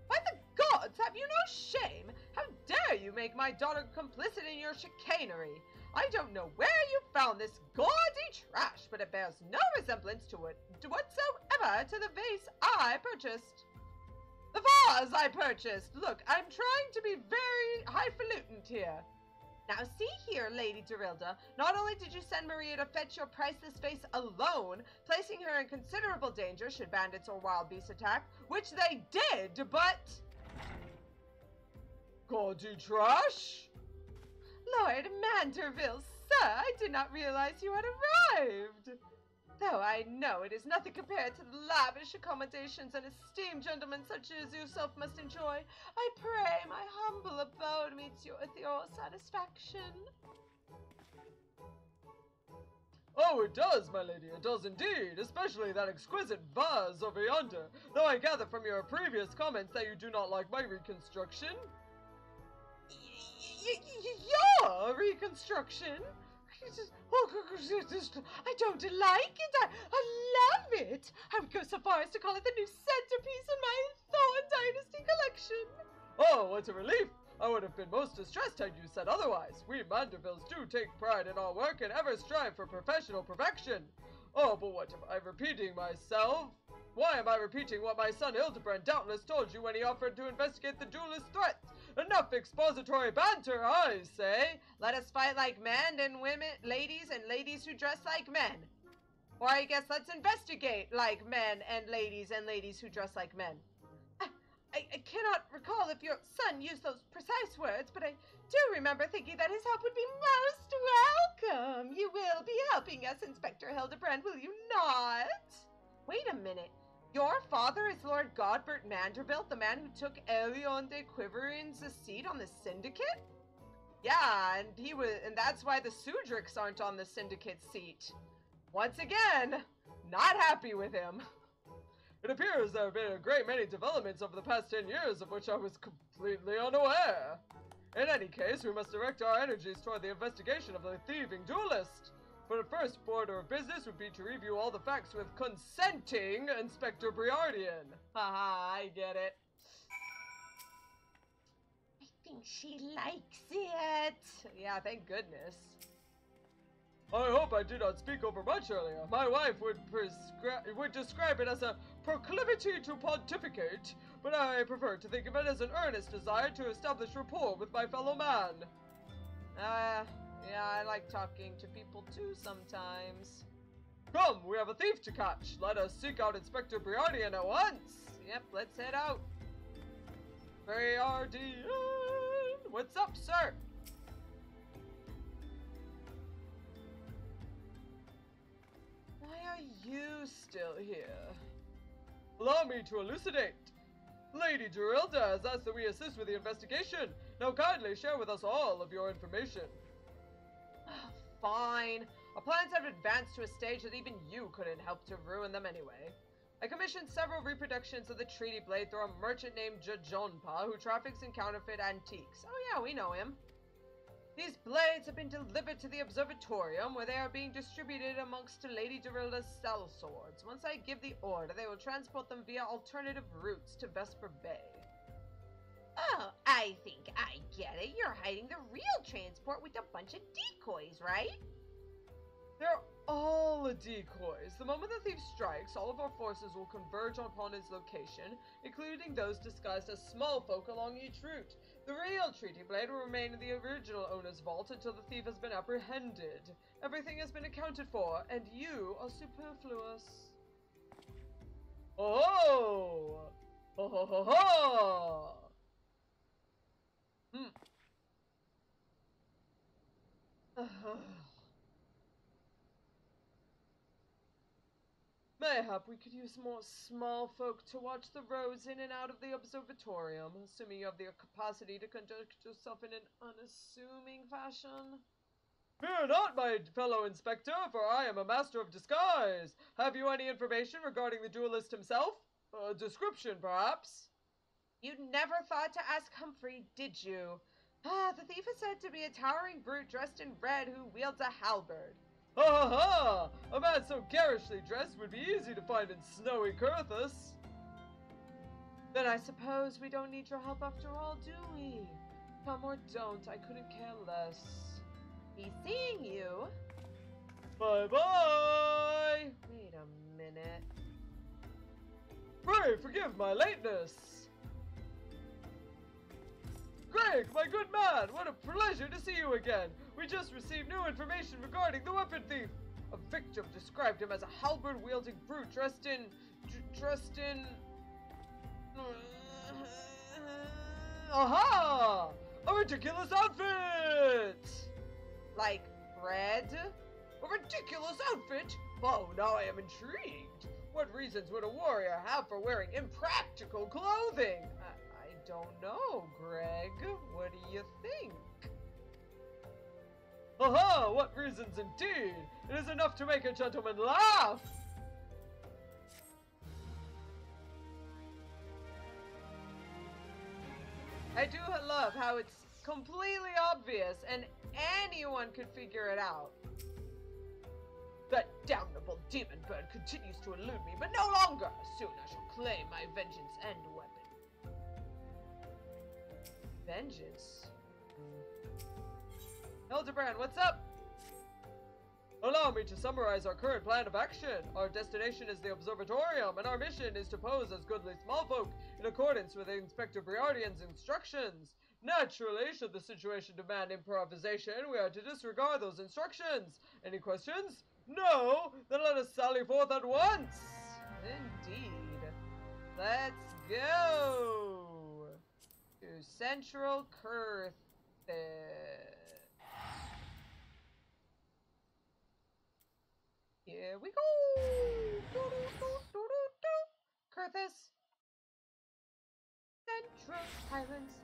By the gods, have you no shame? How dare you make my daughter complicit in your chicanery? I don't know where you found this gaudy trash, but it bears no resemblance to it whatsoever to the vase I purchased. The vase I purchased! Look, I'm trying to be very highfalutin here. Now see here, Lady Dorilda, not only did you send Maria to fetch your priceless vase alone, placing her in considerable danger should bandits or wild beasts attack, which they did, but... Gaudy trash? Lord Manderville, sir, I did not realize you had arrived. Though I know it is nothing compared to the lavish accommodations and esteemed gentlemen such as yourself must enjoy, I pray my humble abode meets you with your satisfaction. Oh, it does, my lady, it does indeed, especially that exquisite vase over yonder, though I gather from your previous comments that you do not like my reconstruction. Your reconstruction? I don't like it. I love it. I would go so far as to call it the new centerpiece in my Thorn Dynasty collection. Oh, what a relief! I would have been most distressed had you said otherwise. We Mandervilles do take pride in our work and ever strive for professional perfection. Oh, but what am I repeating myself? Why am I repeating what my son Hildibrand doubtless told you when he offered to investigate the duelist threat? Enough expository banter, I say! Let us fight like men and women, ladies and ladies who dress like men. Or I guess let's investigate like men and ladies who dress like men. I cannot recall if your son used those precise words, but I do remember thinking that his help would be most welcome. You will be helping us, Inspector Hildibrand, will you not? Wait a minute. Your father is Lord Godbert Manderville, the man who took Elion de Quiverion's seat on the Syndicate? Yeah, and that's why the Sudricks aren't on the Syndicate seat. Once again, not happy with him. It appears there have been a great many developments over the past 10 years of which I was completely unaware. In any case, we must direct our energies toward the investigation of the thieving duelist. But the first order of business would be to review all the facts with consenting Inspector Briardian. Haha, I get it. I think she likes it. Yeah, thank goodness. I hope I did not speak over much earlier. My wife would describe it as a proclivity to pontificate, but I prefer to think of it as an earnest desire to establish rapport with my fellow man. Yeah, I like talking to people too sometimes. Come, we have a thief to catch. Let us seek out Inspector Briardian at once. Yep, let's head out. Briardian! What's up, sir? Why are you still here? Allow me to elucidate. Lady Eorzea has asked that we assist with the investigation. Now kindly share with us all of your information. Fine. Our plans have advanced to a stage that even you couldn't help to ruin them anyway. I commissioned several reproductions of the Treaty Blade through a merchant named Jajonpa who traffics in counterfeit antiques. Oh yeah, we know him. These blades have been delivered to the observatorium where they are being distributed amongst Lady Eorzea's cell swords. Once I give the order, they will transport them via alternative routes to Vesper Bay. Oh, I think I get it. You're hiding the real transport with a bunch of decoys, right? They're all decoys. The moment the thief strikes, all of our forces will converge upon his location, including those disguised as small folk along each route. The real Treaty Blade will remain in the original owner's vault until the thief has been apprehended. Everything has been accounted for, and you are superfluous. Oh! Ho ho ho ho! Mayhap we could use more small folk to watch the roads in and out of the observatorium, assuming you have the capacity to conduct yourself in an unassuming fashion. Fear not, my fellow inspector, for I am a master of disguise. Have you any information regarding the duelist himself? A description, perhaps? You never thought to ask Humphrey, did you? The thief is said to be a towering brute dressed in red who wields a halberd. Ha ha ha! A man so garishly dressed would be easy to find in snowy Curthus. Then I suppose we don't need your help after all, do we? Come or don't, I couldn't care less. He's seeing you. Bye-bye! Wait a minute. Pray forgive my lateness. Greg, my good man, what a pleasure to see you again. We just received new information regarding the weapon thief. A victim described him as a halberd-wielding brute dressed in... Aha! A ridiculous outfit! Like red? A ridiculous outfit? Oh, now I am intrigued. What reasons would a warrior have for wearing impractical clothing? I don't know, Greg. What do you think? Aha! What reasons indeed! It is enough to make a gentleman laugh! I do love how it's completely obvious and anyone could figure it out. That damnable demon bird continues to elude me, but no longer! Soon I shall claim my vengeance and weapon. Vengeance? Hildibrand, what's up? Allow me to summarize our current plan of action. Our destination is the observatorium, and our mission is to pose as goodly small folk in accordance with Inspector Briardian's instructions. Naturally, should the situation demand improvisation, we are to disregard those instructions. Any questions? No? Then let us sally forth at once! Indeed. Let's go! To Central Kurth. Here we go! Kurthus. Central Highlands.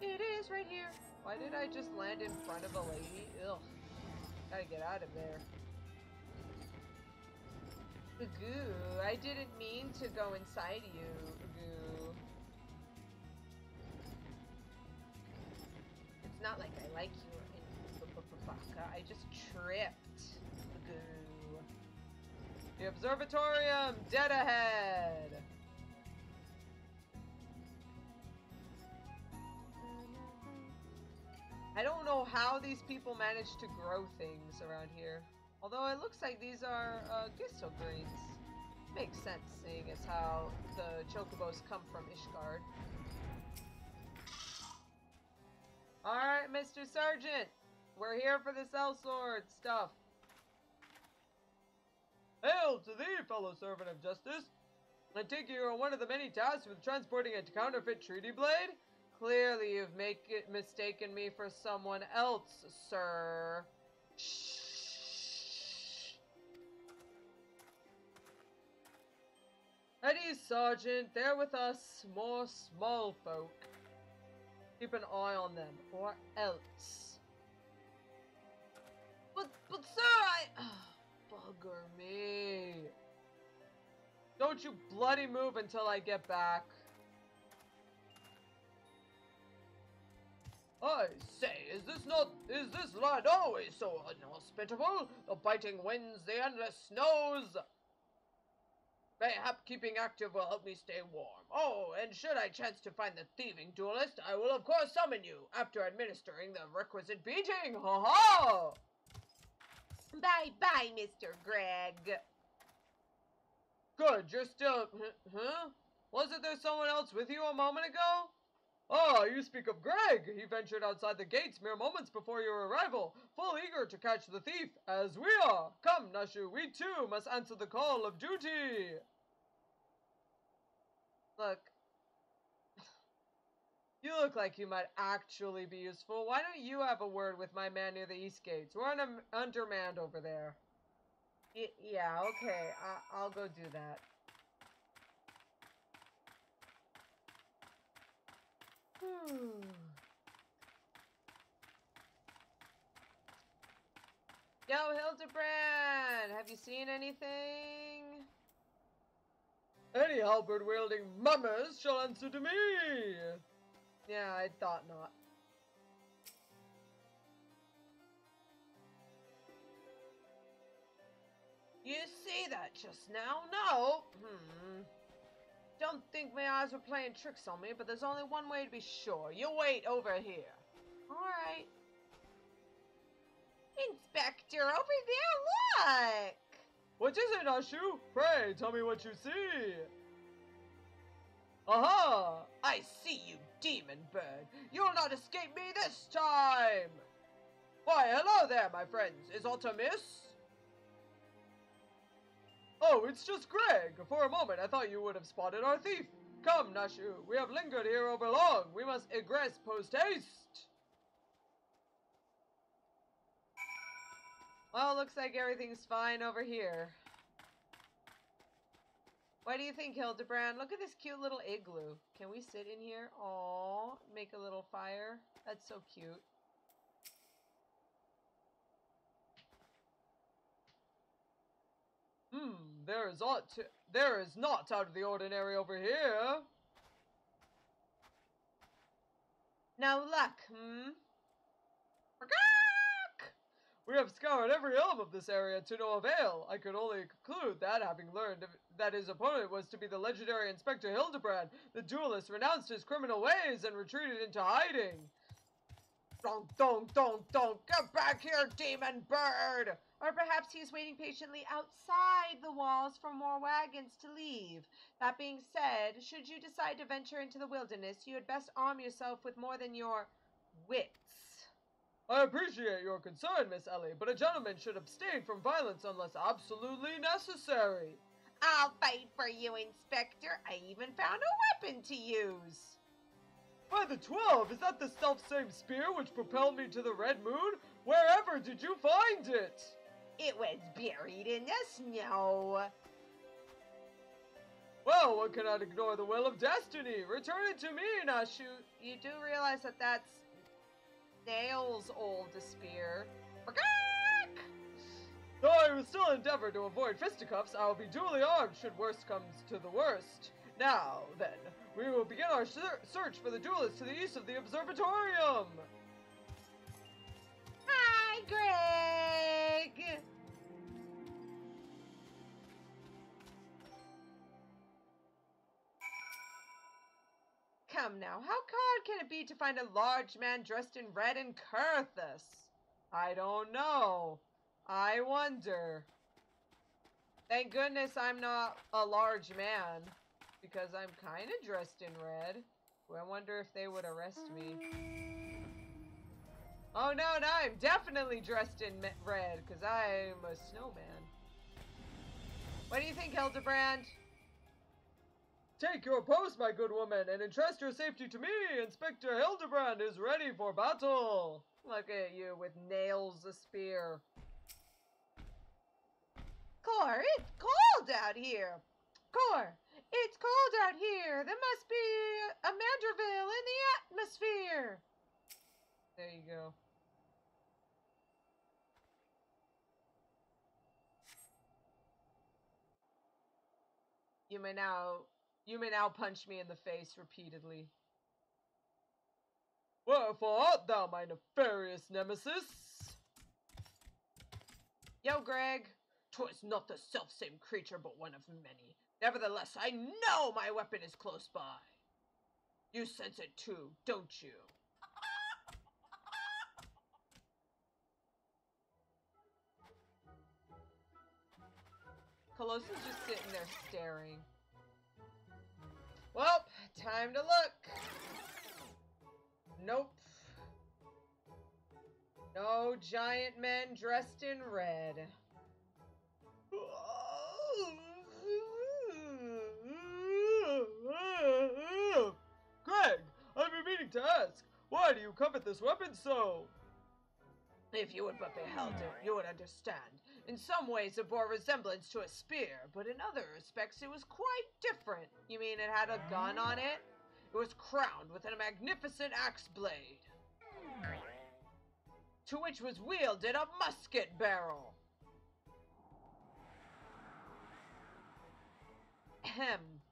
It is right here. Why did I just land in front of a lady? Ugh. Gotta get out of there. Goo, I didn't mean to go inside you, Goo. It's not like I like you or anything, I just tripped. Goo. The observatorium, dead ahead. I don't know how these people manage to grow things around here. Although it looks like these are Gisto greens. Makes sense, seeing as how the chocobos come from Ishgard. Alright, Mr. Sergeant. We're here for the sellsword stuff. Hail to thee, fellow servant of justice! I take you are one of the many tasks with transporting a counterfeit treaty blade? Clearly you've mistaken me for someone else, sir. Shh. At ease, Sergeant. They're with us, more small folk. Keep an eye on them, or else. But sir, bugger me. Don't you bloody move until I get back. I say, is this land always so inhospitable? The biting winds, the endless snows. Mayhap keeping active will help me stay warm. Oh, and should I chance to find the thieving duelist, I will of course summon you, after administering the requisite beating. Ha-ha! Bye-bye, Mr. Greg. Good, you're still... Huh? Wasn't there someone else with you a moment ago? Ah, you speak of Greg. He ventured outside the gates mere moments before your arrival, full eager to catch the thief, as we are. Come, Nashu, we too must answer the call of duty. Look. You look like you might actually be useful. Why don't you have a word with my man near the east gates? We're undermanned over there. Yeah, okay. I'll go do that. Yo, Hildibrand! Have you seen anything? Any halberd-wielding mummers shall answer to me. Yeah, I thought not. You see that just now? No? Don't think my eyes were playing tricks on me, but there's only one way to be sure. You wait over here. Alright. Inspector, over there, look! What is it, Nashu? Pray, tell me what you see. Aha! I see you, demon bird. You'll not escape me this time! Why, hello there, my friends. Is aught amiss? Oh, it's just Greg. For a moment, I thought you would have spotted our thief. Come, Nashu, we have lingered here over long. We must egress post-haste. Well, looks like everything's fine over here. What do you think, Hildibrand? Look at this cute little igloo. Can we sit in here? Aww, make a little fire. That's so cute. there is not out of the ordinary over here. No luck, hmm? We have scoured every elm of this area to no avail. I could only conclude that, having learned that his opponent was to be the legendary Inspector Hildibrand, the duelist renounced his criminal ways and retreated into hiding. Don't, get back here, demon bird! Or perhaps he is waiting patiently outside the walls for more wagons to leave. That being said, should you decide to venture into the wilderness, you had best arm yourself with more than your wits. I appreciate your concern, Miss Ellie, but a gentleman should abstain from violence unless absolutely necessary. I'll fight for you, Inspector. I even found a weapon to use. By the 12, is that the self-same spear which propelled me to the Red Moon? Wherever did you find it? It was buried in the snow. Well, one cannot ignore the will of destiny. Return it to me, Nashu. You do realize that that's Nail's old spear. Though I will still endeavor to avoid fisticuffs, I will be duly armed should worst comes to the worst. Now, then, we will begin our search for the duelist to the east of the observatorium. Hi, Greg! Come now, how hard can it be to find a large man dressed in red in Kurthus? I don't know. I wonder. Thank goodness I'm not a large man, because I'm kind of dressed in red. I wonder if they would arrest me. Oh no, I'm definitely dressed in red, because I'm a snowman. What do you think, Hildibrand? Take your post, my good woman, and entrust your safety to me. Inspector Hildibrand is ready for battle. Look at you with nails a spear. Cor, it's cold out here. Cor, it's cold out here. There must be a Manderville in the atmosphere. There you go. You may now punch me in the face repeatedly. Wherefore art thou, my nefarious nemesis? Yo, Greg. 'Twas not the selfsame creature, but one of many. Nevertheless, I know my weapon is close by. You sense it too, don't you? Calosa's just sitting there staring. Well, time to look. Nope. No giant men dressed in red. Greg, I've been meaning to ask, why do you covet this weapon so? If you had but beheld it, you would understand. In some ways it bore resemblance to a spear, but in other respects it was quite different. You mean it had a gun on it? It was crowned with a magnificent axe blade, to which was wielded a musket barrel. Ahem.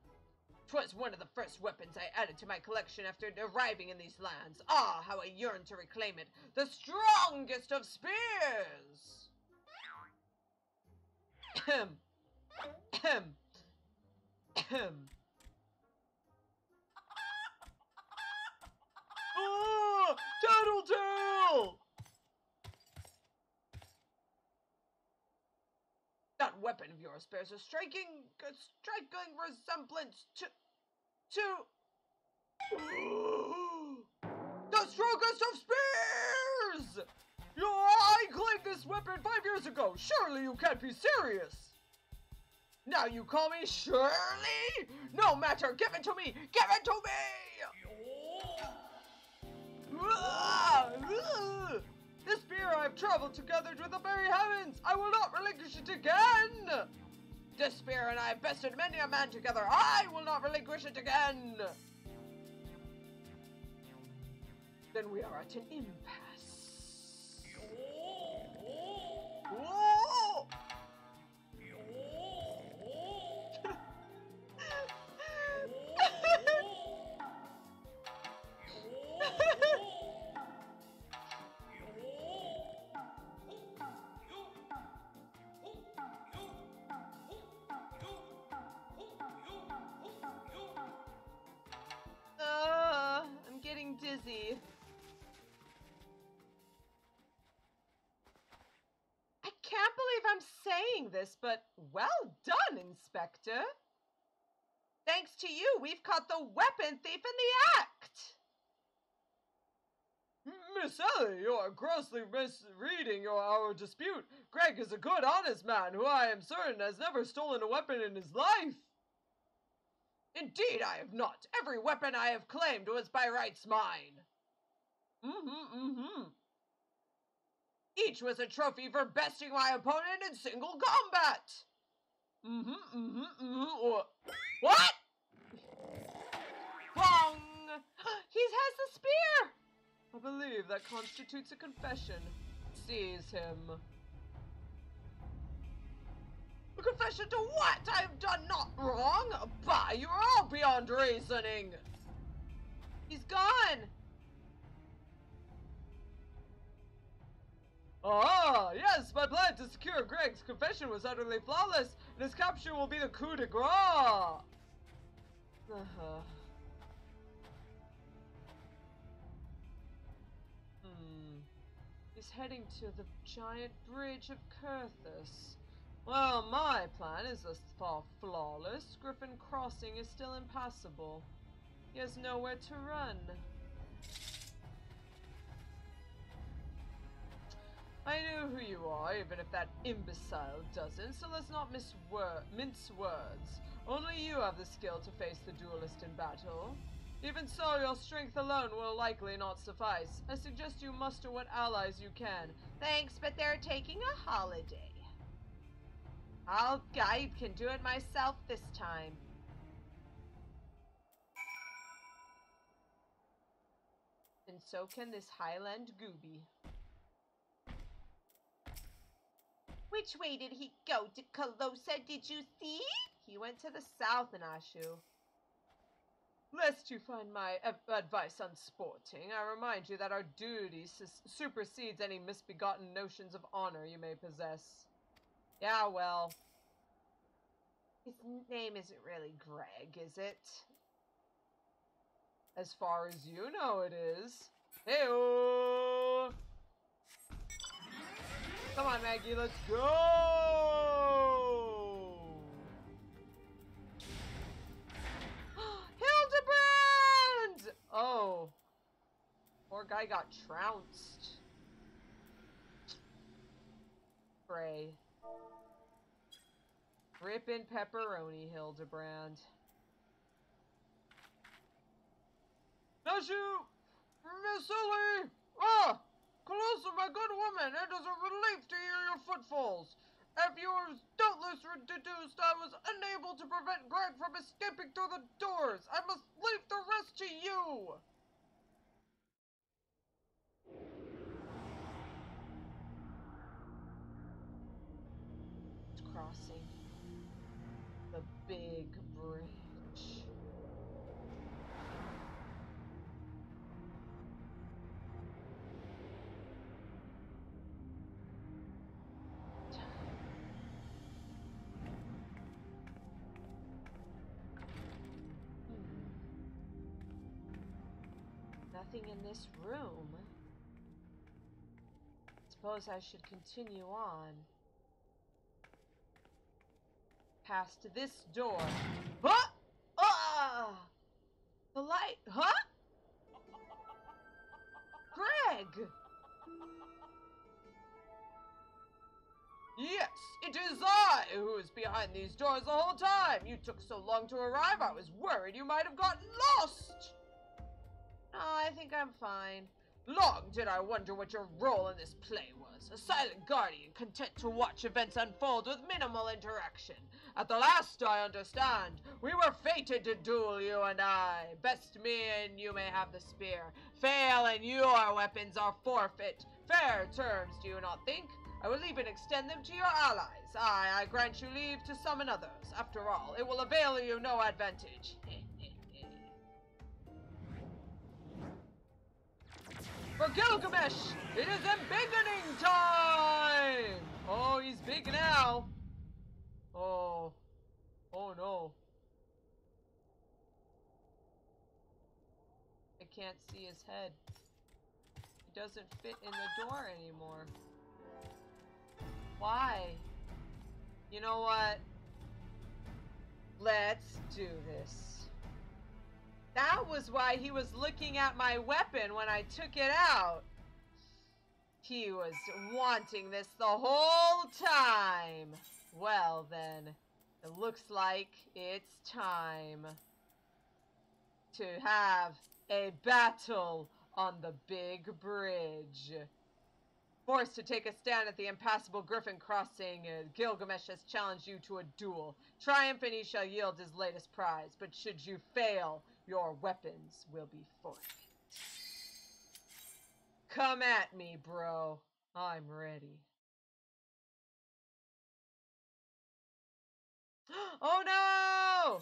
'Twas one of the first weapons I added to my collection after arriving in these lands. Ah, how I yearned to reclaim it. The strongest of spears! Ahem. Ahem. Ahem. Ah! Tattletale! That weapon of yours bears a striking resemblance to the strongest of spears! I claimed this weapon 5 years ago. Surely you can't be serious. Now you call me Shirley? No matter, give it to me! Give it to me! This spear I have traveled together with the very heavens. I will not relinquish it again. This spear and I have bested many a man together. I will not relinquish it again. Then we are at an impasse. easy. I can't believe I'm saying this, but well done, Inspector. Thanks to you, we've caught the weapon thief in the act. Miss Ellie, you are grossly misreading our dispute. Greg is a good, honest man who I am certain has never stolen a weapon in his life. Indeed, I have not. Every weapon I have claimed was by rights mine. Each was a trophy for besting my opponent in single combat. What? Wrong. He has the spear. I believe that constitutes a confession. Seize him. A confession to what? I have done not wrong. Bah, you are all beyond reasoning. He's gone. Ah, yes, my plan to secure Greg's confession was utterly flawless, and his capture will be the coup de grace. He's heading to the giant bridge of Kurthus. Well, my plan is thus far flawless. Griffin Crossing is still impassable. He has nowhere to run. I know who you are, even if that imbecile doesn't, so let's not mince words. Only you have the skill to face the duelist in battle. Even so, your strength alone will likely not suffice. I suggest you muster what allies you can. Thanks, but they're taking a holiday. I can do it myself this time. And so can this Highland Gooby. Which way did he go? To Calosa, did you see? He went to the south, Nashu. Lest you find my advice unsporting, I remind you that our duty supersedes any misbegotten notions of honor you may possess. Yeah, well. His name isn't really Greg, is it? As far as you know it is. Hey-oh! Come on, Maggie, let's go! Hildibrand! Oh. Poor guy got trounced. Pray. Rippin' pepperoni, Hildibrand. Nashu! Miss Ellie! Ah! Calosa, my good woman, it is a relief to hear your footfalls. As you have doubtless deduced, I was unable to prevent Greg from escaping through the doors. I must leave the rest to you. Crossing the big bridge. Nothing in this room. Suppose I should continue on. Past this door. Huh? Ah! The light. Huh? Greg! Yes, it is I who is behind these doors the whole time. You took so long to arrive, I was worried you might have gotten lost. No, I think I'm fine. Long did I wonder what your role in this play was. A silent guardian content to watch events unfold with minimal interaction. At the last, I understand. We were fated to duel, you and I. Best me and you may have the spear. Fail and your weapons are forfeit. Fair terms, do you not think? I will even extend them to your allies. I grant you leave to summon others. After all, it will avail you no advantage. For Gilgamesh, it is embiggening time! Oh, he's big now. Oh. Oh no. I can't see his head. He doesn't fit in the door anymore. Why? You know what? Let's do this. That was why he was looking at my weapon when I took it out. He was wanting this the whole time. Well then, it looks like it's time to have a battle on the big bridge. Forced to take a stand at the impassable Griffin crossing, Gilgamesh has challenged you to a duel. Triumphant he shall yield his latest prize, but should you fail, your weapons will be forfeit. Come at me, bro. I'm ready. Oh no!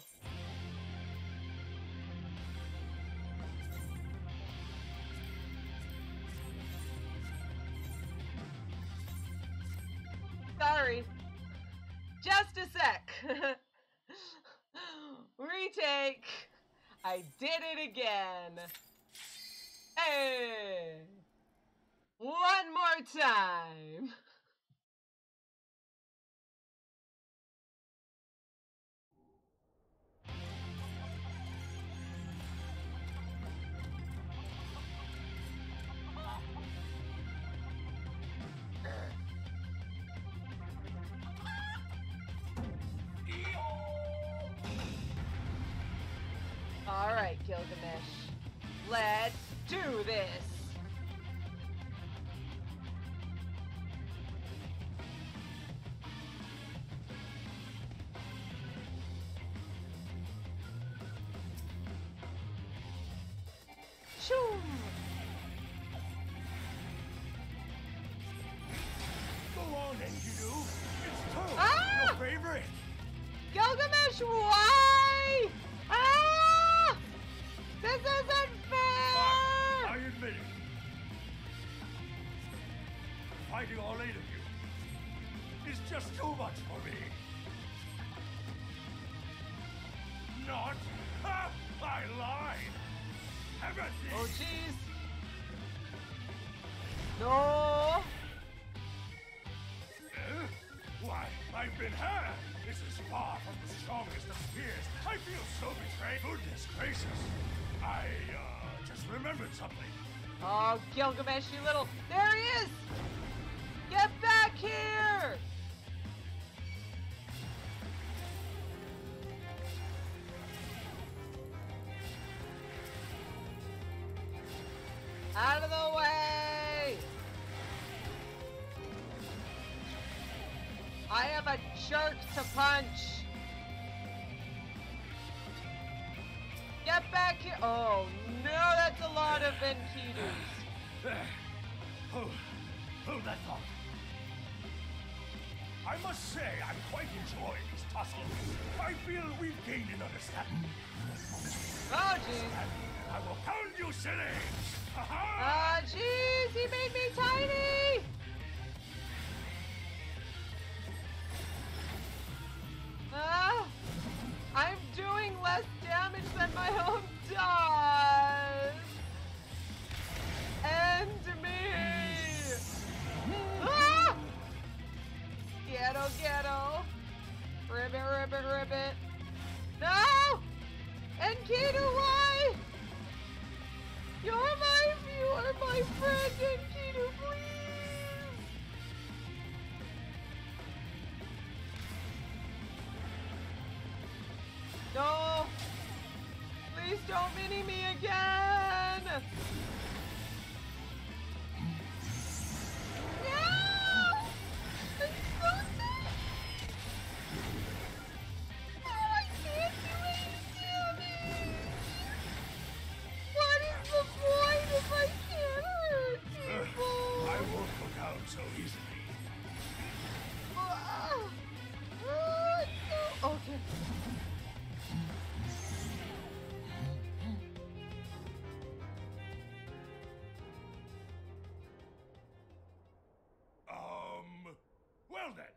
Sorry. Just a sec. Retake. I did it again. Hey! One more time. All right, Gilgamesh. Let's do this. Shoo! Go on, Enkidu. It's Toad, Ah! your favorite. Gilgamesh, why? Ah! This isn't fair! I admit it. Fighting all 8 of you is just too much for me. Not? Ha! I lied. Haven't you? Oh, jeez. No! Why, I've been had. This is far from the strongest of spears. I feel so betrayed. Goodness gracious. I, just remembered something. Oh, Gilgamesh, you little... There he is! Get back here! Out of the way! I am a jerk to punch! Get back here! Oh no, that's a lot of Enkidus. Hold that thought. I must say, I'm quite enjoying this tussle. I feel we've gained an understanding. Oh jeez. I will pound you silly! Ah, jeez, he made me tiny! Ah, I'm doing less damage than my own does! End me! Ah! Ghetto, ghetto! Ribbit, ribbit, ribbit! No! Enkidu, why? You are my friend, Enkidu, please! No! Please don't mini me again! No! I'm so dead! Oh, I can't do any damage! What is the point if I can't hurt people? I won't go down so easily. Okay. Well then.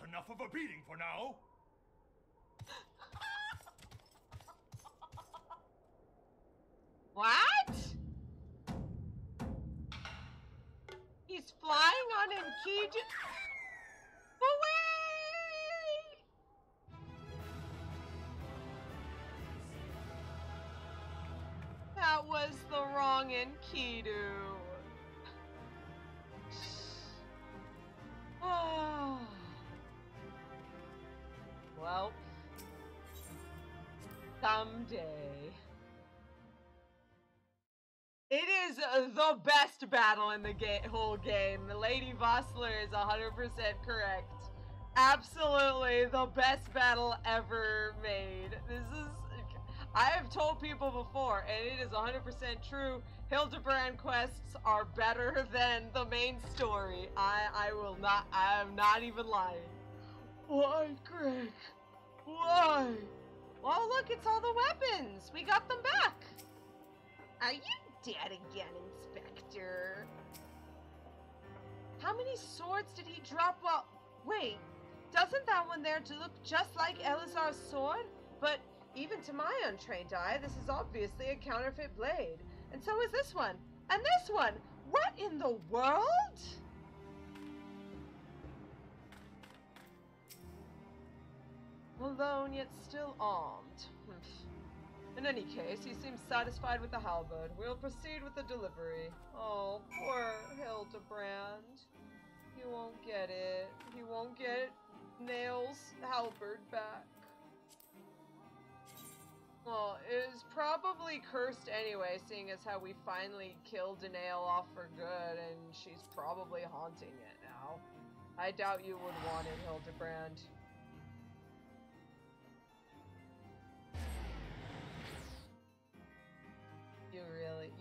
that enough of a beating for now? What? He's flying on Enkidu. Away! That was the wrong Enkidu. Oh. Well, someday. It is the best battle in the whole game. The Lady Vossler is 100% correct. Absolutely the best battle ever made. This is... I have told people before, and it is 100% true, Hildibrand quests are better than the main story. I am not even lying. Why, Greg? Why? Oh, look, it's all the weapons. We got them back. Are you dead again, Inspector? How many swords did he drop? Well, wait, doesn't that one there look just like Elazar's sword? But even to my untrained eye, this is obviously a counterfeit blade. And so is this one. And this one. What in the world? Alone yet still armed. In any case, he seems satisfied with the halberd. We'll proceed with the delivery. Oh, poor Hildibrand. He won't get it. He won't get Nail's halberd back. Well, it is probably cursed anyway, seeing as how we finally killed Nail off for good, and she's probably haunting it now. I doubt you would want it, Hildibrand.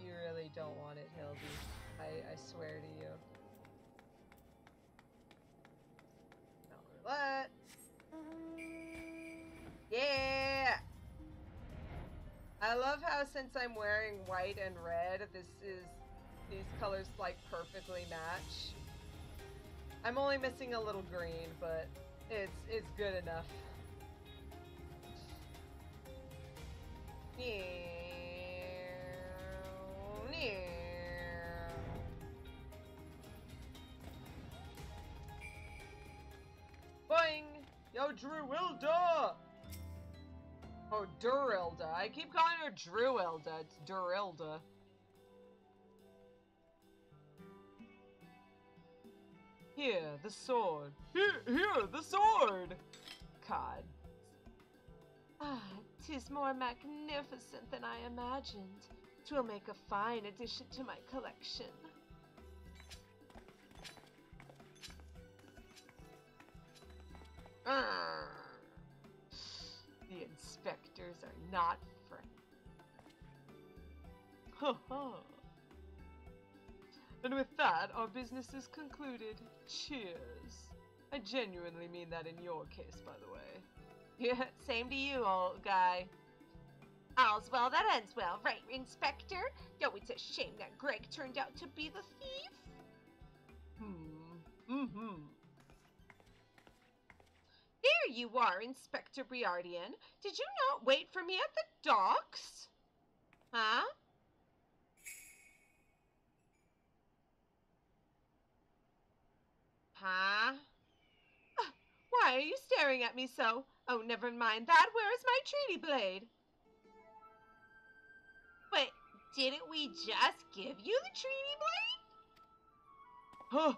You really don't want it, Hildy. I swear to you. No roulette. Yeah! I love how since I'm wearing white and red, these colors like perfectly match. I'm only missing a little green, but it's good enough. Yeah. Boing! Yo, Druilda! Oh, Durilda. I keep calling her Druilda. It's Durilda. Here, the sword. Here, the sword! God. Ah, 'tis more magnificent than I imagined. 'Twill make a fine addition to my collection. The inspectors are not friends. Ha ha. And with that, our business is concluded. Cheers. I genuinely mean that in your case, by the way. Yeah, same to you, old guy. All's well that ends well, right, Inspector? Though it's a shame that Greg turned out to be the thief. There you are, Inspector Briardian. Did you not wait for me at the docks? Huh? Huh? Why are you staring at me so? Oh, never mind that. Where is my treaty blade? But didn't we just give you the treaty blade?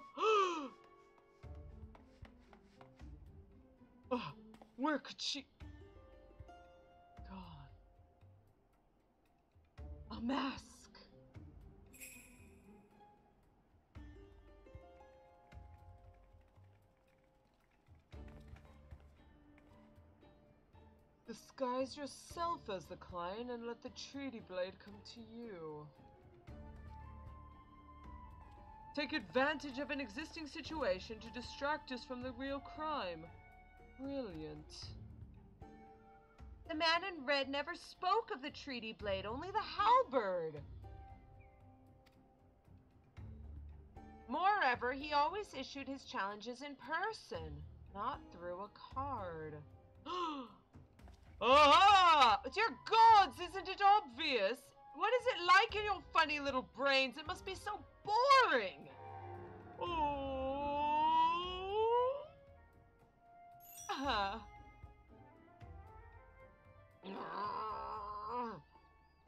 Where could she... God. A mask. Disguise yourself as the client and let the treaty blade come to you. Take advantage of an existing situation to distract us from the real crime. Brilliant. The man in red never spoke of the treaty blade, only the halberd. Moreover, he always issued his challenges in person. Not through a card. Ah! Dear gods, isn't it obvious? What is it like in your funny little brains? It must be so boring. Oh.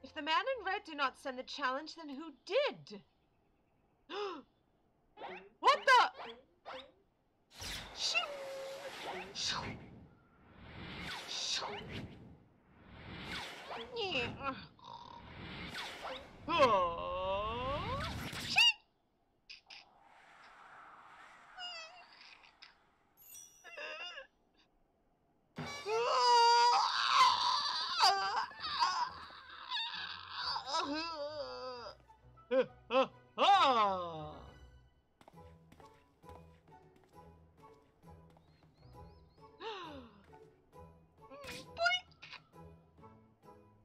If the man in red did not send the challenge, then who did? What the? Shoot! Shoot! Shoot! Yeah. Oh.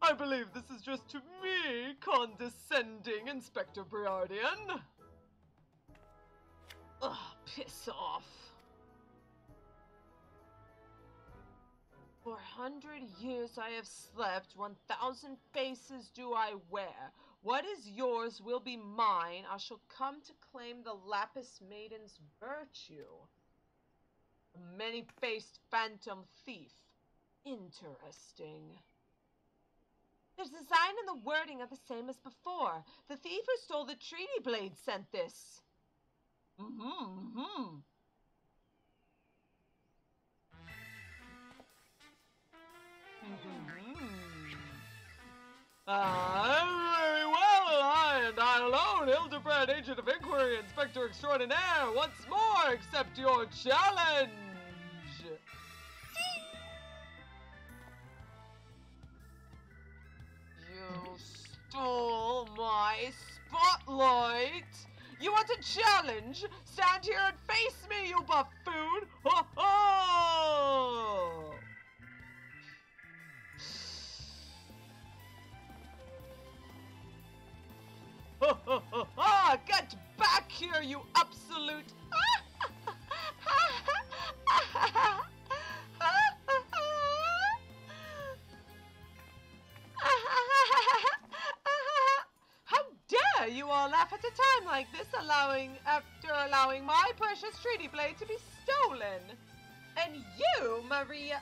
I believe this is just to me, condescending Inspector Briardian. Ugh, piss off. 400 years I have slept, 1,000 faces do I wear. What is yours will be mine. I shall come to claim the Lapis Maiden's virtue. A many-faced phantom thief. Interesting. The design and the wording are the same as before. The thief who stole the treaty blade sent this. Very well, I alone, Hildibrand, Agent of Inquiry, Inspector Extraordinaire, once more accept your challenge! You stole my spotlight! You want a challenge? Stand here and face me, you buffoon! Ho ho! Get back here, you absolute... How dare you all laugh at a time like this, after allowing my precious treaty blade to be stolen? And you, Maria...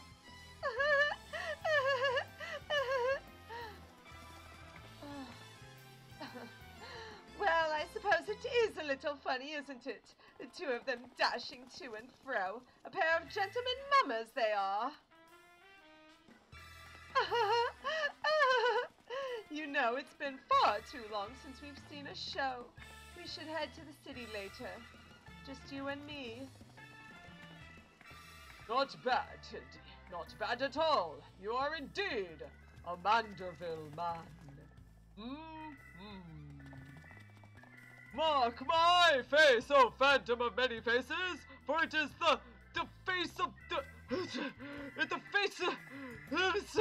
Well, I suppose it is a little funny, isn't it? The two of them dashing to and fro. A pair of gentlemen mummers they are. You know, it's been far too long since we've seen a show. We should head to the city later. Just you and me. Not bad, Hildy. Not bad at all. You are indeed a Manderville man. Mark my face, O phantom of many faces, for it is the face of the face of Quest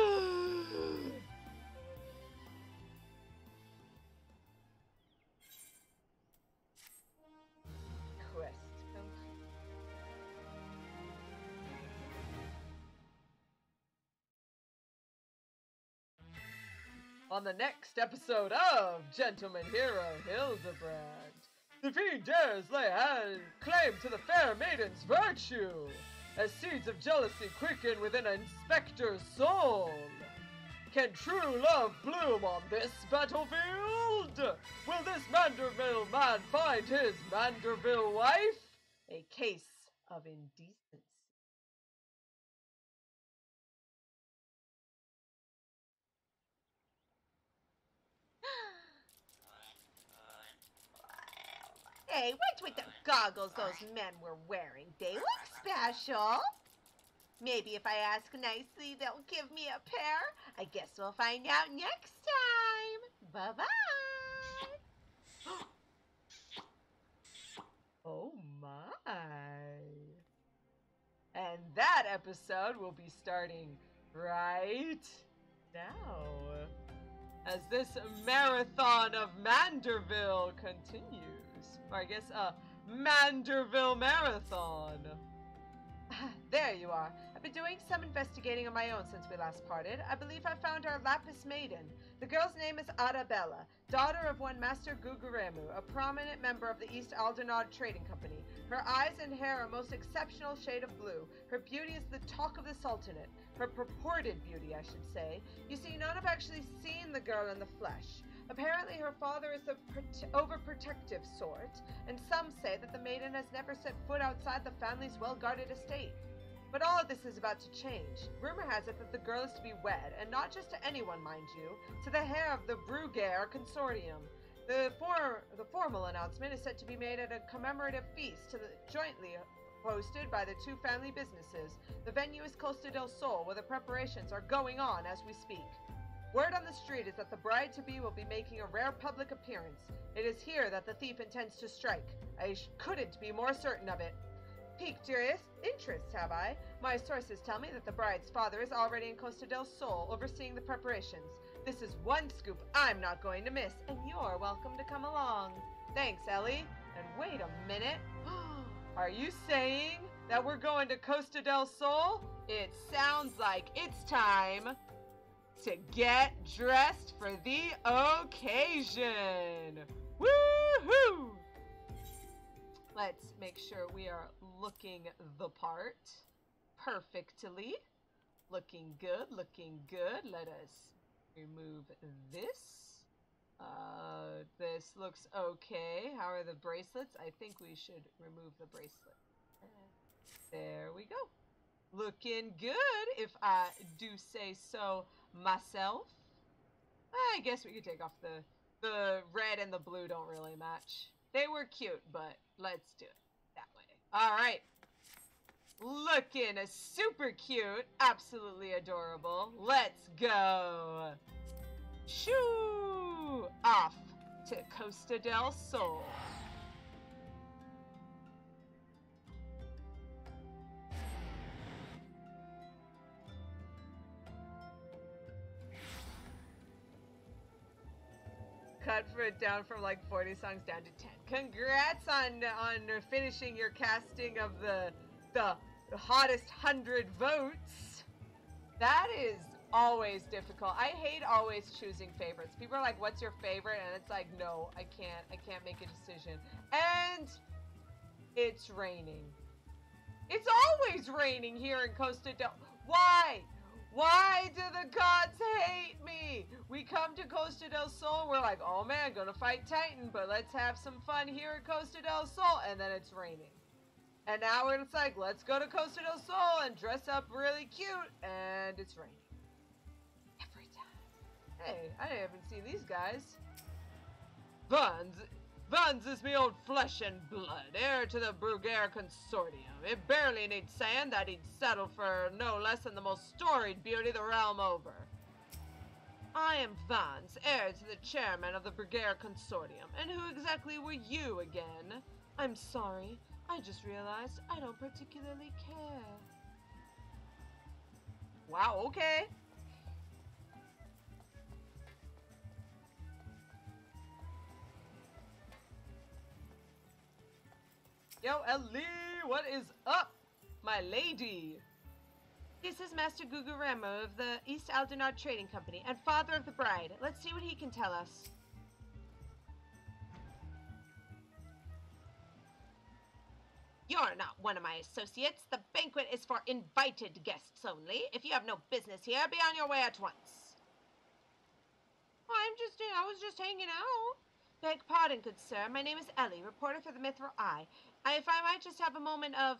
complete. On the next episode of Gentleman Hero Hildibrand, the fiend dares lay claim to the fair maiden's virtue, as seeds of jealousy quicken within an inspector's soul. Can true love bloom on this battlefield? Will this Manderville man find his Manderville wife? A case of indecency. Hey, what's with the goggles those men were wearing? They look special. Maybe if I ask nicely, they'll give me a pair. I guess we'll find out next time. Bye-bye. Oh my. And that episode will be starting right now, as this marathon of Manderville continues. Or I guess a Manderville marathon. There you are. I've been doing some investigating on my own since we last parted. I believe I found our Lapis Maiden. The girl's name is Arabella, daughter of one Master Guguremu, a prominent member of the East Aldernod Trading Company. Her eyes and hair are a most exceptional shade of blue. Her beauty is the talk of the Sultanate. Her purported beauty, I should say. You see, none have actually seen the girl in the flesh. Apparently her father is the overprotective sort, and some say that the maiden has never set foot outside the family's well-guarded estate. But all of this is about to change. Rumor has it that the girl is to be wed, and not just to anyone, mind you, to the heir of the Brugaire Consortium. The formal announcement is set to be made at a commemorative feast jointly hosted by the two family businesses. The venue is Costa del Sol, where the preparations are going on as we speak. Word on the street is that the bride-to-be will be making a rare public appearance. It is here that the thief intends to strike. I couldn't be more certain of it. Piqued your interest, have I? My sources tell me that the bride's father is already in Costa del Sol, overseeing the preparations. This is one scoop I'm not going to miss, and you're welcome to come along. Thanks, Ellie. And wait a minute. Are you saying that we're going to Costa del Sol? It sounds like it's time to get dressed for the occasion. Woohoo! Let's make sure we are looking the part perfectly. Looking good, looking good. Let us remove this. This looks okay. How are the bracelets? I think we should remove the bracelet. There we go. Looking good, if I do say so myself. I guess we could take off the red and the blue don't really match. They were cute, but let's do it that way. All right. Looking super cute. Absolutely adorable. Let's go. Shoo! Off to Costa del Sol. Cut for it down from like 40 songs down to 10. Congrats on finishing your casting of the hottest 100 votes. That is always difficult. I hate always choosing favorites. People are like, "What's your favorite?" And it's like, "No, I can't make a decision." And it's raining. It's always raining here in Costa del. Why? Why do the gods hate me? We come to Costa del Sol, we're like, oh man, gonna fight Titan, but let's have some fun here at Costa del Sol, and then it's raining. And now it's like, let's go to Costa del Sol and dress up really cute, and it's raining. Every time. Hey, I haven't seen these guys. Vans is me old flesh and blood, heir to the Brugaire Consortium. It barely needs saying that he'd settle for no less than the most storied beauty the realm over. I am Vans, heir to the chairman of the Brugaire Consortium. And who exactly were you again? I'm sorry, I just realized I don't particularly care. Wow, okay. Yo, Ellie, what is up, my lady? This is Master Guguremu of the East Aldernod Trading Company and father of the bride. Let's see what he can tell us. You're not one of my associates. The banquet is for invited guests only. If you have no business here, be on your way at once. I was just hanging out. Beg pardon, good sir. My name is Ellie, reporter for the Mithril Eye. If I might just have a moment of...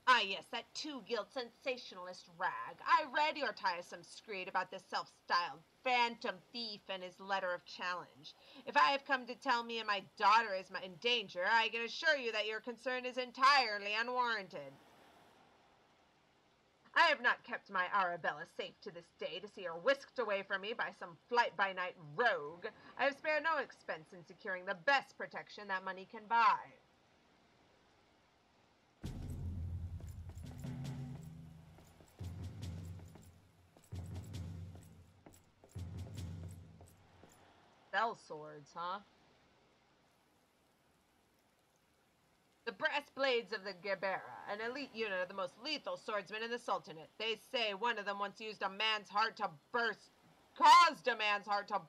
Ah, yes, that two-guild sensationalist rag. I read your tiresome screed about this self-styled phantom thief and his letter of challenge. If I have come to tell me and my daughter is in danger, I can assure you that your concern is entirely unwarranted. I have not kept my Arabella safe to this day to see her whisked away from me by some flight-by-night rogue. I have spared no expense in securing the best protection that money can buy. Bell swords, huh? The brass Blades of the Gebera, an elite unit of the most lethal swordsmen in the Sultanate. They say one of them once caused a man's heart to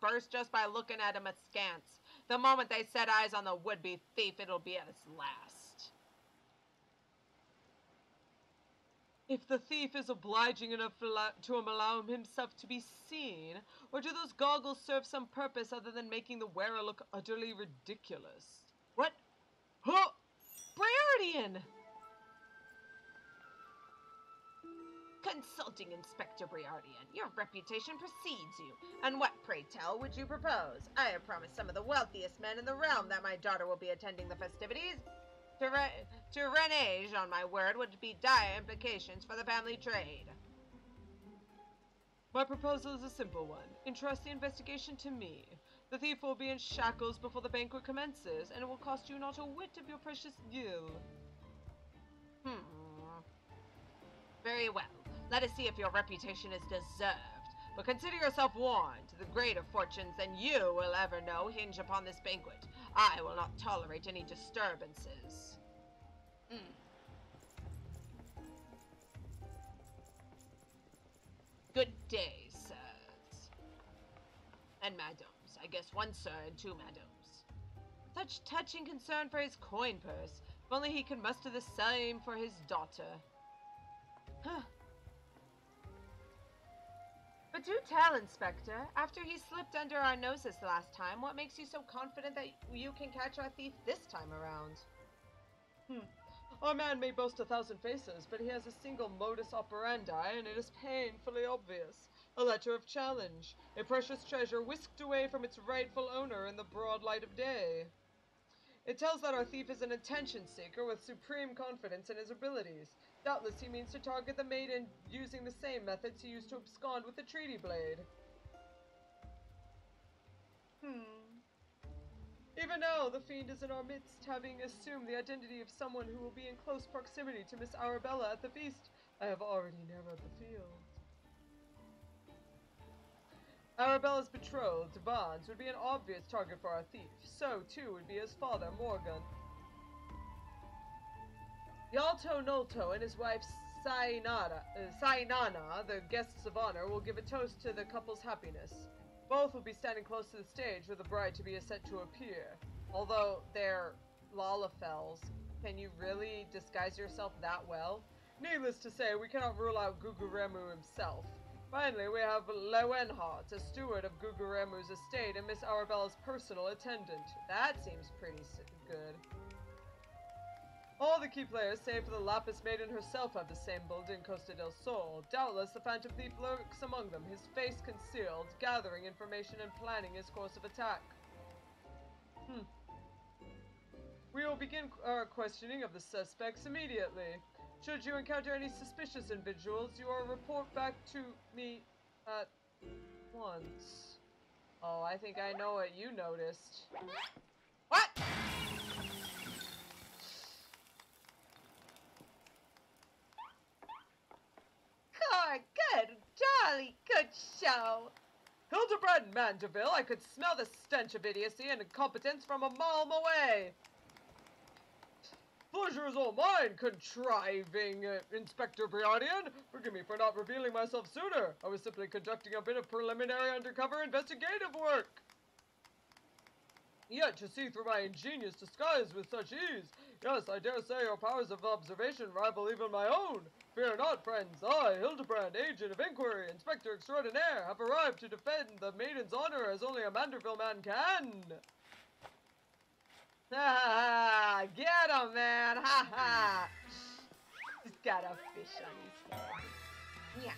burst just by looking at him askance. The moment they set eyes on the would-be thief, it'll be at its last. If the thief is obliging enough to allow himself to be seen, or do those goggles serve some purpose other than making the wearer look utterly ridiculous? What? Huh! Briardian! Consulting Inspector Briardian, your reputation precedes you. And what, pray tell, would you propose? I have promised some of the wealthiest men in the realm that my daughter will be attending the festivities. To renege on my word would be dire implications for the family trade. My proposal is a simple one. Entrust the investigation to me. The thief will be in shackles before the banquet commences, and it will cost you not a whit of your precious gil. Very well. Let us see if your reputation is deserved. But consider yourself warned. The greater fortunes than you will ever know hinge upon this banquet. I will not tolerate any disturbances. Good day, sirs. And madams. I guess one sir and two madams. Such touching concern for his coin purse. If only he could muster the same for his daughter. But do tell, Inspector, after he slipped under our noses last time, what makes you so confident that you can catch our thief this time around? Our man may boast 1,000 faces, but he has a single modus operandi, and it is painfully obvious. A letter of challenge, a precious treasure whisked away from its rightful owner in the broad light of day. It tells that our thief is an attention seeker with supreme confidence in his abilities. Doubtless he means to target the maiden using the same methods he used to abscond with the treaty blade. Even now, the fiend is in our midst, having assumed the identity of someone who will be in close proximity to Miss Arabella at the feast. I have already narrowed the field. Arabella's betrothed, Vance, would be an obvious target for our thief. So, too, would be his father, Morgan. Yalto Nolto and his wife, Sainana, the guests of honor, will give a toast to the couple's happiness. Both will be standing close to the stage where the bride to be is set to appear. Although they're Lalafels, can you really disguise yourself that well? Needless to say, we cannot rule out Guguremu himself. Finally, we have Lewenhart, a steward of Guguremu's estate and Miss Arabella's personal attendant. That seems pretty good. All the key players, save for the Lapis Maiden herself, have the same build in Costa del Sol. Doubtless, the Phantom Thief lurks among them, his face concealed, gathering information and planning his course of attack. We will begin our questioning of the suspects immediately. Should you encounter any suspicious individuals, you will report back to me at once. Oh, I think I know what you noticed. What? Good, jolly good show. Hildibrand Manderville, I could smell the stench of idiocy and incompetence from a mile away. Pleasure is all mine, contriving Inspector Briardian. Forgive me for not revealing myself sooner. I was simply conducting a bit of preliminary undercover investigative work. Yet to see through my ingenious disguise with such ease. Yes, I dare say your powers of observation rival even my own. Fear not, friends. I, Hildibrand, agent of inquiry, inspector extraordinaire, have arrived to defend the maiden's honor as only a Manderville man can. Ha ha ha! Get him, man! Ha ha! He's got a fish on his head. Yeah.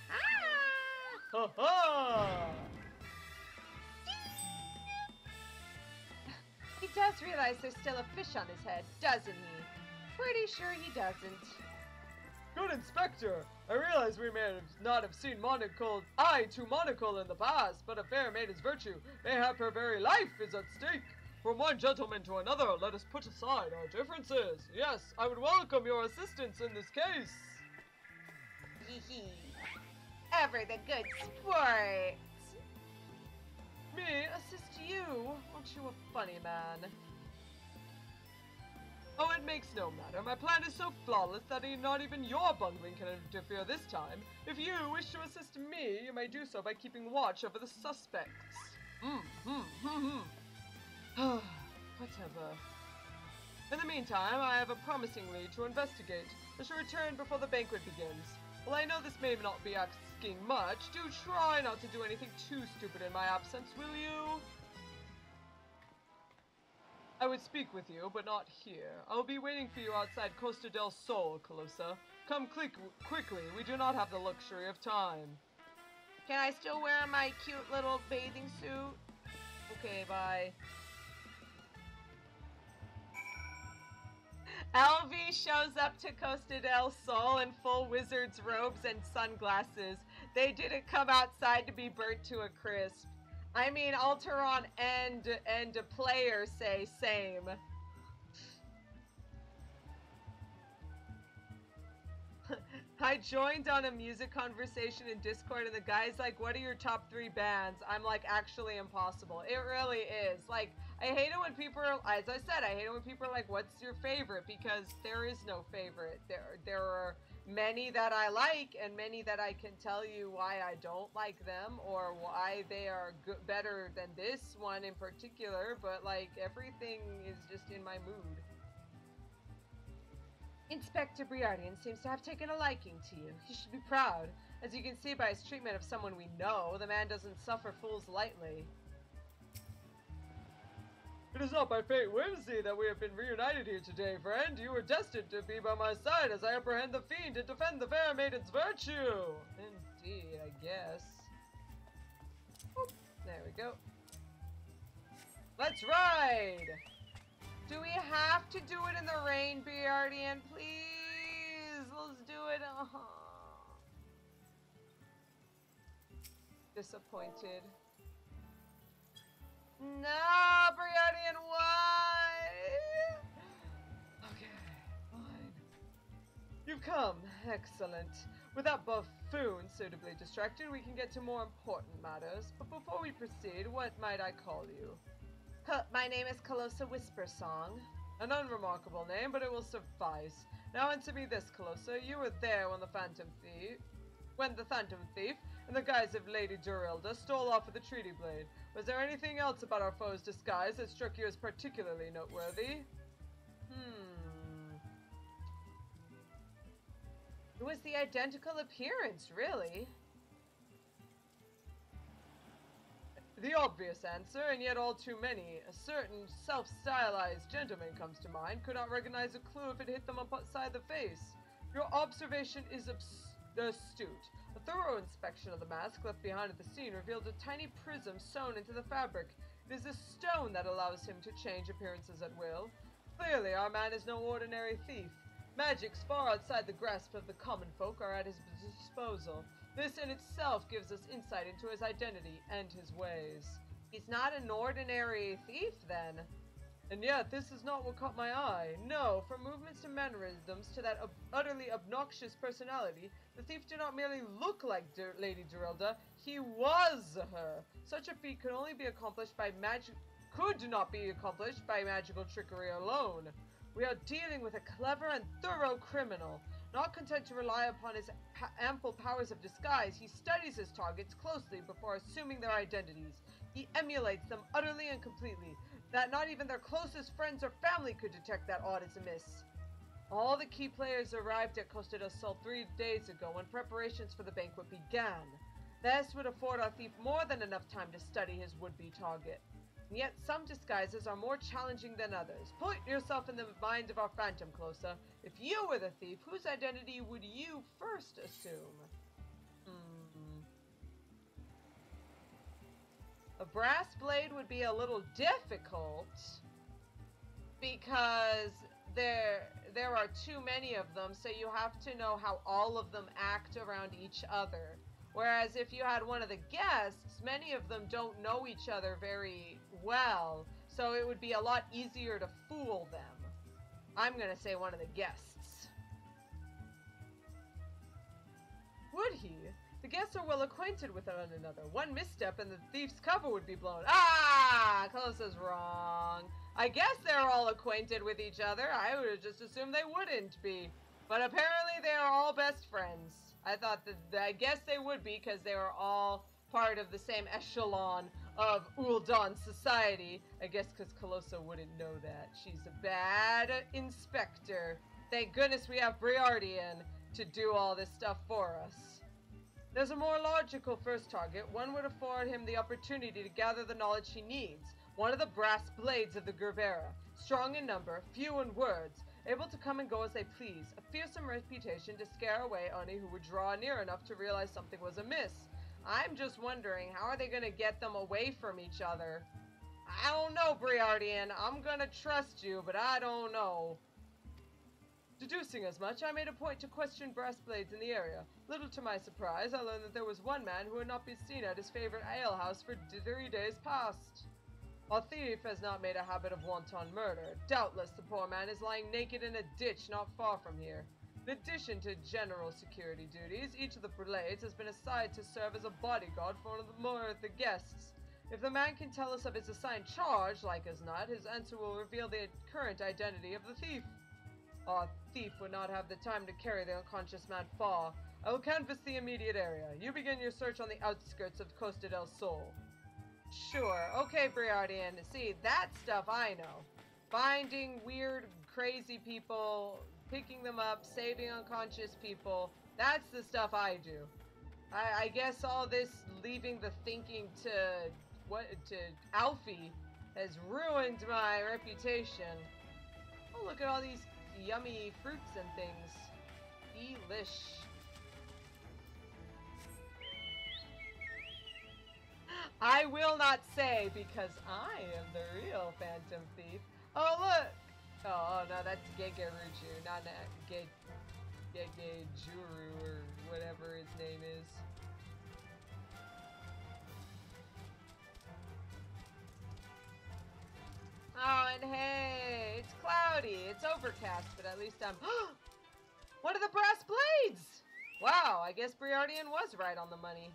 Ha ha! He does realize there's still a fish on his head, doesn't he? Pretty sure he doesn't. Good Inspector! I realize we may not have seen eye to monocle in the past, but a fair maiden's virtue, mayhap her very life, is at stake. From one gentleman to another, let us put aside our differences. Yes, I would welcome your assistance in this case. Hee hee. Ever the good sport. Me assist you? Aren't you a funny man? Oh, it makes no matter. My plan is so flawless that not even your bungling can interfere this time. If you wish to assist me, you may do so by keeping watch over the suspects. Whatever. In the meantime, I have a promising lead to investigate. I shall return before the banquet begins. While I know this may not be asking much, do try not to do anything too stupid in my absence, will you? I would speak with you, but not here. I will be waiting for you outside Costa del Sol, Calosa. Come quickly, we do not have the luxury of time. Can I still wear my cute little bathing suit? Okay, bye. Alvi shows up to Costa del Sol in full wizard's robes and sunglasses. They didn't come outside to be burnt to a crisp. I mean, Alteron and a player say same. I joined on a music conversation in Discord and the guy's like, what are your top 3 bands? I'm like, actually impossible. It really is. Like, I hate it when people are, as I said, I hate it when people are like, what's your favorite? Because there is no favorite. There are many that I like and many that I can tell you why I don't like them or why they are better than this one in particular, but like everything is just in my mood. Inspector Briardian seems to have taken a liking to you. He should be proud. As you can see by his treatment of someone we know, the man doesn't suffer fools lightly. It is not by fate whimsy that we have been reunited here today, friend. You were destined to be by my side as I apprehend the fiend and defend the fair maiden's virtue. Indeed, I guess. Oop, there we go. Let's ride! Do we have to do it in the rain, Briardian? Please, let's do it. Disappointed. No, Briardian, why? Okay, fine. You've come. Excellent. With that buffoon suitably distracted, we can get to more important matters. But before we proceed, what might I call you? My name is Calosa Whispersong. An unremarkable name, but it will suffice. Now answer me this, Calosa. You were there when the Phantom Thief, in the guise of Lady Durilda, stole off with the Treaty Blade. Was there anything else about our foe's disguise that struck you as particularly noteworthy? It was the identical appearance, really. The obvious answer, and yet all too many. A certain self-stylized gentleman comes to mind. Could not recognize a clue if it hit them upside the face. Your observation is astute. A thorough inspection of the mask left behind at the scene revealed a tiny prism sewn into the fabric. It is a stone that allows him to change appearances at will. Clearly, our man is no ordinary thief. Magics far outside the grasp of the common folk are at his disposal. This in itself gives us insight into his identity and his ways. He's not an ordinary thief, then. And yet, this is not what caught my eye. No, from movements and mannerisms to that utterly obnoxious personality, the thief did not merely look like Lady Durilda, he was her. Such a feat could only be accomplished by could not be accomplished by magical trickery alone. We are dealing with a clever and thorough criminal. Not content to rely upon his ample powers of disguise, he studies his targets closely before assuming their identities. He emulates them utterly and completely, that not even their closest friends or family could detect that aught is amiss. All the key players arrived at Costa del Sol 3 days ago when preparations for the banquet began. This would afford our thief more than enough time to study his would-be target. And yet some disguises are more challenging than others. Put yourself in the mind of our phantom, Calosa. If you were the thief, whose identity would you first assume? A brass blade would be a little difficult because there are too many of them, so you have to know how all of them act around each other. Whereas if you had one of the guests, many of them don't know each other very well, so it would be a lot easier to fool them. I'm gonna say one of the guests. Would he? The guests are well acquainted with one another. One misstep and the thief's cover would be blown. Ah! Calosa's wrong. I guess they're all acquainted with each other. I would have just assumed they wouldn't be. But apparently they are all best friends. I thought that, I guess they would be because they were all part of the same echelon of Ul'dan society. I guess because Calosa wouldn't know that. She's a bad inspector. Thank goodness we have Briardian to do all this stuff for us. There's a more logical first target. One would afford him the opportunity to gather the knowledge he needs. One of the brass blades of the Gervera, strong in number, few in words, able to come and go as they please, a fearsome reputation to scare away any who would draw near enough to realize something was amiss. I'm just wondering, how are they going to get them away from each other? I don't know, Briardian. I'm going to trust you, but I don't know. Deducing as much, I made a point to question brass blades in the area. Little to my surprise, I learned that there was one man who had not been seen at his favorite alehouse for 3 days past. Our thief has not made a habit of wanton murder. Doubtless the poor man is lying naked in a ditch not far from here. In addition to general security duties, each of the blades has been assigned to serve as a bodyguard for one of the more of the guests. If the man can tell us of his assigned charge, like as not, his answer will reveal the current identity of the thief. Our thief would not have the time to carry the unconscious man far. I will canvass the immediate area. You begin your search on the outskirts of Costa del Sol. Sure. Okay, Briardian. See, that stuff I know. Finding weird, crazy people, picking them up, saving unconscious people. That's the stuff I do. I guess all this leaving the thinking to Alfie has ruined my reputation. Oh, look at all these yummy fruits and things. Delish. I will not say because I am the real Phantom Thief. Oh, look! Oh, no, that's Gegeruju, not Gegejuru or whatever his name is. Oh, and hey, it's cloudy. It's overcast, but at least I'm... One of the brass blades! Wow, I guess Briardian was right on the money.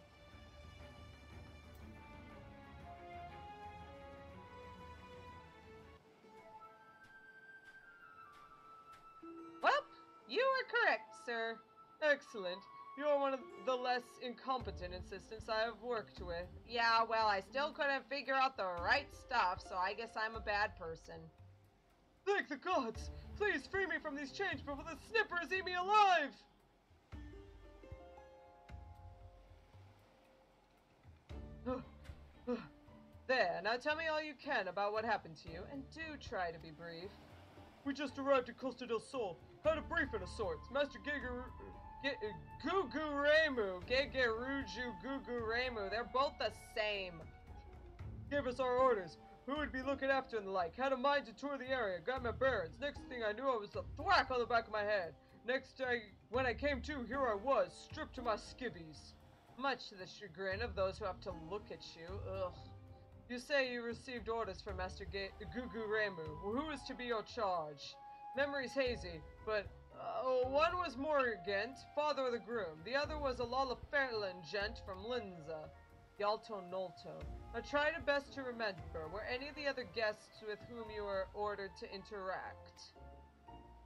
Well, you are correct, sir. Excellent. You are one of the less incompetent assistants I have worked with. Yeah, well, I still couldn't figure out the right stuff, so I guess I'm a bad person. Thank the gods! Please free me from these chains before the snippers eat me alive! There, now tell me all you can about what happened to you, and do try to be brief. We just arrived at Costa del Sol. Had a briefing of sorts. Master Guguremu, Gegeruju, Guguremu, they're both the same. Gave us our orders. Who would be looking after and the like. Had a mind to tour the area, grab my bearings. Next thing I knew, I was a thwack on the back of my head. When I came to, here I was, stripped to my skivvies. Much to the chagrin of those who have to look at you. Ugh. You say you received orders from Master Guguremu. Who is to be your charge? Memory's hazy, but one was Morgant, father of the groom. The other was a Lalaferlan gent from Linza, Yalto Nolto. Now try to best to remember, were any of the other guests with whom you were ordered to interact?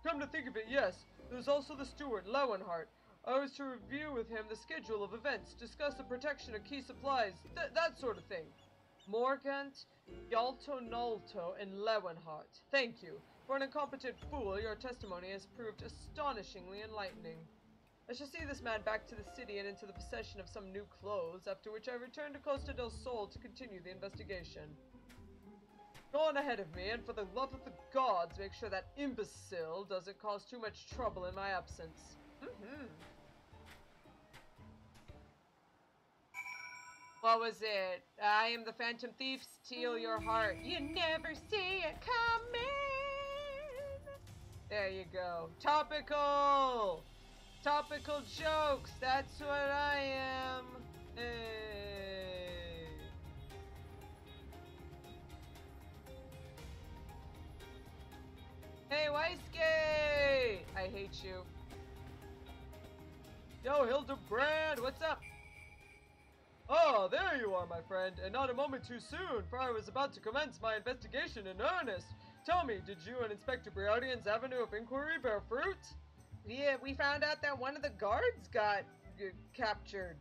Come to think of it, yes. There was also the steward, Lewenhart. I was to review with him the schedule of events, discuss the protection of key supplies, that sort of thing. Morgant, Yalto Nolto, and Lewenhart. Thank you. For an incompetent fool, your testimony has proved astonishingly enlightening. I shall see this man back to the city and into the possession of some new clothes, after which I return to Costa del Sol to continue the investigation. Go on ahead of me, and for the love of the gods, make sure that imbecile doesn't cause too much trouble in my absence. What was it? I am the Phantom Thief, steal your heart. You never see it coming. There you go. Topical! Topical jokes, that's what I am. Hey. Hey, Weisgate! I hate you. Yo, Hildibrand, what's up? Ah, there you are, my friend, and not a moment too soon, for I was about to commence my investigation in earnest. Tell me, did you and Inspector Briardian's avenue of inquiry bear fruit? Yeah, we found out that one of the guards got captured.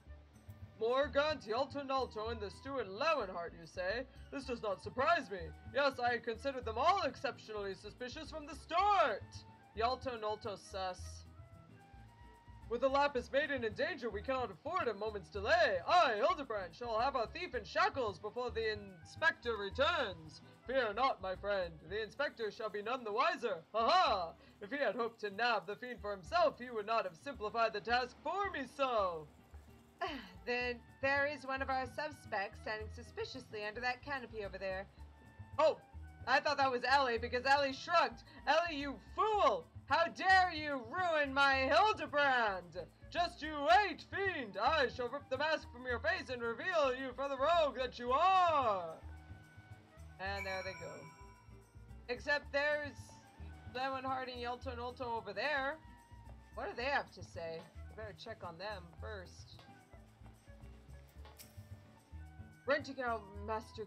Morgant, Yalto, and the steward Lewenhart, you say? This does not surprise me. Yes, I had considered them all exceptionally suspicious from the start. Yalto sus. With the Lapis Maiden in danger, we cannot afford a moment's delay. I, Hildibrand, shall have our thief in shackles before the inspector returns. Fear not, my friend. The inspector shall be none the wiser. Ha-ha! If he had hoped to nab the fiend for himself, he would not have simplified the task for me so. Then there is one of our suspects standing suspiciously under that canopy over there. Oh, I thought that was Ellie because Ellie shrugged. Ellie, you fool! How dare you ruin my Hildibrand! Just you wait, fiend! I shall rip the mask from your face and reveal you for the rogue that you are! And there they go. Except there's Lewenhart and Yalto over there. What do they have to say? I better check on them first. Renting out Master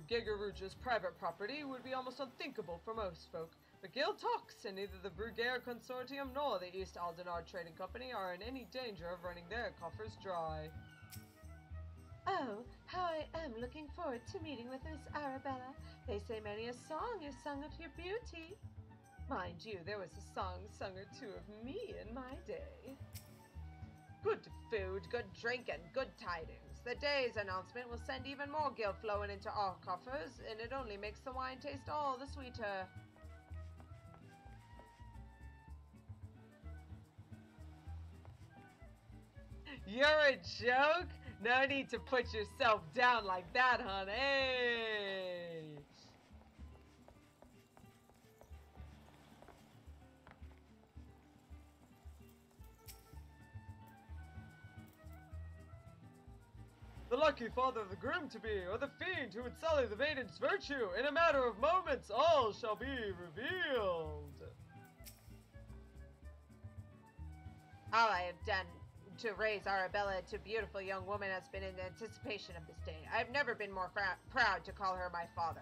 Gigaruch's private property would be almost unthinkable for most folk. The guild talks, and neither the Brugere Consortium nor the East Aldenard Trading Company are in any danger of running their coffers dry. Oh, how I am looking forward to meeting with Miss Arabella. They say many a song is sung of your beauty. Mind you, there was a song sung or two of me in my day. Good food, good drink, and good tidings. The day's announcement will send even more guild flowing into our coffers, and it only makes the wine taste all the sweeter. You're a joke? No need to put yourself down like that, hon. Hey! The lucky father of the groom-to-be, or the fiend who would sully the maiden's virtue, in a matter of moments all shall be revealed. All I have done to raise Arabella to a beautiful young woman has been in anticipation of this day. I have never been more proud to call her my father.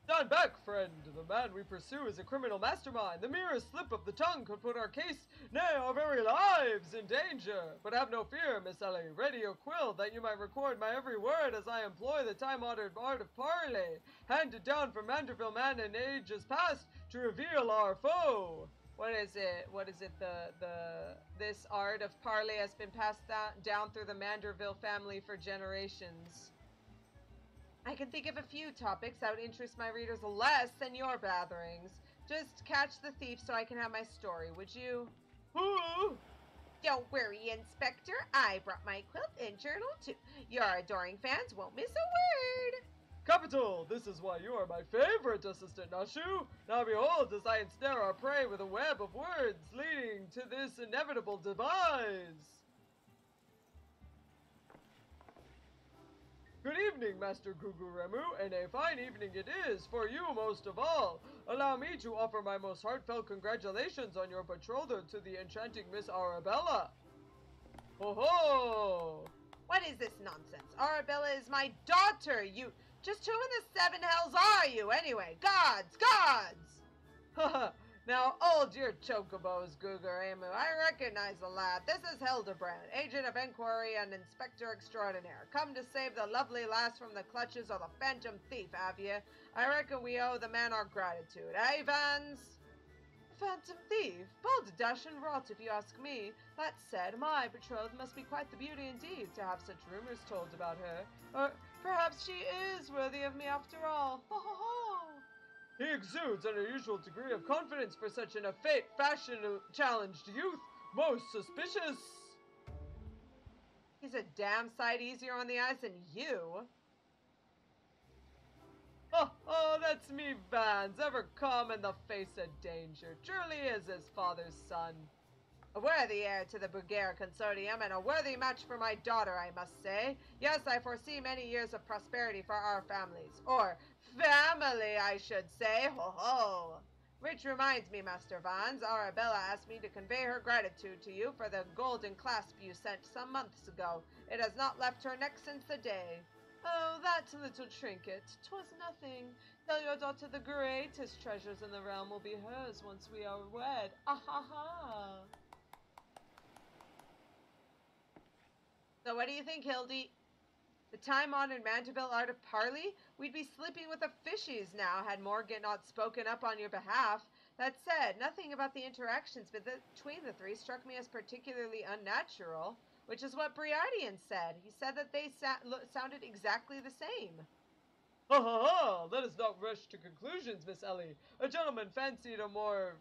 Stand back, friend. The man we pursue is a criminal mastermind. The merest slip of the tongue could put our case, nay, our very lives, in danger. But have no fear, Miss Ellie. Ready your quill, that you might record my every word as I employ the time-honored art of parley, handed down from Manderville man in ages past, to reveal our foe. What is it? This art of parley has been passed down through the Manderville family for generations. I can think of a few topics that would interest my readers less than your blatherings. Just catch the thief so I can have my story, would you? Ooh. Don't worry, Inspector. I brought my quilt and journal too. Your adoring fans won't miss a word. Capital! This is why you are my favorite assistant, Nashu. Now behold, as I ensnare our prey with a web of words leading to this inevitable demise. Good evening, Master Guguremu, and a fine evening it is, for you most of all. Allow me to offer my most heartfelt congratulations on your betrothal to the enchanting Miss Arabella. Ho ho! What is this nonsense? Arabella is my daughter, you... Just who in the seven hells are you, anyway? Gods! Gods! Haha, now hold your chocobos, Guguremu. I recognize the lad. This is Hildibrand, agent of inquiry and inspector extraordinaire. Come to save the lovely lass from the clutches of the phantom thief, have ye? I reckon we owe the man our gratitude, eh, Vans? Phantom thief? Balderdash and rot, if you ask me. That said, my betrothed must be quite the beauty indeed to have such rumors told about her. Or perhaps she is worthy of me after all. Ho ho ho! He exudes an unusual degree of confidence for such an effete, fashion-challenged youth. Most suspicious. He's a damn sight easier on the eyes than you. Oh, that's me, Vans, ever calm in the face of danger. Truly is his father's son. A worthy heir to the Brugere Consortium, and a worthy match for my daughter, I must say. Yes, I foresee many years of prosperity for our families. Or family, I should say. Ho ho! Which reminds me, Master Vans, Arabella asked me to convey her gratitude to you for the golden clasp you sent some months ago. It has not left her neck since the day. Oh, that little trinket. 'Twas nothing. Tell your daughter the greatest treasures in the realm will be hers once we are wed. Ah ha ha. So what do you think, Hildy? The time-honored Manderville art of parley? We'd be sleeping with the fishies now had Morgan not spoken up on your behalf. That said, nothing about the interactions between the three struck me as particularly unnatural, which is what Briardian said. He said that they sounded exactly the same. Ha ha ha! Let us not rush to conclusions, Miss Ellie. A gentleman fancied a more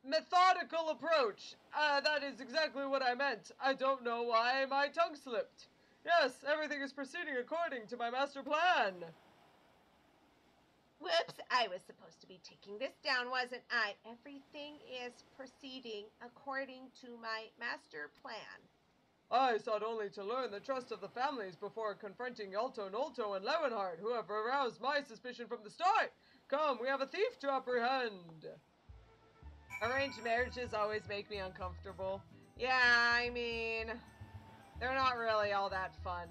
methodical approach. That is exactly what I meant. I don't know why my tongue slipped. Yes, everything is proceeding according to my master plan. Whoops, I was supposed to be taking this down, wasn't I? Everything is proceeding according to my master plan. I sought only to learn the trust of the families before confronting Yalto, Nolto, and Levenhart, who have aroused my suspicion from the start. Come, we have a thief to apprehend. Arranged marriages always make me uncomfortable. Yeah, I mean, they're not really all that fun.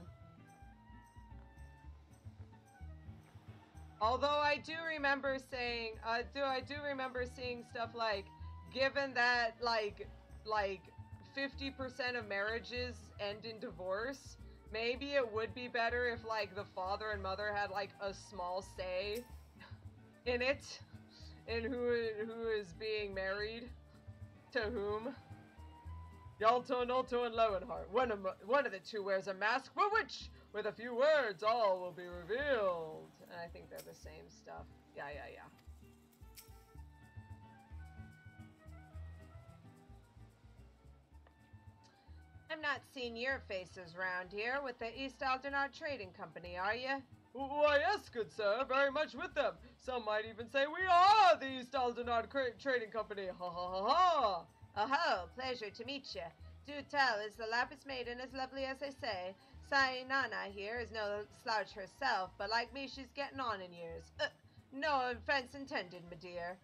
Although I do remember saying, I do remember seeing stuff like, given that like 50% of marriages end in divorce, maybe it would be better if like the father and mother had like a small say in it, in who is being married to whom. Yalto, Nolto, and Levenhart. One of the two wears a mask, but which? With a few words, all will be revealed. And I think they're the same stuff. Yeah. I'm not seeing your faces round here with the East Aldenard Trading Company, are you? Why, yes, good sir, very much with them. Some might even say we are the East Aldenard Trading Company. Ha ha ha ha. Oh, pleasure to meet you. Do tell, is the Lapis Maiden as lovely as they say? Sainana here is no slouch herself, but like me, she's getting on in years. No offense intended, my dear.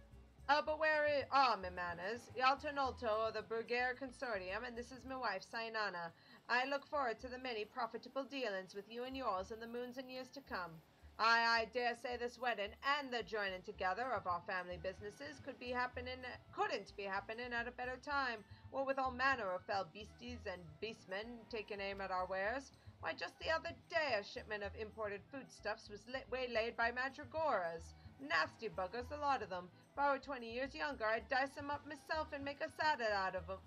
But where are my manners? Yalto Nolto of the Burgare Consortium, and this is my wife, Sainana. I look forward to the many profitable dealings with you and yours in the moons and years to come. I dare say this wedding and the joining together of our family businesses couldn't be happening at a better time, what with all manner of fell beasties and beastmen taking aim at our wares. Why, just the other day a shipment of imported foodstuffs was waylaid by mandragoras. Nasty buggers, a lot of them. If I were 20 years younger, I'd dice them up myself and make a salad out of them.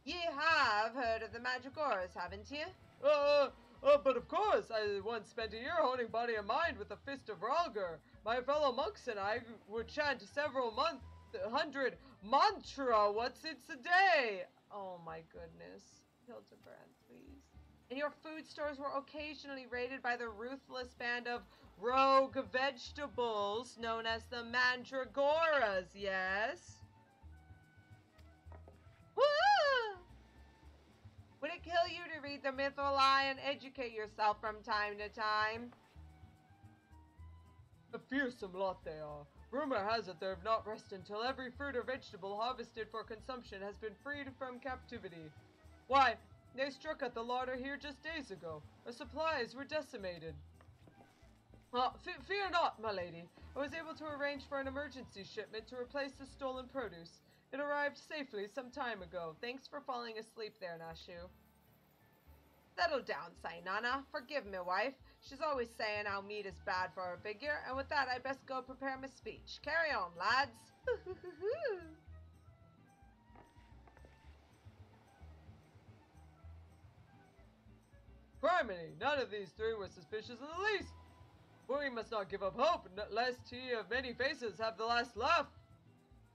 Ye have heard of the mandragoras, haven't ye? But of course, I once spent a year honing body and mind with the fist of Ralger. My fellow monks and I would chant several hundred mantra once-its a day. Oh my goodness. Hildibrand, please. And your food stores were occasionally raided by the ruthless band of rogue vegetables known as the mandragoras, yes? Woo! Would it kill you to read the Mytholi and educate yourself from time to time? A fearsome lot they are. Rumor has it they have not rested until every fruit or vegetable harvested for consumption has been freed from captivity. Why, they struck at the larder here just days ago. Our supplies were decimated. Fear not, my lady. I was able to arrange for an emergency shipment to replace the stolen produce. It arrived safely some time ago. Thanks for falling asleep there, Nashu. Settle down, Sainana. Forgive me, wife. She's always saying how meat is bad for her figure, and with that I best go prepare my speech. Carry on, lads. Criminy, none of these three were suspicious in the least. But we must not give up hope, lest he of many faces have the last laugh.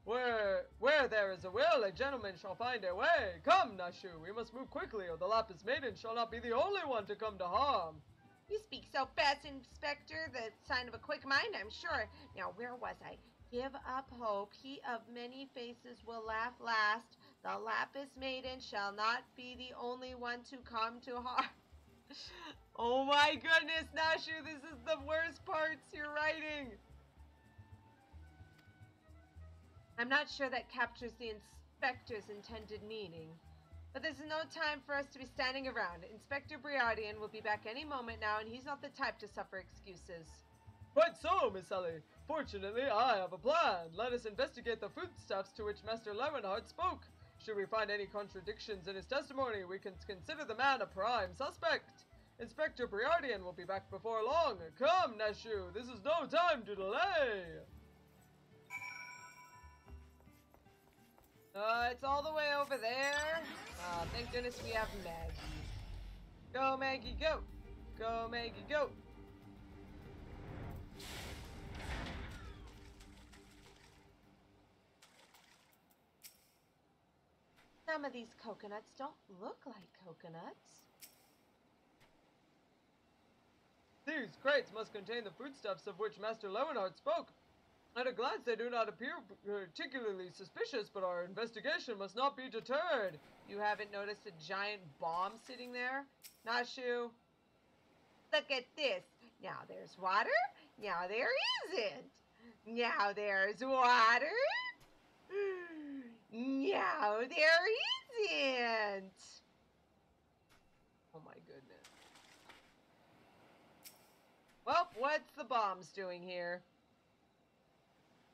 Where there is a will, a gentleman shall find a way. Come, Nashu, we must move quickly, or the Lapis Maiden shall not be the only one to come to harm. You speak so fast, Inspector, the sign of a quick mind, I'm sure. Now, where was I? Give up hope. He of many faces will laugh last. The Lapis Maiden shall not be the only one to come to harm. Oh my goodness, Nashu, this is the worst parts you're writing. I'm not sure that captures the inspector's intended meaning. But this is no time for us to be standing around. Inspector Briardian will be back any moment now, and he's not the type to suffer excuses. Quite so, Miss Ellie. Fortunately, I have a plan. Let us investigate the foodstuffs to which Master Lemonheart spoke. Should we find any contradictions in his testimony, we can consider the man a prime suspect. Inspector Briardian will be back before long. Come, Nashu, this is no time to delay. It's all the way over there. Thank goodness we have Maggie. Go, Maggie, go. Go, Maggie, go. Some of these coconuts don't look like coconuts. These crates must contain the foodstuffs of which Master Lemonheart spoke. At a glance, they do not appear particularly suspicious, but our investigation must not be deterred. You haven't noticed a giant bomb sitting there? Nashu? Look at this. Now there's water. Now there isn't. Now there's water. Now there isn't. Oh my goodness. Well, what's the bombs doing here?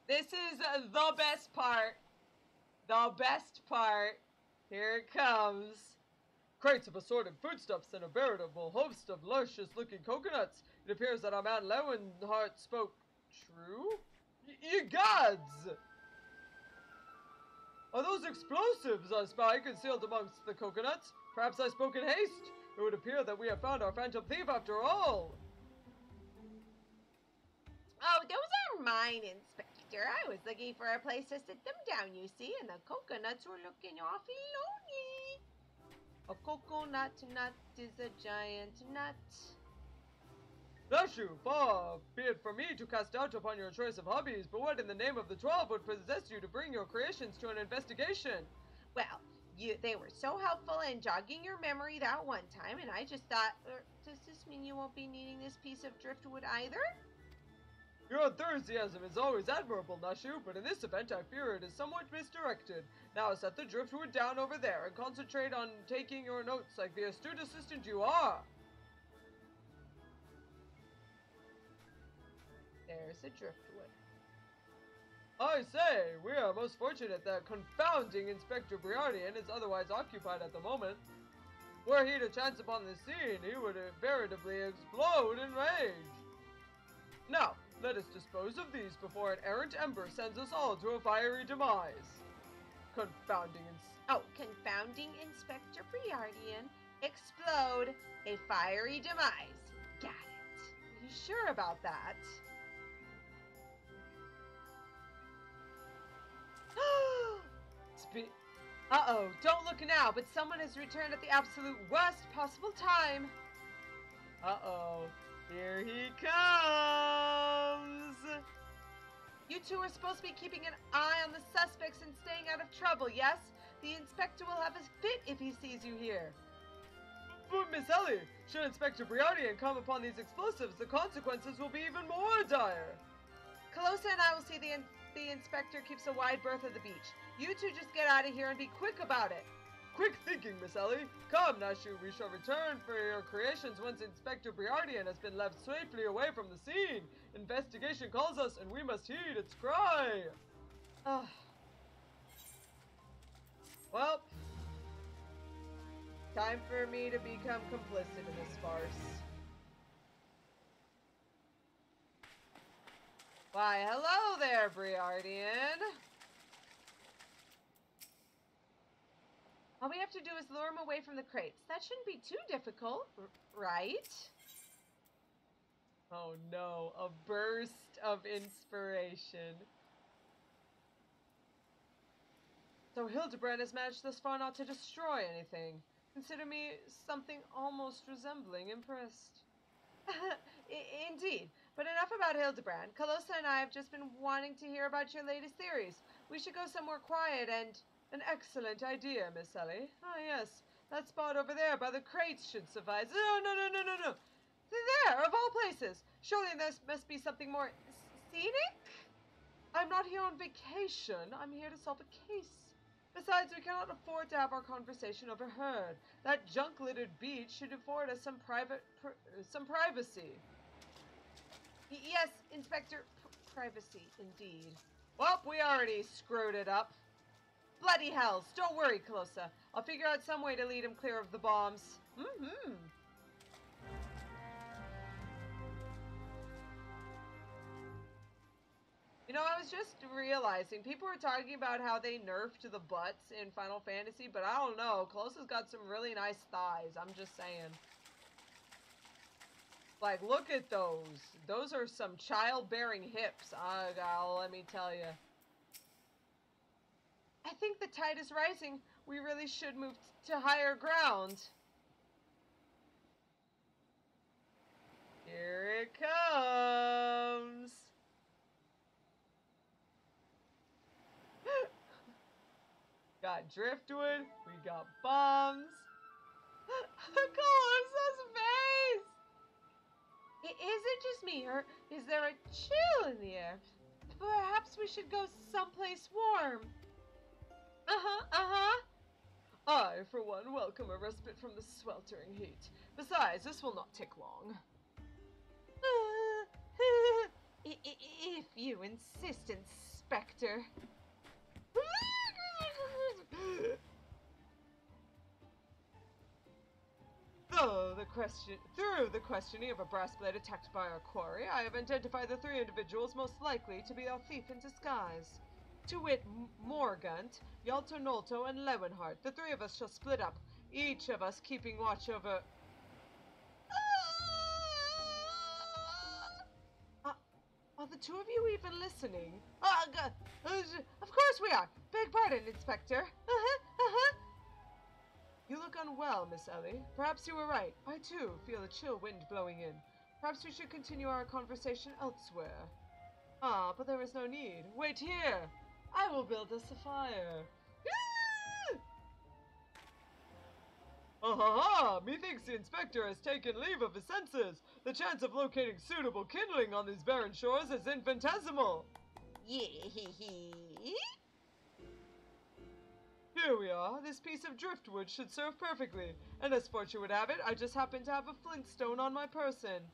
This is the best part. The best part. Here it comes. Crates of assorted foodstuffs and a veritable host of luscious-looking coconuts. It appears that our man Lemonheart spoke true? Ye gods! Are those explosives I spy concealed amongst the coconuts? Perhaps I spoke in haste. It would appear that we have found our phantom thief after all. Oh, those are mine, Inspector. I was looking for a place to sit them down, you see, and the coconuts were looking awfully lonely. A coconut nut is a giant nut. Nashu, far be it from me to cast doubt upon your choice of hobbies, but what in the name of the 12 would possess you to bring your creations to an investigation? Well, they were so helpful in jogging your memory that one time, and I just thought, does this mean you won't be needing this piece of driftwood either? Your enthusiasm is always admirable, Nashu, but in this event I fear it is somewhat misdirected. Now set the driftwood down over there and concentrate on taking your notes like the astute assistant you are. There's a driftwood. I say, we are most fortunate that confounding Inspector Briardian is otherwise occupied at the moment. Were he to chance upon the scene, he would veritably explode in rage. Now, let us dispose of these before an errant ember sends us all to a fiery demise. Confounding Inspector Briardian, explode, a fiery demise. Got it. Are you sure about that? Uh-oh, don't look now, but someone has returned at the absolute worst possible time. Uh-oh, here he comes. You two are supposed to be keeping an eye on the suspects and staying out of trouble, yes? The inspector will have a fit if he sees you here. But Miss Ellie, should Inspector Briardian come upon these explosives, the consequences will be even more dire. Calosa and I will see the inspector keeps a wide berth at the beach. You two just get out of here and be quick about it. Quick thinking, Miss Ellie. Come, Nashu, we shall return for your creations once Inspector Briardian has been left safely away from the scene. Investigation calls us, and we must heed its cry. Well, time for me to become complicit in this farce. Why, hello there, Briardian. All we have to do is lure him away from the crates. That shouldn't be too difficult, right? Oh no, a burst of inspiration. So Hildibrand has managed thus far not to destroy anything. Consider me something almost resembling impressed. Indeed. But enough about Hildibrand. Calosa and I have just been wanting to hear about your latest theories. We should go somewhere quiet and... An excellent idea, Miss Ellie. Ah, yes. That spot over there by the crates should suffice. No. There, of all places. Surely there must be something more scenic? I'm not here on vacation. I'm here to solve a case. Besides, we cannot afford to have our conversation overheard. That junk-littered beach should afford us some privacy. Yes, Inspector, privacy, indeed. Well, we already screwed it up. Bloody hells. Don't worry, Calosa. I'll figure out some way to lead him clear of the bombs. Mm-hmm. You know, I was just realizing, people were talking about how they nerfed the butts in Final Fantasy, but I don't know. Calosa's got some really nice thighs. I'm just saying. Like, look at those. Those are some childbearing hips. Let me tell you. I think the tide is rising. We really should move to higher ground. Here it comes. Got driftwood. We got bombs. Calosa's face. Is it just me, or is there a chill in the air? Perhaps we should go someplace warm. I, for one, welcome a respite from the sweltering heat. Besides, this will not take long. If you insist, Inspector. Through the questioning of a brass blade attacked by our quarry, I have identified the 3 individuals most likely to be our thief in disguise. To wit, Morgant, Yaltonolto, and Lewenhart. The 3 of us shall split up, each of us keeping watch over... Are the 2 of you even listening? Of course we are! Beg pardon, Inspector. You look unwell, Miss Ellie. Perhaps you were right. I, too, feel a chill wind blowing in. Perhaps we should continue our conversation elsewhere. Ah, but there is no need. Wait here! I will build us a fire. Methinks the Inspector has taken leave of his senses. The chance of locating suitable kindling on these barren shores is infinitesimal. Here we are. This piece of driftwood should serve perfectly. And as fortune would have it, I just happen to have a flintstone on my person.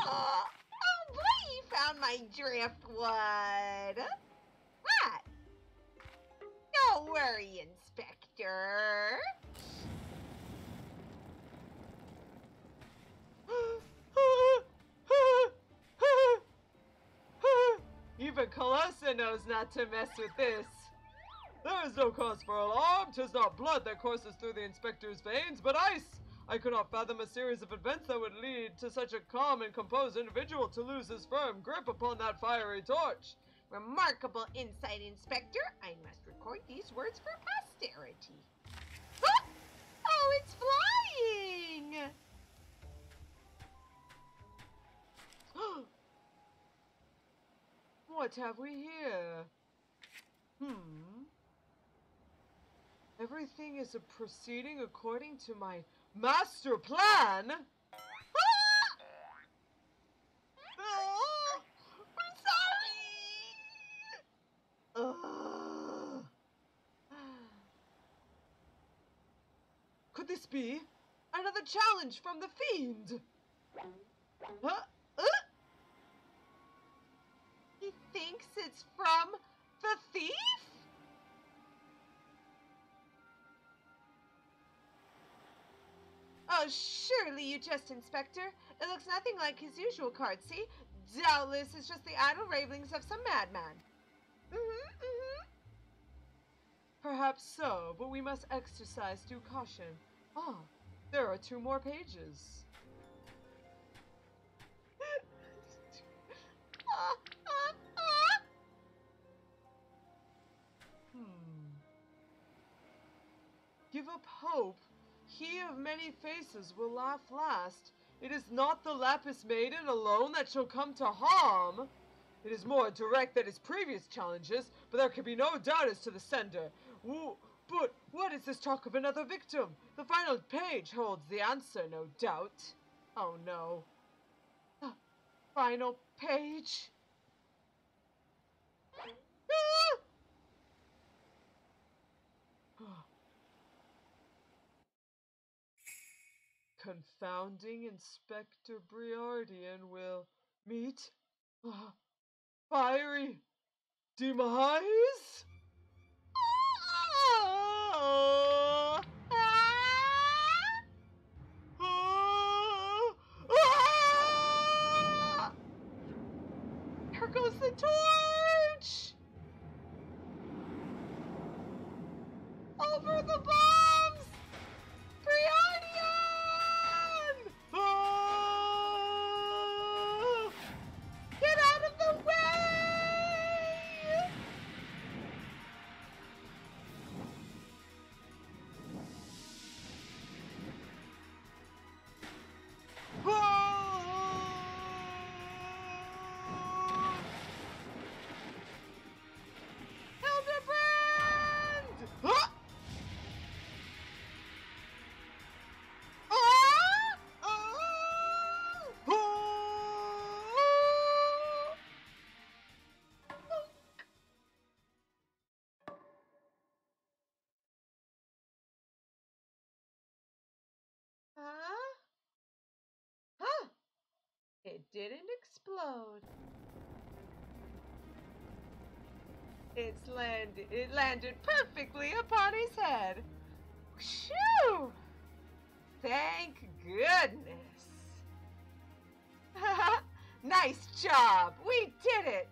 Oh boy, you found my driftwood. What? Don't worry, Inspector. Even Calosa knows not to mess with this. There is no cause for alarm. 'Tis not blood that courses through the Inspector's veins, but ice. I could not fathom a series of events that would lead to such a calm and composed individual to lose his firm grip upon that fiery torch. Remarkable insight, Inspector. I must record these words for posterity. Oh, it's flying! What have we here? Everything is proceeding according to my master plan? Oh, I'm sorry! Could this be another challenge from the fiend? He thinks it's from the thief? Oh, surely you jest, Inspector. It looks nothing like his usual card, see? Doubtless it's just the idle ravings of some madman. Perhaps so, but we must exercise due caution. Ah, there are 2 more pages. Give up hope. He of many faces will laugh last. It is not the Lapis Maiden alone that shall come to harm. It is more direct than his previous challenges, but there can be no doubt as to the sender. But what is this talk of another victim? The final page holds the answer, no doubt. Oh no. Final page? Confounding Inspector Briardian will meet fiery demise? Here goes the torch! Over the bombs! Briardian! Get out of the way! Hildibrand! It didn't explode. It landed perfectly upon his head. Shoo! Thank goodness. Nice job. We did it.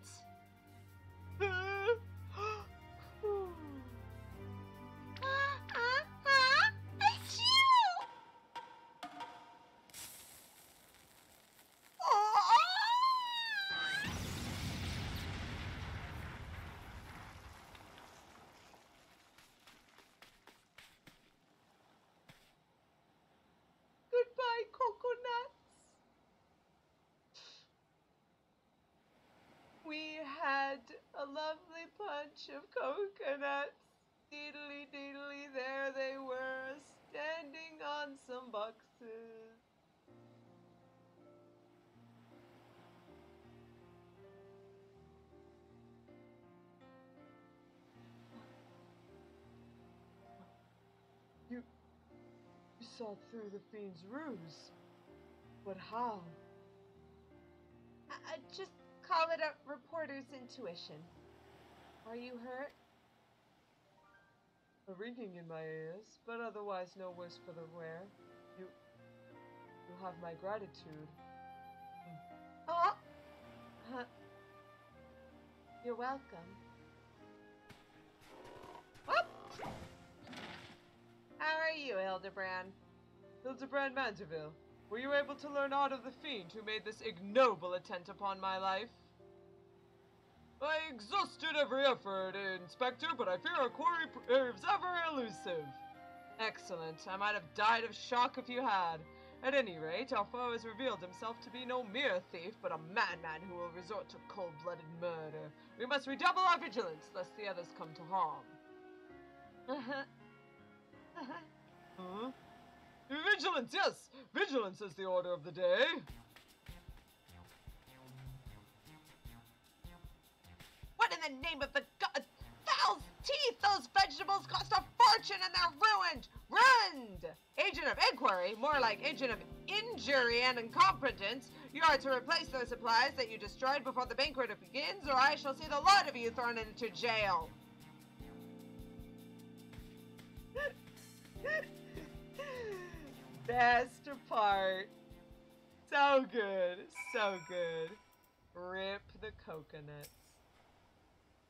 Goodbye, coconuts. We had a lovely bunch of coconuts. Deedly deedly, there they were, standing on some boxes. You saw through the fiend's ruse. But how? Just call it a reporter's intuition. Are you hurt? A ringing in my ears, but otherwise no worse for the wear. You have my gratitude. Oh! You're welcome. Whoop! How are you, Hildibrand? Hildibrand Manderville, were you able to learn aught of the fiend who made this ignoble attempt upon my life? I exhausted every effort, Inspector, but I fear our quarry proves ever elusive. Excellent. I might have died of shock if you had. At any rate, our foe has revealed himself to be no mere thief, but a madman who will resort to cold-blooded murder. We must redouble our vigilance, lest the others come to harm. Huh? Vigilance, yes! Vigilance is the order of the day. What in the name of the god? Foul's teeth! Those vegetables cost a fortune and they're ruined! Ruined! Agent of inquiry, more like agent of injury and incompetence, you are to replace those supplies that you destroyed before the banquet begins, or I shall see the lot of you thrown into jail. Best part. So good, so good. Rip the coconuts.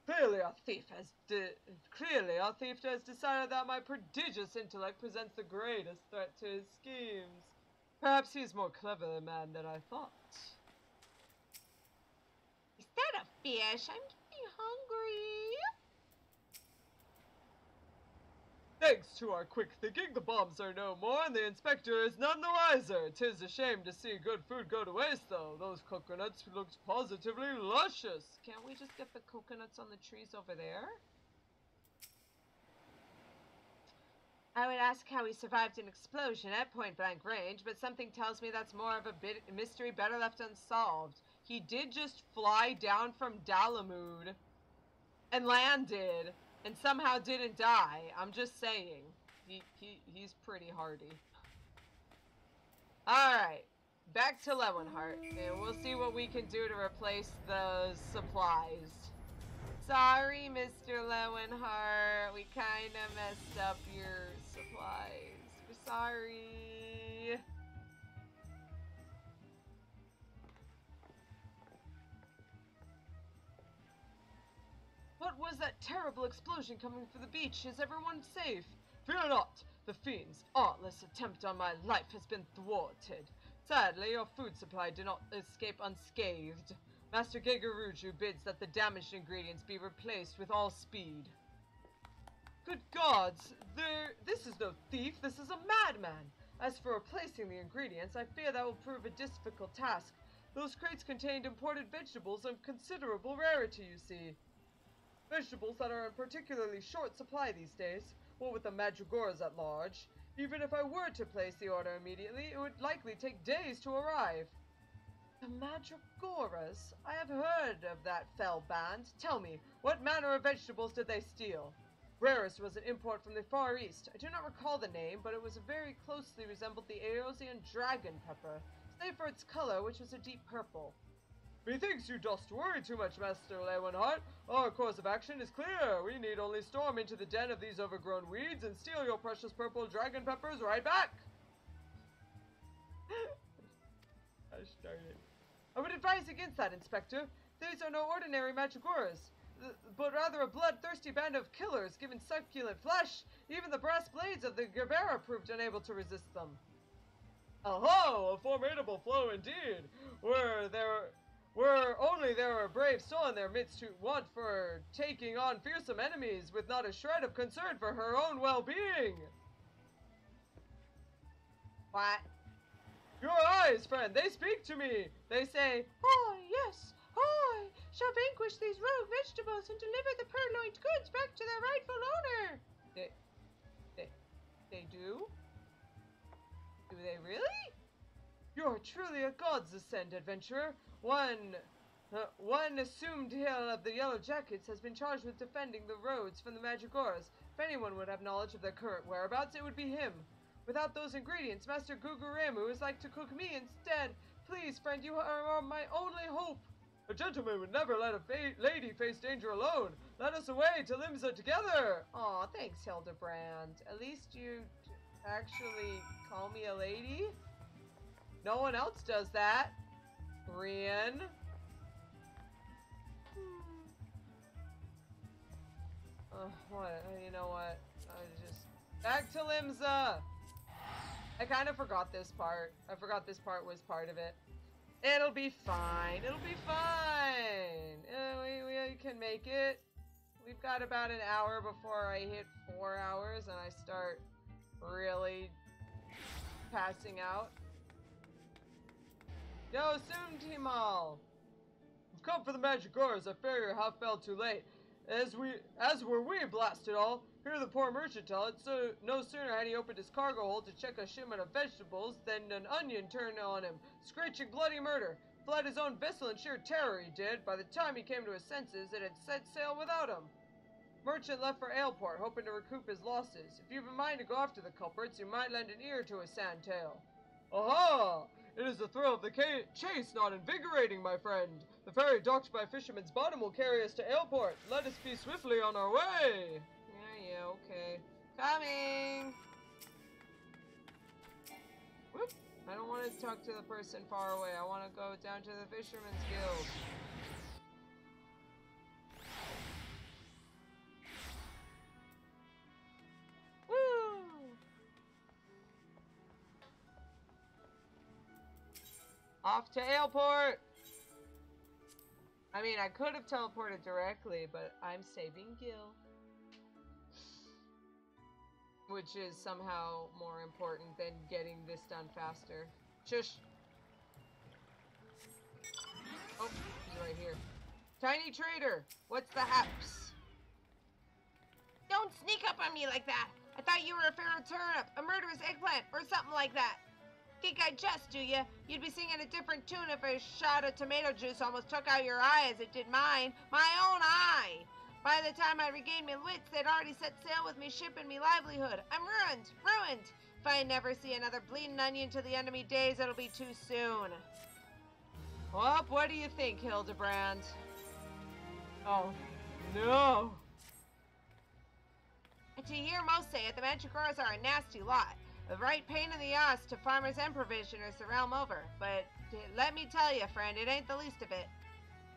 Clearly our thief has decided that my prodigious intellect presents the greatest threat to his schemes. Perhaps he is more clever a man than I thought. Is that a fish? I'm getting hungry. Thanks to our quick thinking, the bombs are no more, and the inspector is none the wiser. 'Tis a shame to see good food go to waste, though. Those coconuts looked positively luscious. Can't we just get the coconuts on the trees over there? I would ask how he survived an explosion at point-blank range, but something tells me that's more of a mystery better left unsolved. He did just fly down from Dalamud and landed, and somehow didn't die. I'm just saying. He's pretty hardy. Alright, back to Lewenhart, and we'll see what we can do to replace the supplies. Sorry, Mr. Lewenhart, we kinda messed up your supplies. We're sorry. What was that terrible explosion coming from the beach? Is everyone safe? Fear not! The fiend's artless attempt on my life has been thwarted. Sadly, your food supply did not escape unscathed. Master Gegaruju bids that the damaged ingredients be replaced with all speed. Good gods! This is no thief, this is a madman! As for replacing the ingredients, I fear that will prove a difficult task. Those crates contained imported vegetables of considerable rarity, you see. Vegetables that are in particularly short supply these days, what with the Madrigoras at large. Even if I were to place the order immediately, it would likely take days to arrive. The Madrigoras? I have heard of that fell band. Tell me, what manner of vegetables did they steal? Rarest was an import from the Far East. I do not recall the name, but it was very closely resembled the Eorzea dragon pepper, save for its color, which was a deep purple. Methinks you dost worry too much, Master Lewenhart. Our course of action is clear. We need only storm into the den of these overgrown weeds and steal your precious purple dragon peppers right back. Gosh darn it. I would advise against that, Inspector. These are no ordinary Madrigoras, but rather a bloodthirsty band of killers given succulent flesh. Even the brass blades of the Gerbera proved unable to resist them. Aha! A formidable foe indeed. Were there a brave soul in their midst who want for taking on fearsome enemies with not a shred of concern for her own well-being. What? Your eyes, friend, they speak to me. They say, "I, yes, I shall vanquish these rogue vegetables and deliver the purloined goods back to their rightful owner." They do? Do they really? You're truly a god's ascend, adventurer. One assumed hill of the Yellow Jackets has been charged with defending the roads from the Madrigoras. If anyone would have knowledge of their current whereabouts, it would be him. Without those ingredients, Master Guguremu is like to cook me instead. Please, friend, you are my only hope. A gentleman would never let a lady face danger alone. Let us away to Limsa together. Aw, thanks, Hildibrand. At least you actually call me a lady? No one else does that. Brian. What? You know what? Back to Limsa! I kind of forgot this part. I forgot this part was part of it. It'll be fine. It'll be fine. We can make it. We've got about an hour before I hit 4 hours and I start really passing out. Yo, Soontimal! Come for the Madrigoras. I fear your half fell too late. As were we, blast it all. Hear the poor merchant tell it, so no sooner had he opened his cargo hold to check a shipment of vegetables than an onion turned on him, screeching bloody murder. Fled his own vessel in sheer terror, he did. By the time he came to his senses, it had set sail without him. Merchant left for Aleport, hoping to recoup his losses. If you've a mind to go after the culprits, you might lend an ear to his sad tale. Aha! It is the thrill of the chase, not invigorating, my friend. The ferry docked by Fisherman's Bottom will carry us to Aleport. Let us be swiftly on our way. Yeah, okay. Coming! Whoop. I don't want to talk to the person far away. I want to go down to the Fisherman's Guild. Woo! Off to Aleport! I mean, I could have teleported directly, but I'm saving Gil. Which is somehow more important than getting this done faster. Shush! Oh, he's right here. Tiny trader! What's the haps? Don't sneak up on me like that! I thought you were a feral turnip, a murderous eggplant, or something like that. Think I jest, do you? You'd be singing a different tune if a shot of tomato juice almost took out your eye as it did mine. My own eye! By the time I regained my wits, they'd already set sail with me ship and me livelihood. I'm ruined! Ruined! If I never see another bleeding onion to the end of me days, it'll be too soon. Well, what do you think, Hildibrand? Oh, no! And to hear most say it, the Mandragoras are a nasty lot. A right pain in the ass to farmers and provisioners the realm over. But let me tell you, friend, it ain't the least of it.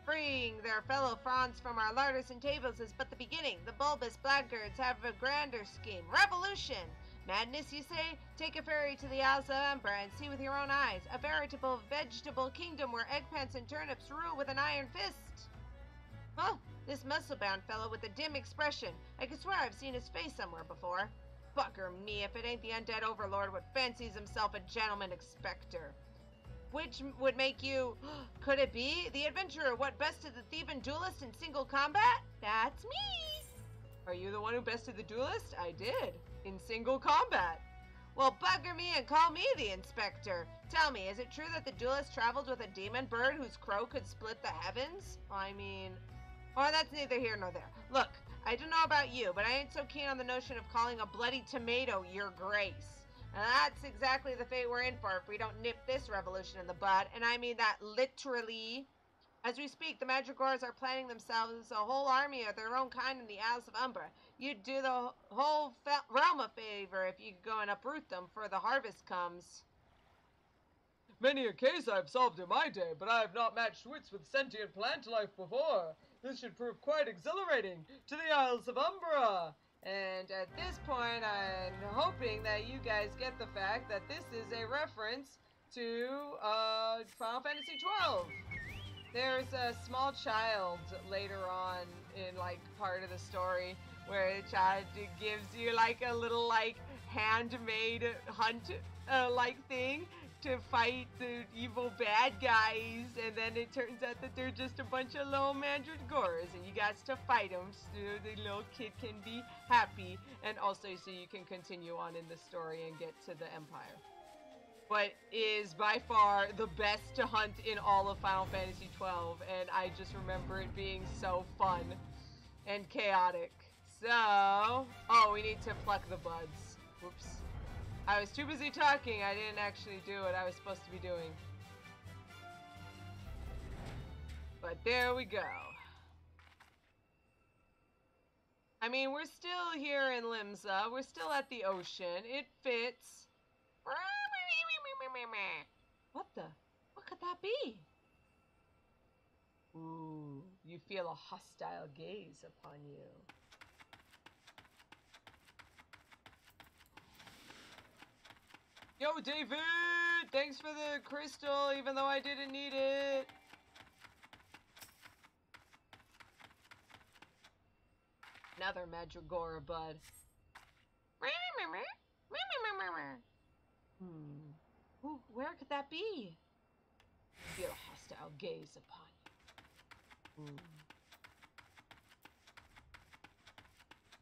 Freeing their fellow fronds from our larders and tables is but the beginning. The bulbous blackguards have a grander scheme. Revolution! Madness, you say? Take a ferry to the Isles of Umbra and see with your own eyes. A veritable vegetable kingdom where eggplants and turnips rule with an iron fist. Huh? This muscle-bound fellow with a dim expression. I could swear I've seen his face somewhere before. Bugger me if it ain't the undead overlord what fancies himself a gentleman inspector. Which would make you... Could it be? The adventurer what bested the thief and duelist in single combat? That's me! Are you the one who bested the duelist? I did. In single combat. Well, bugger me and call me the inspector. Tell me, is it true that the duelist traveled with a demon bird whose crow could split the heavens? I mean... Oh, that's neither here nor there. Look, I don't know about you, but I ain't so keen on the notion of calling a bloody tomato your grace. And that's exactly the fate we're in for if we don't nip this revolution in the bud, and I mean that literally. As we speak, the Mandragoras are planning themselves a whole army of their own kind in the Isles of Umbra. You'd do the whole realm a favor if you could go and uproot them before the harvest comes. Many a case I've solved in my day, but I have not matched wits with sentient plant life before. This should prove quite exhilarating. To the Isles of Umbra! And at this point, I'm hoping that you guys get the fact that this is a reference to Final Fantasy XII. There's a small child later on in, like, part of the story where the child gives you, like, a little, like, handmade hunt, like, thing to fight the evil bad guys, and then it turns out that they're just a bunch of little mandragoras, and you got to fight them so the little kid can be happy, and also so you can continue on in the story and get to the Empire. But is by far the best to hunt in all of Final Fantasy XII, and I just remember it being so fun and chaotic. So, oh, we need to pluck the buds. Whoops. I was too busy talking, I didn't actually do what I was supposed to be doing. But there we go. I mean, we're still here in Limsa, we're still at the ocean, it fits. What the? What could that be? Ooh, you feel a hostile gaze upon you. Yo, David! Thanks for the crystal, even though I didn't need it. Another Mandragora bud. Ooh, where could that be? Feel a hostile gaze upon you. Ooh.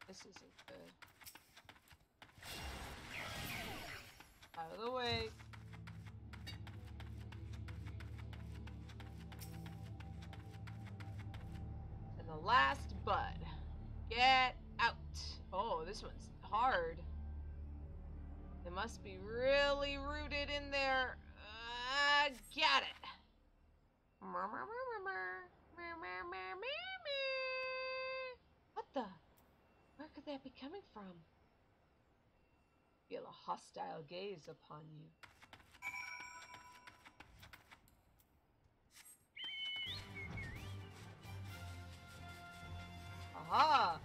This isn't good. Out of the way. And the last bud. Get out. Oh, this one's hard. It must be really rooted in there. Got it. What the? Where could that be coming from? Feel a hostile gaze upon you. Aha!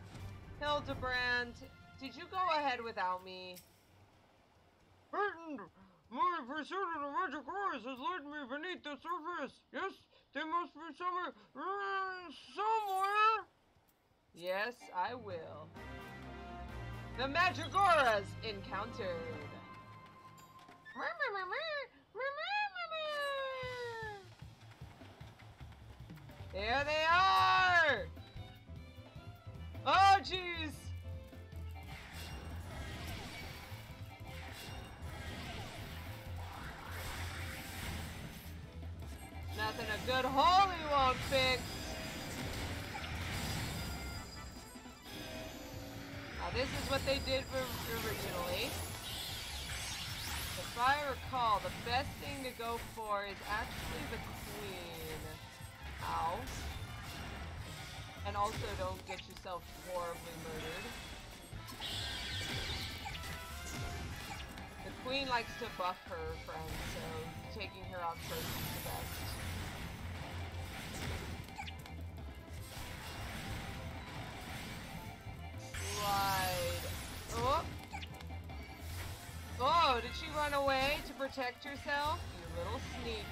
Hildibrand, did you go ahead without me? Burton, my pursuit of the Mandragoras has led me beneath the surface. Yes, they must be somewhere. Yes, I will. The Mandragoras encountered. There they are! Oh, jeez! bug fix. Now this is what they did originally. If I recall, the best thing to go for is actually the queen. Ow. And also don't get yourself horribly murdered. The queen likes to buff her friends, so taking her out first is the best. Slide. Oh! Oh, did she run away to protect herself? You little sneak.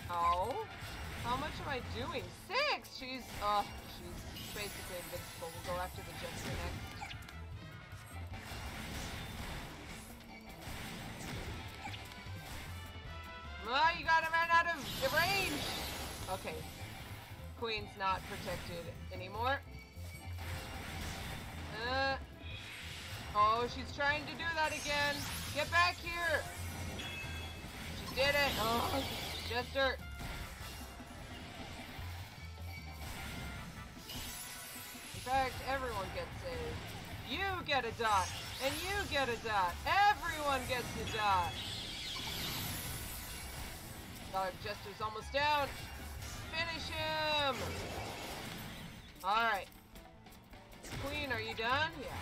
Oh, how much am I doing? 6! She's basically invincible. We'll go after the jester next. Oh, you gotta run out of range! Okay. Queen's not protected anymore. Oh, she's trying to do that again. Get back here! She did it! Oh, jester! In fact, everyone gets saved. You get a dot! And you get a dot! Everyone gets a dot! Our jester's almost down! Finish him! Alright. Queen, are you done? Yeah.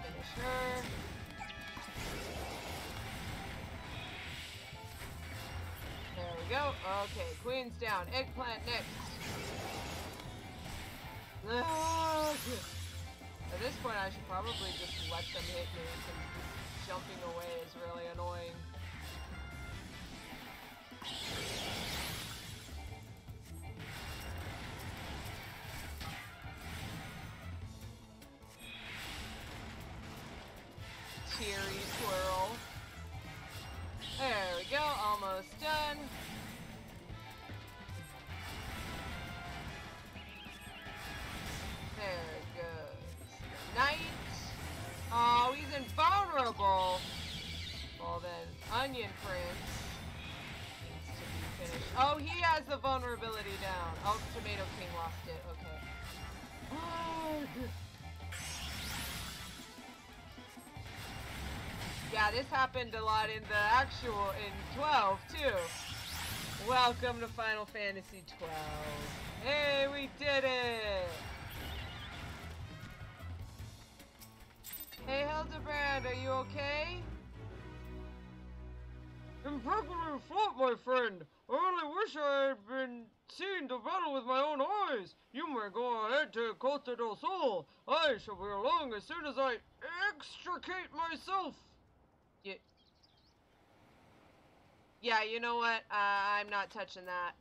Finish her. There we go. Okay, queen's down. Eggplant next. At this point, I should probably just let them hit me, because jumping away is really annoying. Teary twirl. There we go, almost done. There it goes. Knight. Oh, he's invulnerable. Well then, Onion Prince needs to be finished. Oh, he has the vulnerability down. Oh, Tomato King lost it. Okay. Yeah, this happened a lot in in 12 too. Welcome to Final Fantasy 12. Hey, we did it! Hey, Hildibrand, are you okay? Impeccably fought, my friend. I only wish I had been seen the battle with my own eyes. You may go ahead to Costa del Sol. I shall be along as soon as I extricate myself. Yeah, you know what? I'm not touching that.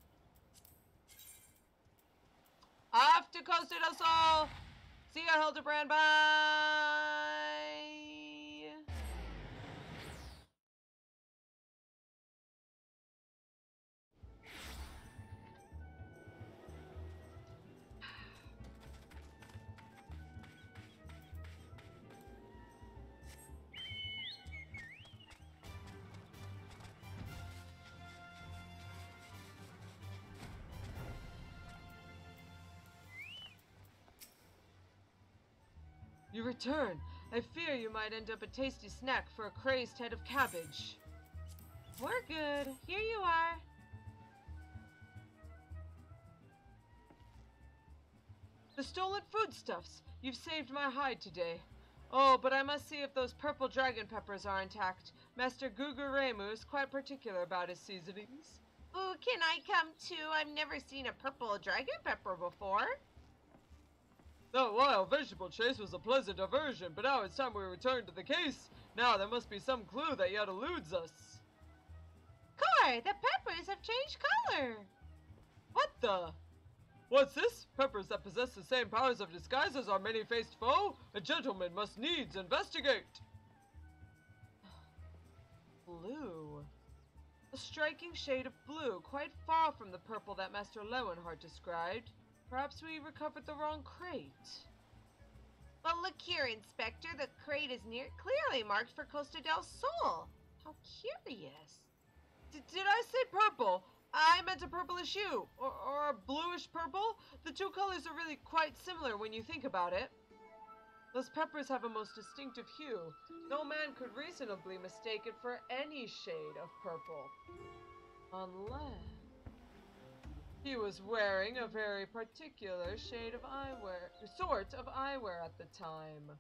Off to Costa del Sol! See ya, Hildibrand, bye! You return. I fear you might end up a tasty snack for a crazed head of cabbage. We're good. Here you are. The stolen foodstuffs. You've saved my hide today. Oh, but I must see if those purple dragon peppers are intact. Master Guguremu is quite particular about his seasonings. Ooh, can I come too? I've never seen a purple dragon pepper before. That wild vegetable chase was a pleasant diversion, but now it's time we return to the case. Now there must be some clue that yet eludes us. Core, the peppers have changed color. What the? What's this? Peppers that possess the same powers of disguise as our many-faced foe? A gentleman must needs investigate. Blue. A striking shade of blue, quite far from the purple that Master Lewenhart described. Perhaps we recovered the wrong crate. Well, look here, Inspector. The crate is clearly marked for Costa del Sol. How Did I say purple? I meant a purplish hue, or a bluish purple. The two colors are really quite similar when you think about it. Those peppers have a most distinctive hue. No man could reasonably mistake it for any shade of purple. Unless he was wearing a very particular sort of eyewear at the time.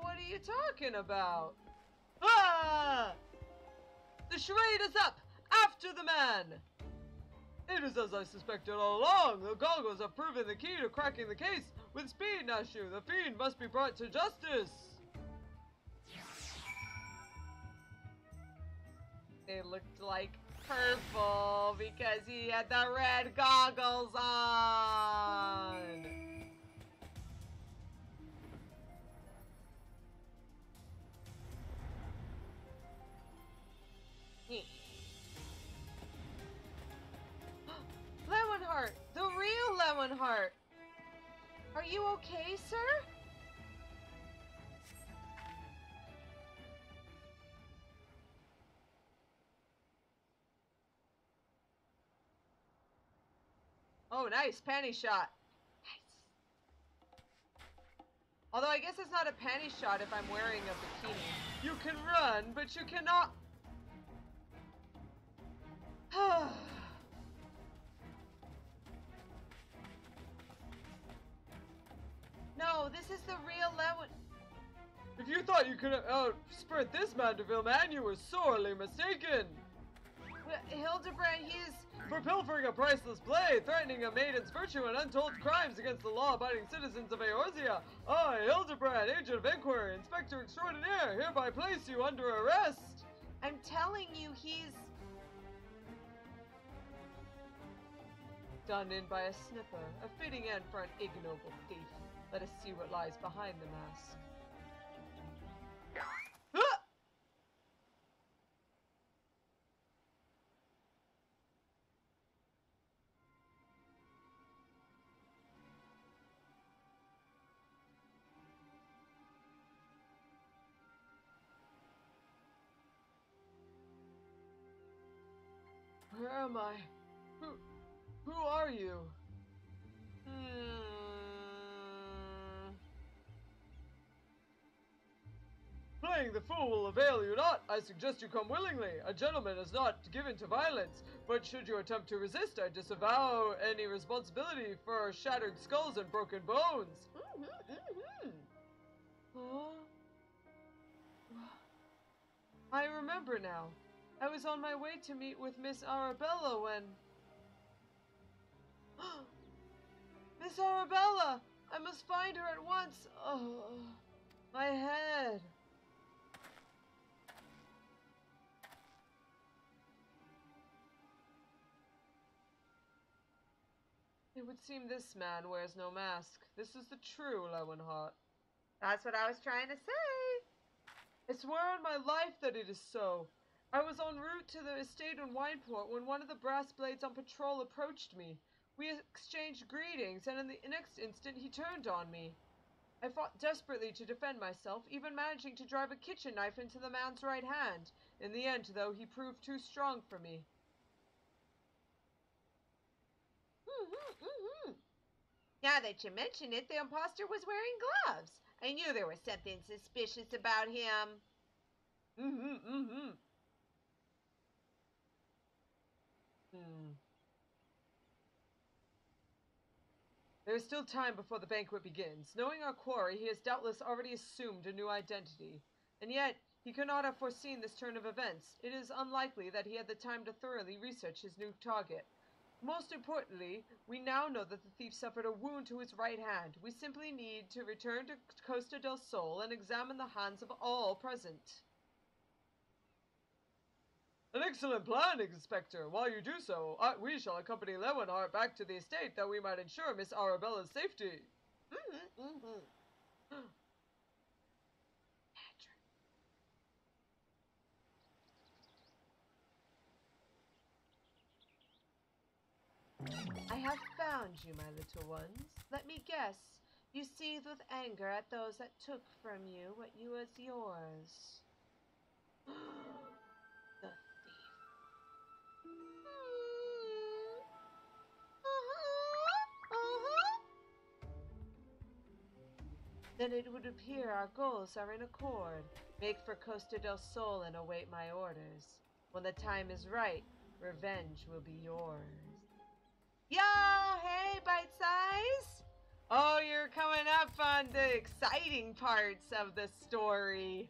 What are you talking about? Ah! The charade is up! After the man! It is as I suspected all along. The goggles have proven the key to cracking the case. With speed, Nashu, the fiend must be brought to justice. They looked like purple because he had the red goggles on. Lemonheart, the real Lemonheart. Are you okay, sir? Oh, nice panty shot. Nice. Although I guess it's not a panty shot if I'm wearing a bikini. You can run, but you cannot. No, this is the real Lemon. If you thought you could outsprint this Manderville man, you were sorely mistaken. Hildibrand, he's... For pilfering a priceless blade, threatening a maiden's virtue, and untold crimes against the law-abiding citizens of Eorzea, I, Hildibrand, agent of inquiry, inspector extraordinaire, hereby place you under arrest. I'm telling you, he's... done in by a snipper, a fitting end for an ignoble thief. Let us see what lies behind the mask. Where am I? Who are you? Playing the fool will avail you not. I suggest you come willingly. A gentleman is not given to violence, but should you attempt to resist, I disavow any responsibility for shattered skulls and broken bones. I remember now. I was on my way to meet with Miss Arabella when... Miss Arabella! I must find her at once! Oh, my head! It would seem this man wears no mask. This is the true Lemonheart. That's what I was trying to say. I swear on my life that it is so. I was en route to the estate in Wineport when one of the brass blades on patrol approached me. We exchanged greetings, and in the next instant he turned on me. I fought desperately to defend myself, even managing to drive a kitchen knife into the man's right hand. In the end, though, he proved too strong for me. Now that you mention it, the imposter was wearing gloves. I knew there was something suspicious about him. There is still time before the banquet begins. Knowing our quarry, he has doubtless already assumed a new identity. And yet, he could not have foreseen this turn of events. It is unlikely that he had the time to thoroughly research his new target. Most importantly, we now know that the thief suffered a wound to his right hand. We simply need to return to Costa del Sol and examine the hands of all present. An excellent plan, Inspector. While you do so, we shall accompany Lemonheart back to the estate that we might ensure Miss Arabella's safety. I have found you, my little ones. Let me guess. You seethe with anger at those that took from you what was yours. The Then it would appear our goals are in accord. Make for Costa del Sol and await my orders. When the time is right, revenge will be yours. Yo, hey, Bite Size! Oh, you're coming up on the exciting parts of the story.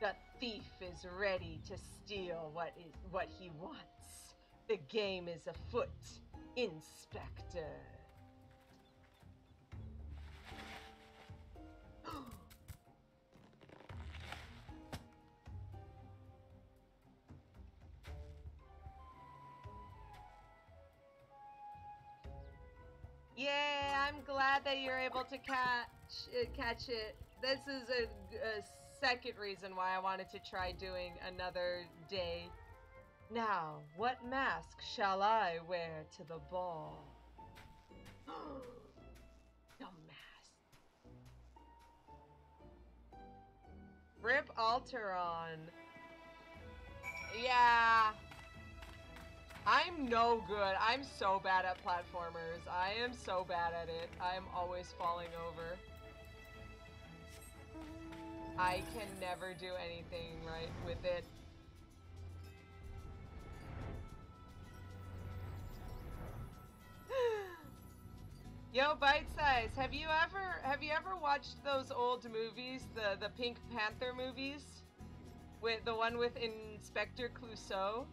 The thief is ready to steal what he wants. The game is afoot, Inspector. Yeah, I'm glad that you're able to catch it. This is a second reason why I wanted to try doing another day. Now, what mask shall I wear to the ball? The mask. Rip Alteron. Yeah. I'm no good. I'm so bad at platformers. I am so bad at it. I'm always falling over. I can never do anything right with it. Yo, Bite Size, have you ever watched those old movies, the Pink Panther movies? With the one with Inspector Clouseau?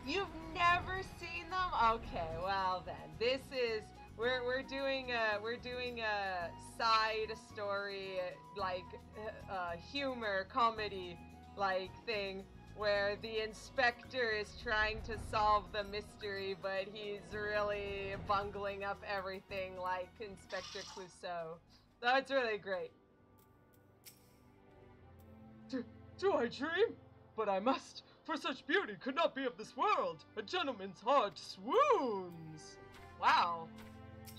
You've never seen them? Okay, well then, this is we're doing a side story like humor comedy like thing where the inspector is trying to solve the mystery, but he's really bungling up everything like Inspector Clouseau. So it's really great. Do I dream? But I must, for such beauty could not be of this world. A gentleman's heart swoons. Wow,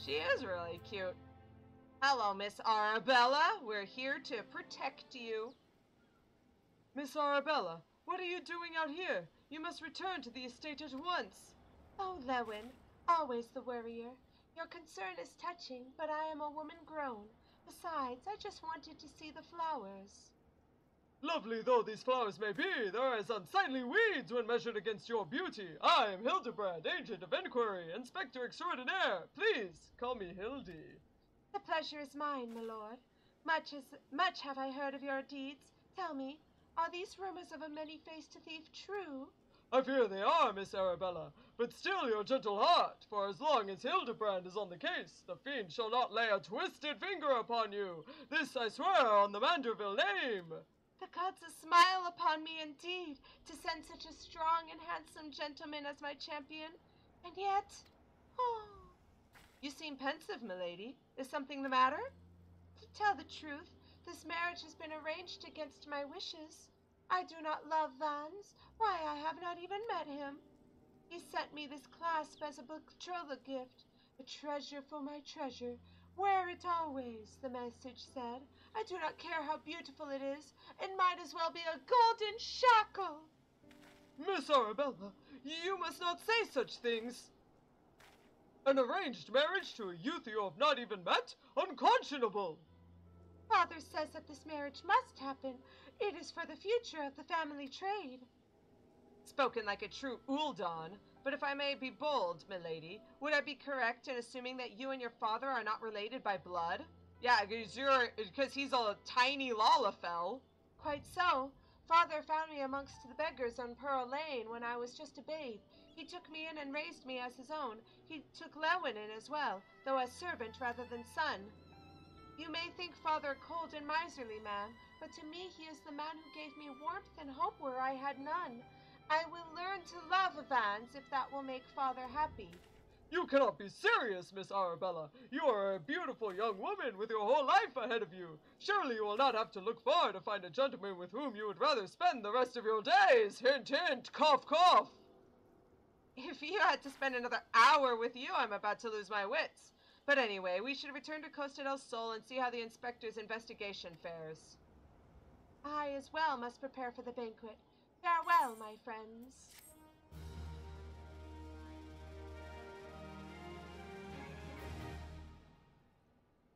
she is really cute. Hello, Miss Arabella. We're here to protect you. Miss Arabella, what are you doing out here? You must return to the estate at once. Oh, Lewin, always the worrier. Your concern is touching, but I am a woman grown. Besides, I just wanted to see the flowers. Lovely though these flowers may be, they are as unsightly weeds when measured against your beauty. I am Hildibrand, agent of inquiry, inspector extraordinaire. Please, call me Hildy. The pleasure is mine, my lord. Much have I heard of your deeds. Tell me, are these rumors of a many-faced thief true? I fear they are, Miss Arabella, but still your gentle heart, for as long as Hildibrand is on the case, the fiend shall not lay a twisted finger upon you. This I swear on the Manderville name. The gods smile upon me indeed, to send such a strong and handsome gentleman as my champion. And yet, oh... You seem pensive, milady. Is something the matter? To tell the truth, this marriage has been arranged against my wishes. I do not love Vans. Why, I have not even met him. He sent me this clasp as a betrothal gift, a treasure for my treasure. Wear it always, the message said. I do not care how beautiful it is. It might as well be a golden shackle. Miss Arabella, you must not say such things. An arranged marriage to a youth you have not even met? Unconscionable! Father says that this marriage must happen. It is for the future of the family trade. Spoken like a true Uldon, but if I may be bold, milady, would I be correct in assuming that you and your father are not related by blood? Yeah, because he's a tiny Lalafell. Quite so. Father found me amongst the beggars on Pearl Lane when I was just a babe. He took me in and raised me as his own. He took Lewin in as well, though as servant rather than son. You may think Father a cold and miserly man, but to me he is the man who gave me warmth and hope where I had none. I will learn to love Vans if that will make Father happy. You cannot be serious, Miss Arabella. You are a beautiful young woman with your whole life ahead of you. Surely you will not have to look far to find a gentleman with whom you would rather spend the rest of your days. Hint, hint, cough, cough. If you had to spend another hour with you, I'm about to lose my wits. But anyway, we should return to Costa del Sol and see how the inspector's investigation fares. I as well must prepare for the banquet. Farewell, my friends.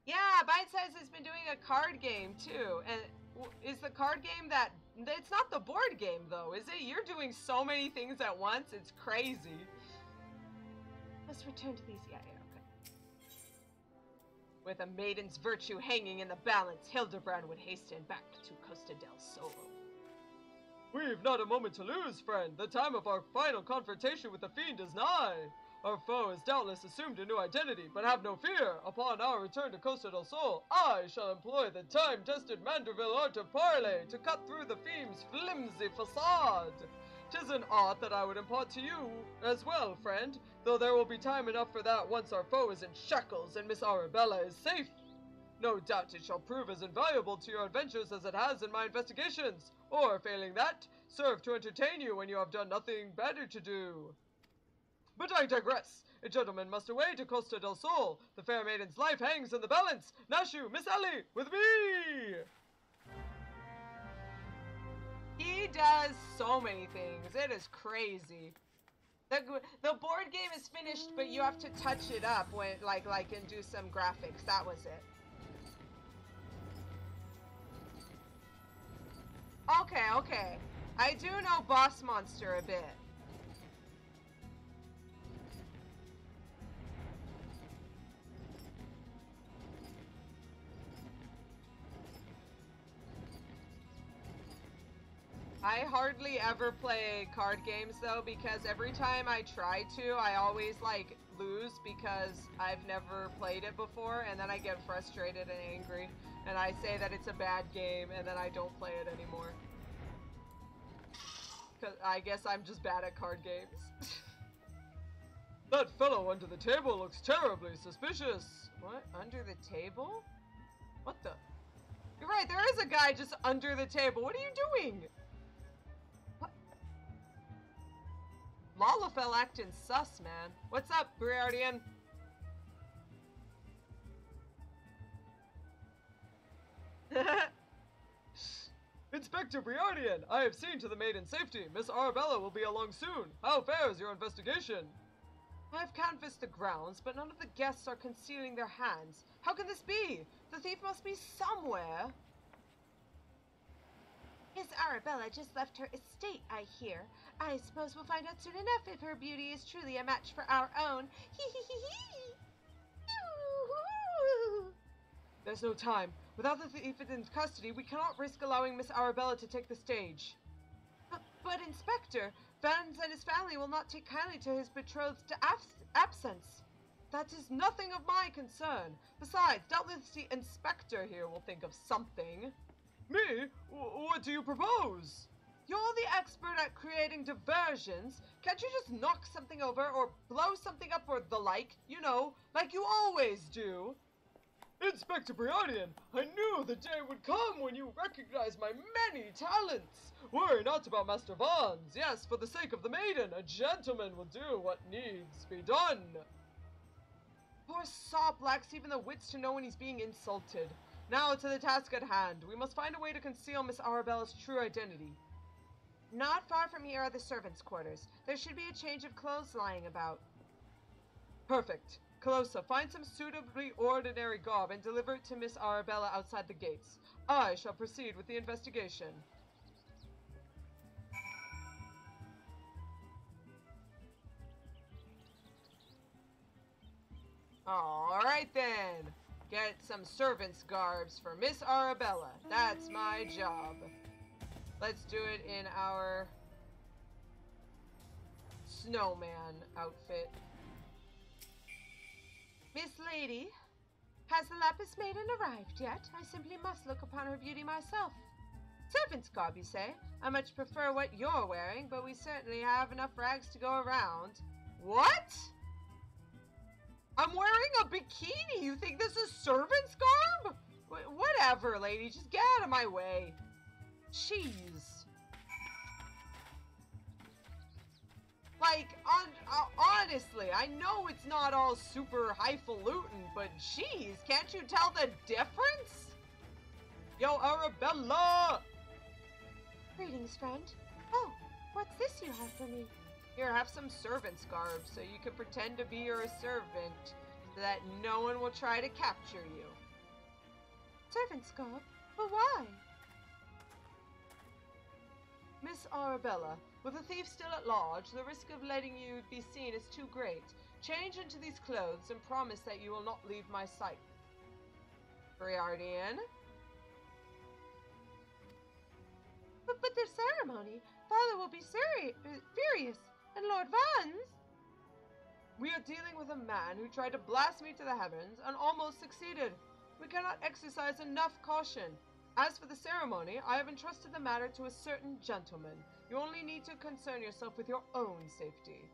Yeah, Bite Size has been doing a card game too. And is the card game that... It's not the board game though, is it? You're doing so many things at once, it's crazy. Let's return to these... Yeah, okay. With a maiden's virtue hanging in the balance, Hildibrand would hasten back to Costa del Sol. We've not a moment to lose, friend. The time of our final confrontation with the fiend is nigh. Our foe has doubtless assumed a new identity, but have no fear. Upon our return to Costa del Sol, I shall employ the time-tested Manderville art of parley to cut through the fiend's flimsy facade. 'Tis an art that I would impart to you as well, friend, though there will be time enough for that once our foe is in shackles and Miss Arabella is safe. No doubt it shall prove as invaluable to your adventures as it has in my investigations, or, failing that, serve to entertain you when you have done nothing better to do. But I digress. A gentleman must away to Costa del Sol. The fair maiden's life hangs in the balance. Nashu, Miss Ellie, with me! He does so many things. It is crazy. The board game is finished, but you have to touch it up when, like and do some graphics. That was it. Okay. I do know Boss Monster a bit. I hardly ever play card games though, because every time I try to, I always like lose because I've never played it before, and then I get frustrated and angry, and I say that it's a bad game, and then I don't play it anymore. Cause I guess I'm just bad at card games. That fellow under the table looks terribly suspicious. What? Under the table? What the? You're right, there is a guy just under the table. What are you doing? Lalafell acting sus, man. What's up, Briardian? Inspector Briardian, I have seen to the maiden's safety. Miss Arabella will be along soon. How fares your investigation? I've canvassed the grounds, but none of the guests are concealing their hands. How can this be? The thief must be somewhere. Miss Arabella just left her estate, I hear. I suppose we'll find out soon enough if her beauty is truly a match for our own. Hee hee hee hee! Yoo-hoo! There's no time. Without the thief in custody, we cannot risk allowing Miss Arabella to take the stage. But Inspector, Vans and his family will not take kindly to his betrothed's absence. That is nothing of my concern. Besides, doubtless the Inspector here will think of something. Me? What do you propose? You're the expert at creating diversions. Can't you just knock something over or blow something up or the like? You know, like you always do. Inspector Briardian, I knew the day would come when you recognized my many talents. Worry not about Master Vans. Yes, for the sake of the maiden, a gentleman will do what needs be done. Poor sop lacks even the wits to know when he's being insulted. Now to the task at hand. We must find a way to conceal Miss Arabella's true identity. Not far from here are the servants' quarters. There should be a change of clothes lying about. Perfect. Calosa, find some suitably ordinary garb and deliver it to Miss Arabella outside the gates. I shall proceed with the investigation. Alright then. Get some servants' garbs for Miss Arabella. That's my job. Let's do it in our snowman outfit. Miss Lady, has the Lapis Maiden arrived yet? I simply must look upon her beauty myself. Servant's garb, you say? I much prefer what you're wearing, but we certainly have enough rags to go around. What? I'm wearing a bikini. You think this is servant's garb? Whatever, lady. Just get out of my way. Jeez. Like, honestly, I know it's not all super highfalutin, but geez, can't you tell the difference? Yo, Arabella! Greetings, friend. Oh, what's this you have for me? Here, have some servant's garb so you can pretend to be your servant so that no one will try to capture you. Servant's garb? But why? Miss Arabella, with the thief still at large, the risk of letting you be seen is too great. Change into these clothes and promise that you will not leave my sight. Briardian? But the ceremony. Father will be furious. And Lord Vans? We are dealing with a man who tried to blast me to the heavens and almost succeeded. We cannot exercise enough caution. As for the ceremony, I have entrusted the matter to a certain gentleman. You only need to concern yourself with your own safety.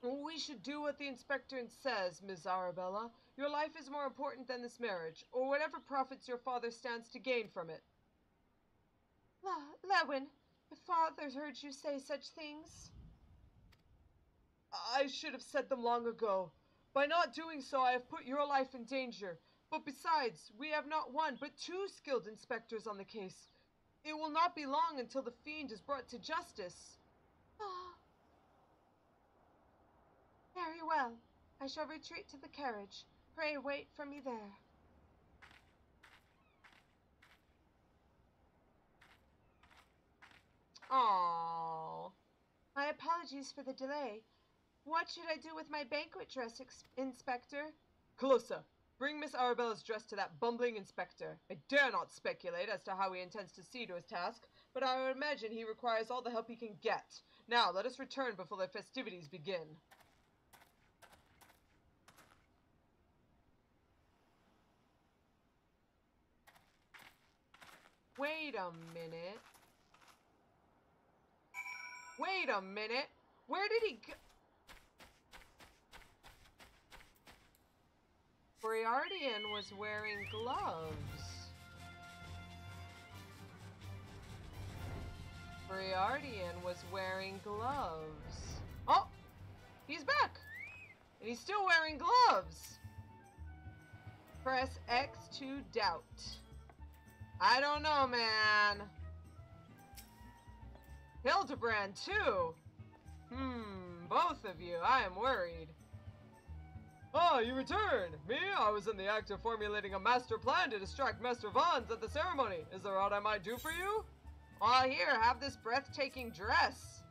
We should do what the inspector says, Miss Arabella. Your life is more important than this marriage, or whatever profits your father stands to gain from it. Lewin, if father heard you say such things... I should have said them long ago. By not doing so, I have put your life in danger. But besides, we have not one, but two skilled inspectors on the case. It will not be long until the fiend is brought to justice. Very well. I shall retreat to the carriage. Pray wait for me there. Aww. My apologies for the delay. What should I do with my banquet dress, Inspector? Calosa, bring Miss Arabella's dress to that bumbling inspector. I dare not speculate as to how he intends to see to his task, but I would imagine he requires all the help he can get. Now, let us return before the festivities begin. Wait a minute. Wait a minute. Where did he go? Briardian was wearing gloves. Briardian was wearing gloves. Oh! He's back! And he's still wearing gloves! Press X to doubt. I don't know, man. Hildibrand, too. Both of you. I am worried. Ah, you returned! Me? I was in the act of formulating a master plan to distract Master Vans at the ceremony. Is there aught I might do for you? Here, have this breathtaking dress.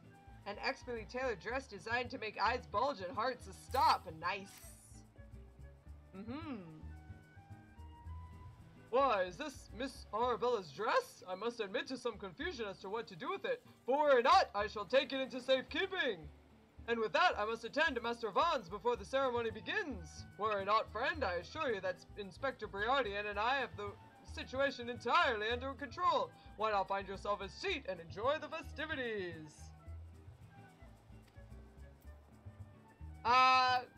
An expertly tailored dress designed to make eyes bulge and hearts stop. Nice. Why, is this Miss Arabella's dress? I must admit to some confusion as to what to do with it. But were it not, I shall take it into safekeeping. And with that, I must attend to Master Vans before the ceremony begins. Were it not, friend, I assure you that Inspector Briardian and I have the situation entirely under control. Why not find yourself a seat and enjoy the festivities?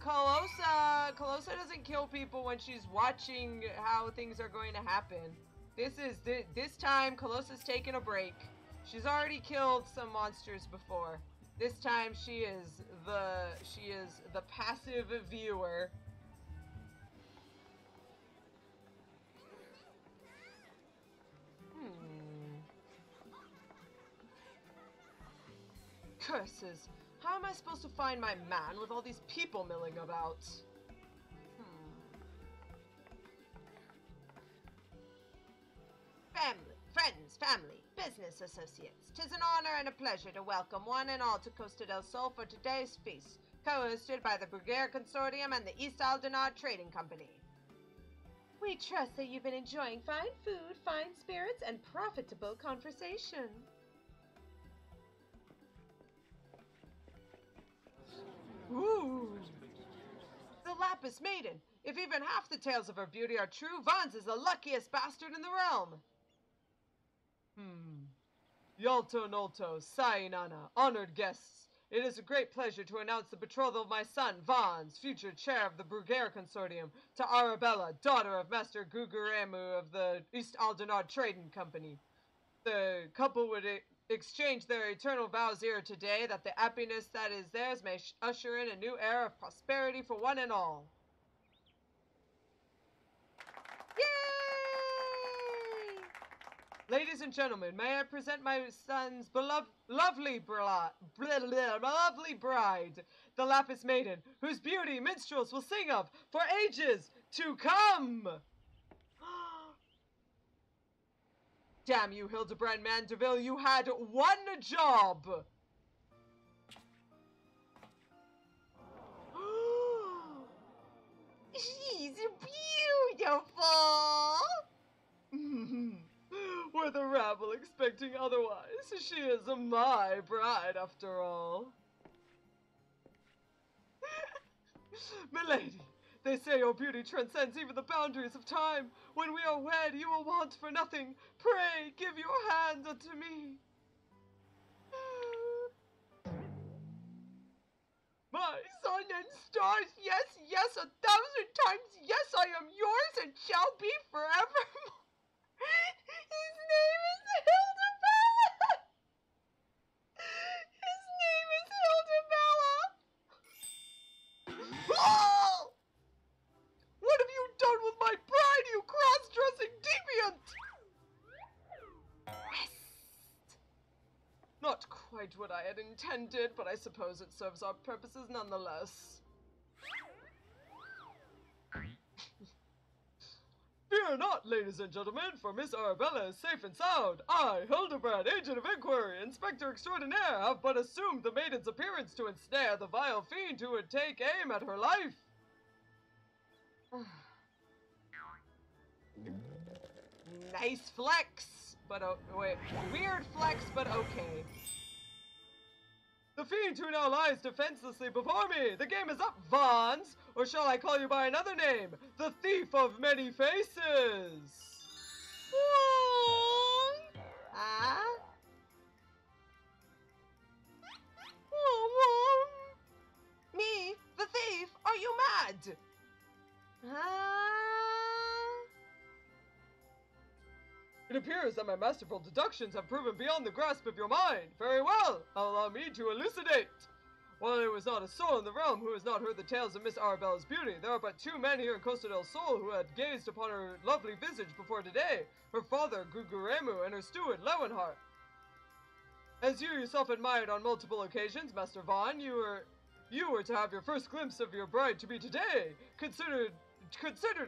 Calosa doesn't kill people when she's watching how things are going to happen. This time, Calosa's taking a break. She's already killed some monsters before. This time, she is the passive viewer. Curses. How am I supposed to find my man with all these people milling about? Family, business associates. 'Tis an honor and a pleasure to welcome one and all to Costa del Sol for today's feast, co-hosted by the Brugere Consortium and the East Aldenard Trading Company. We trust that you've been enjoying fine food, fine spirits, and profitable conversation. Ooh! The Lapis Maiden! If even half the tales of her beauty are true, Vans is the luckiest bastard in the realm! Yalto Nolto, Sainana, honored guests. It is a great pleasure to announce the betrothal of my son, Vans, future chair of the Brugere Consortium, to Arabella, daughter of Master Guguremu of the East Aldenard Trading Company. The couple would exchange their eternal vows here today, that the happiness that is theirs may usher in a new era of prosperity for one and all. Yay! Ladies and gentlemen, may I present my son's lovely bride, the Lapis Maiden, whose beauty minstrels will sing of for ages to come! Damn you, Hildibrand Manderville, you had one job! She's beautiful! Were the rabble expecting otherwise? She is my bride, after all. Milady, they say your beauty transcends even the boundaries of time. When we are wed, you will want for nothing. Pray, give your hand unto me. My sun and stars, yes, yes, 1,000 times yes, I am yours and shall be forevermore. His name is Hildebella. His name is Hildebella. Oh! What have you done with my bride, you cross-dressing deviant? Not quite what I had intended, but I suppose it serves our purposes nonetheless. Fear not, ladies and gentlemen, for Miss Arabella is safe and sound. I, Hildibrand, agent of inquiry, inspector extraordinaire, have but assumed the maiden's appearance to ensnare the vile fiend who would take aim at her life. Nice flex, but weird flex, but okay. The fiend who now lies defenselessly before me. The game is up, Vons, or shall I call you by another name? The thief of many faces. Ah? Me, the thief? Are you mad? It appears that my masterful deductions have proven beyond the grasp of your mind. Very well, allow me to elucidate. While there was not a soul in the realm who has not heard the tales of Miss Arabella's beauty, there are but 2 men here in Costa del Sol who had gazed upon her lovely visage before today, her father, Guguremu, and her steward, Lewenhart. As you yourself admired on multiple occasions, Master Vaughn, you were to have your first glimpse of your bride to be today. Considered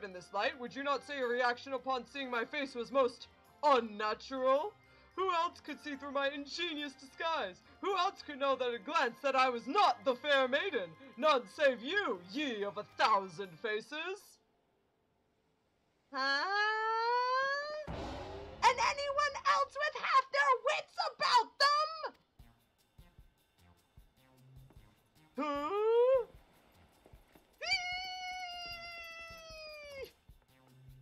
in this light, would you not say your reaction upon seeing my face was most unnatural? Who else could see through my ingenious disguise? Who else could know at a glance that I was not the fair maiden? None save you, ye of 1,000 faces. Huh? And anyone else with half their wits about them? Huh?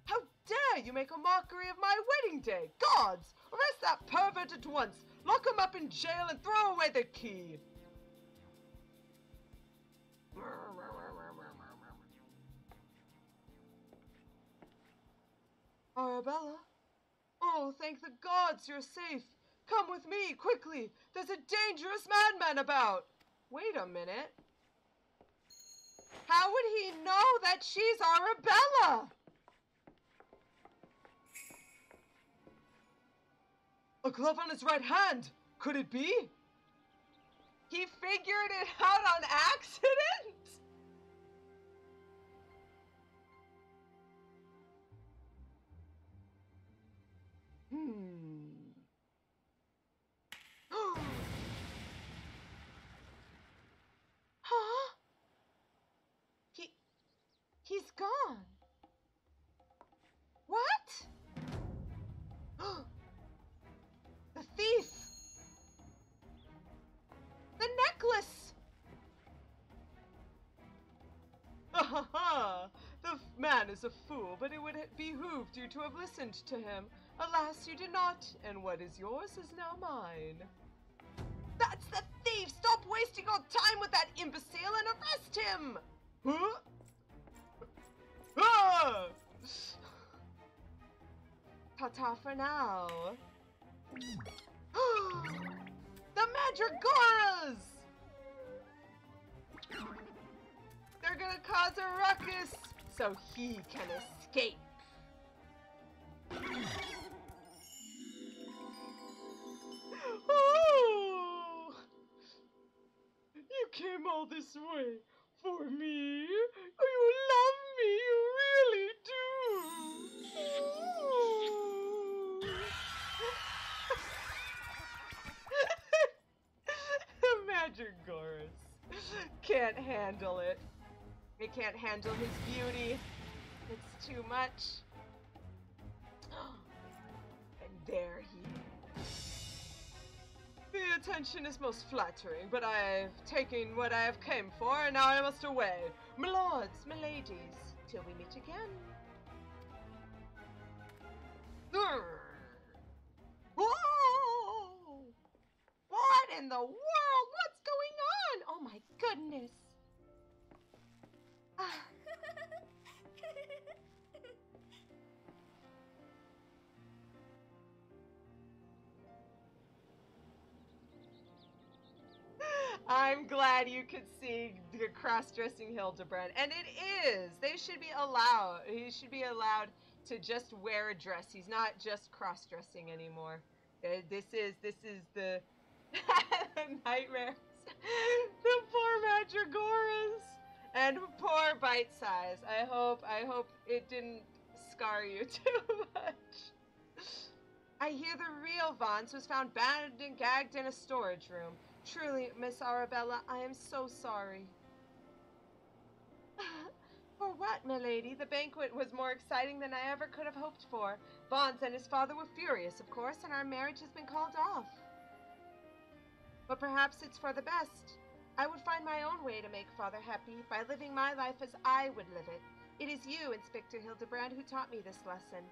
How dare you make a mockery of my wedding day? Gods! Arrest that pervert at once! Lock him up in jail and throw away the key! Arabella? Oh, thank the gods you're safe! Come with me, quickly! There's a dangerous madman about! Wait a minute. How would he know that she's Arabella? A glove on his right hand! Could it be? He figured it out on accident? Huh? He's gone. What? The thief! The necklace! Ha ha! The man is a fool, but it would have behooved you to have listened to him. Alas, you did not, and what is yours is now mine. That's the thief! Stop wasting our time with that imbecile and arrest him! Huh? Ah! Ta-ta for now. The Mandragoras! They're gonna cause a ruckus so he can escape. Oh! You came all this way for me? You love me, you really do. The Mandragoras can't handle it. They can't handle his beauty. It's too much. And there he is. The attention is most flattering, but I've taken what I have came for, and now I must away. My lords, my ladies, till we meet again. Whoa! What in the world? What's going on? Oh my goodness. I'm glad you could see the cross-dressing Hildibrand, and it is. They should be allowed. He should be allowed to just wear a dress. He's not just cross-dressing anymore. This is the nightmares. The poor Mandragoras and poor Bite Size. I hope it didn't scar you too much. I hear the real Vance was found bound and gagged in a storage room. Truly, Miss Arabella, I am so sorry. For what, milady? The banquet was more exciting than I ever could have hoped for. Vance and his father were furious, of course, and our marriage has been called off. But perhaps it's for the best. I would find my own way to make father happy by living my life as I would live it. It is you, Inspector Hildibrand, who taught me this lesson.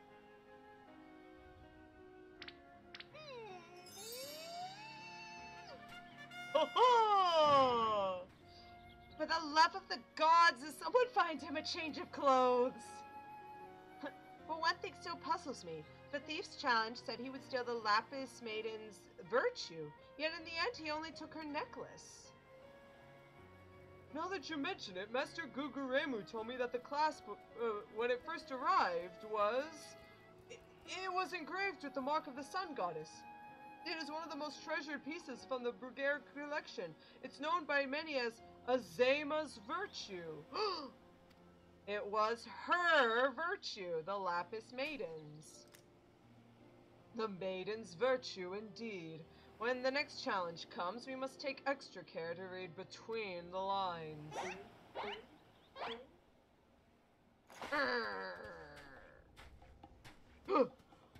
For the love of the gods, does someone find him a change of clothes? But one thing still puzzles me. The thief's challenge said he would steal the Lapis Maiden's virtue, yet in the end he only took her necklace. Now that you mention it, Master Guguremu told me that the clasp, when it first arrived, it was engraved with the mark of the Sun Goddess. It is one of the most treasured pieces from the Brugere collection. It's known by many as Azema's virtue. It was her virtue, the Lapis Maiden's. The Maiden's virtue, indeed. When the next challenge comes, we must take extra care to read between the lines.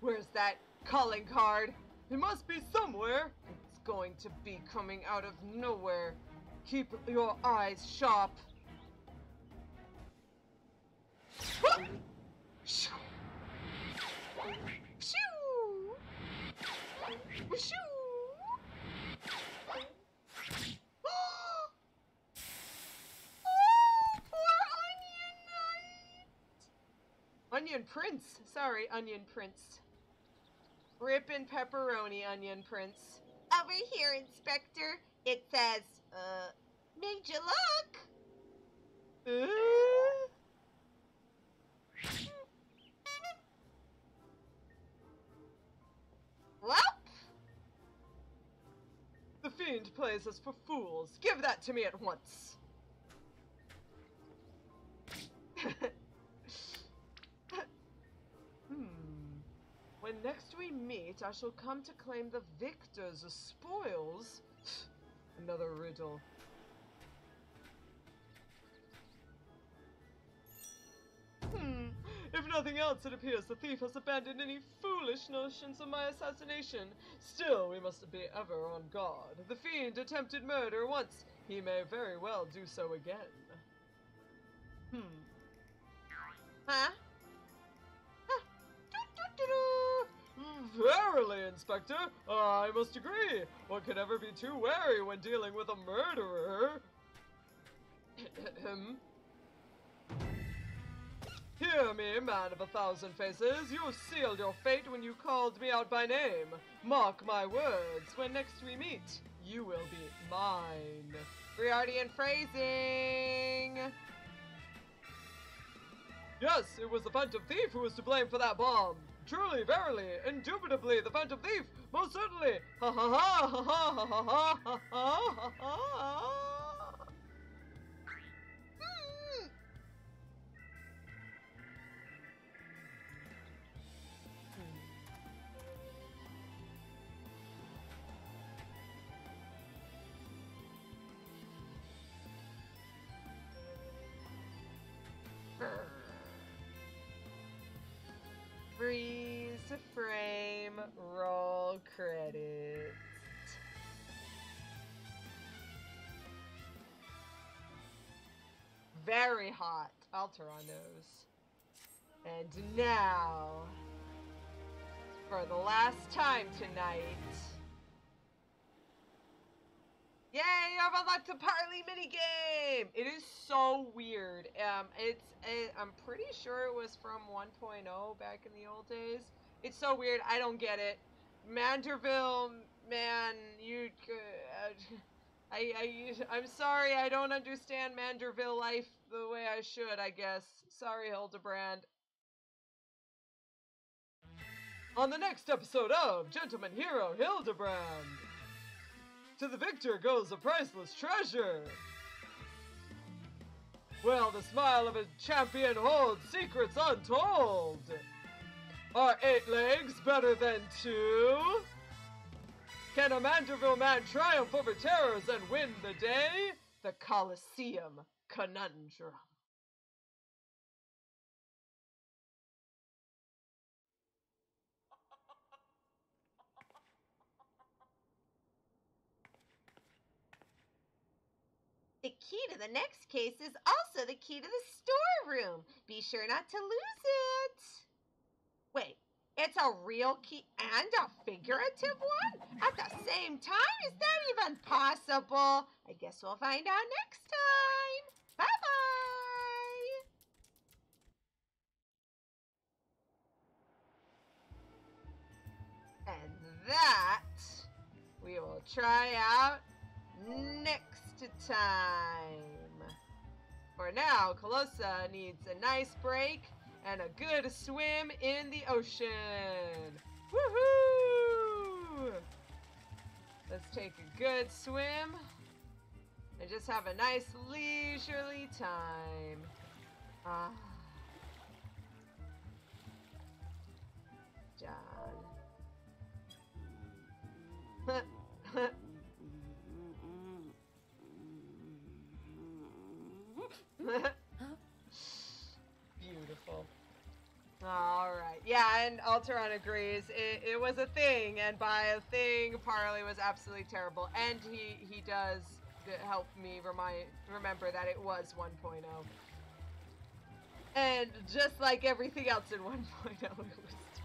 Where's that calling card? It must be somewhere. It's going to be coming out of nowhere. Keep your eyes sharp. Shoo! Onion Prince. Sorry, Onion Prince. Rippin' pepperoni, Onion Prince. Over here, Inspector, it says, made you look. Welp. The fiend plays us for fools. Give that to me at once. When next we meet, I shall come to claim the victors' spoils. Another riddle. If nothing else, it appears the thief has abandoned any foolish notions of my assassination. Still, we must be ever on guard. The fiend attempted murder once. He may very well do so again. Huh? Verily, Inspector, I must agree. One can never be too wary when dealing with a murderer. Here, Hear me, man of 1,000 faces. You sealed your fate when you called me out by name. Mark my words, when next we meet, you will be mine. Riardian phrasing! Yes, it was the Phantom Thief who was to blame for that bomb. Truly, verily, indubitably, the Phantom Thief, most certainly. Ha ha ha ha ha ha ha ha ha ha ha. Freeze frame, roll credits. Very hot, Alteron knows. And now, for the last time tonight, yay, I've unlocked a parley minigame! It is so weird. I'm pretty sure it was from 1.0 back in the old days. It's so weird, I don't get it. Manderville, man, I'm sorry, I don't understand Manderville life the way I should, I guess. Sorry, Hildibrand. On the next episode of Gentleman Hero Hildibrand, to the victor goes a priceless treasure. Well, the smile of a champion holds secrets untold. Are 8 legs better than 2? Can a Manderville man triumph over terrors and win the day? The Colosseum Conundrum. The key to the next case is also the key to the storeroom. Be sure not to lose it. Wait, it's a real key and a figurative one? At the same time? Is that even possible? I guess we'll find out next time. Bye-bye. And that we will try out next time. For now, Calosa needs a nice break and a good swim in the ocean. Woohoo! Let's take a good swim and just have a nice leisurely time. John. Beautiful. Alright. Yeah, and Alteron agrees. It was a thing, and by a thing, Parley was absolutely terrible. And he does help me remember that it was 1.0. And just like everything else in 1.0, it was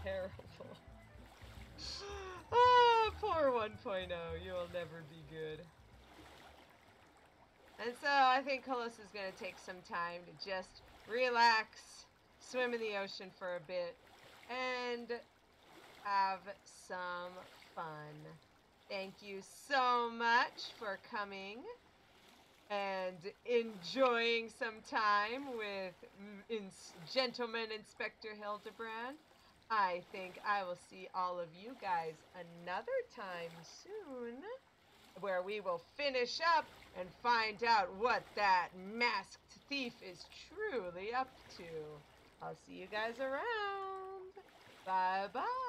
terrible. Ah, poor 1.0. You will never be good. And so I think Calosa's going to take some time to just relax, swim in the ocean for a bit, and have some fun. Thank you so much for coming and enjoying some time with Gentleman Inspector Hildibrand. I think I will see all of you guys another time soon, where we will finish up and find out what that masked thief is truly up to. I'll see you guys around. Bye-bye.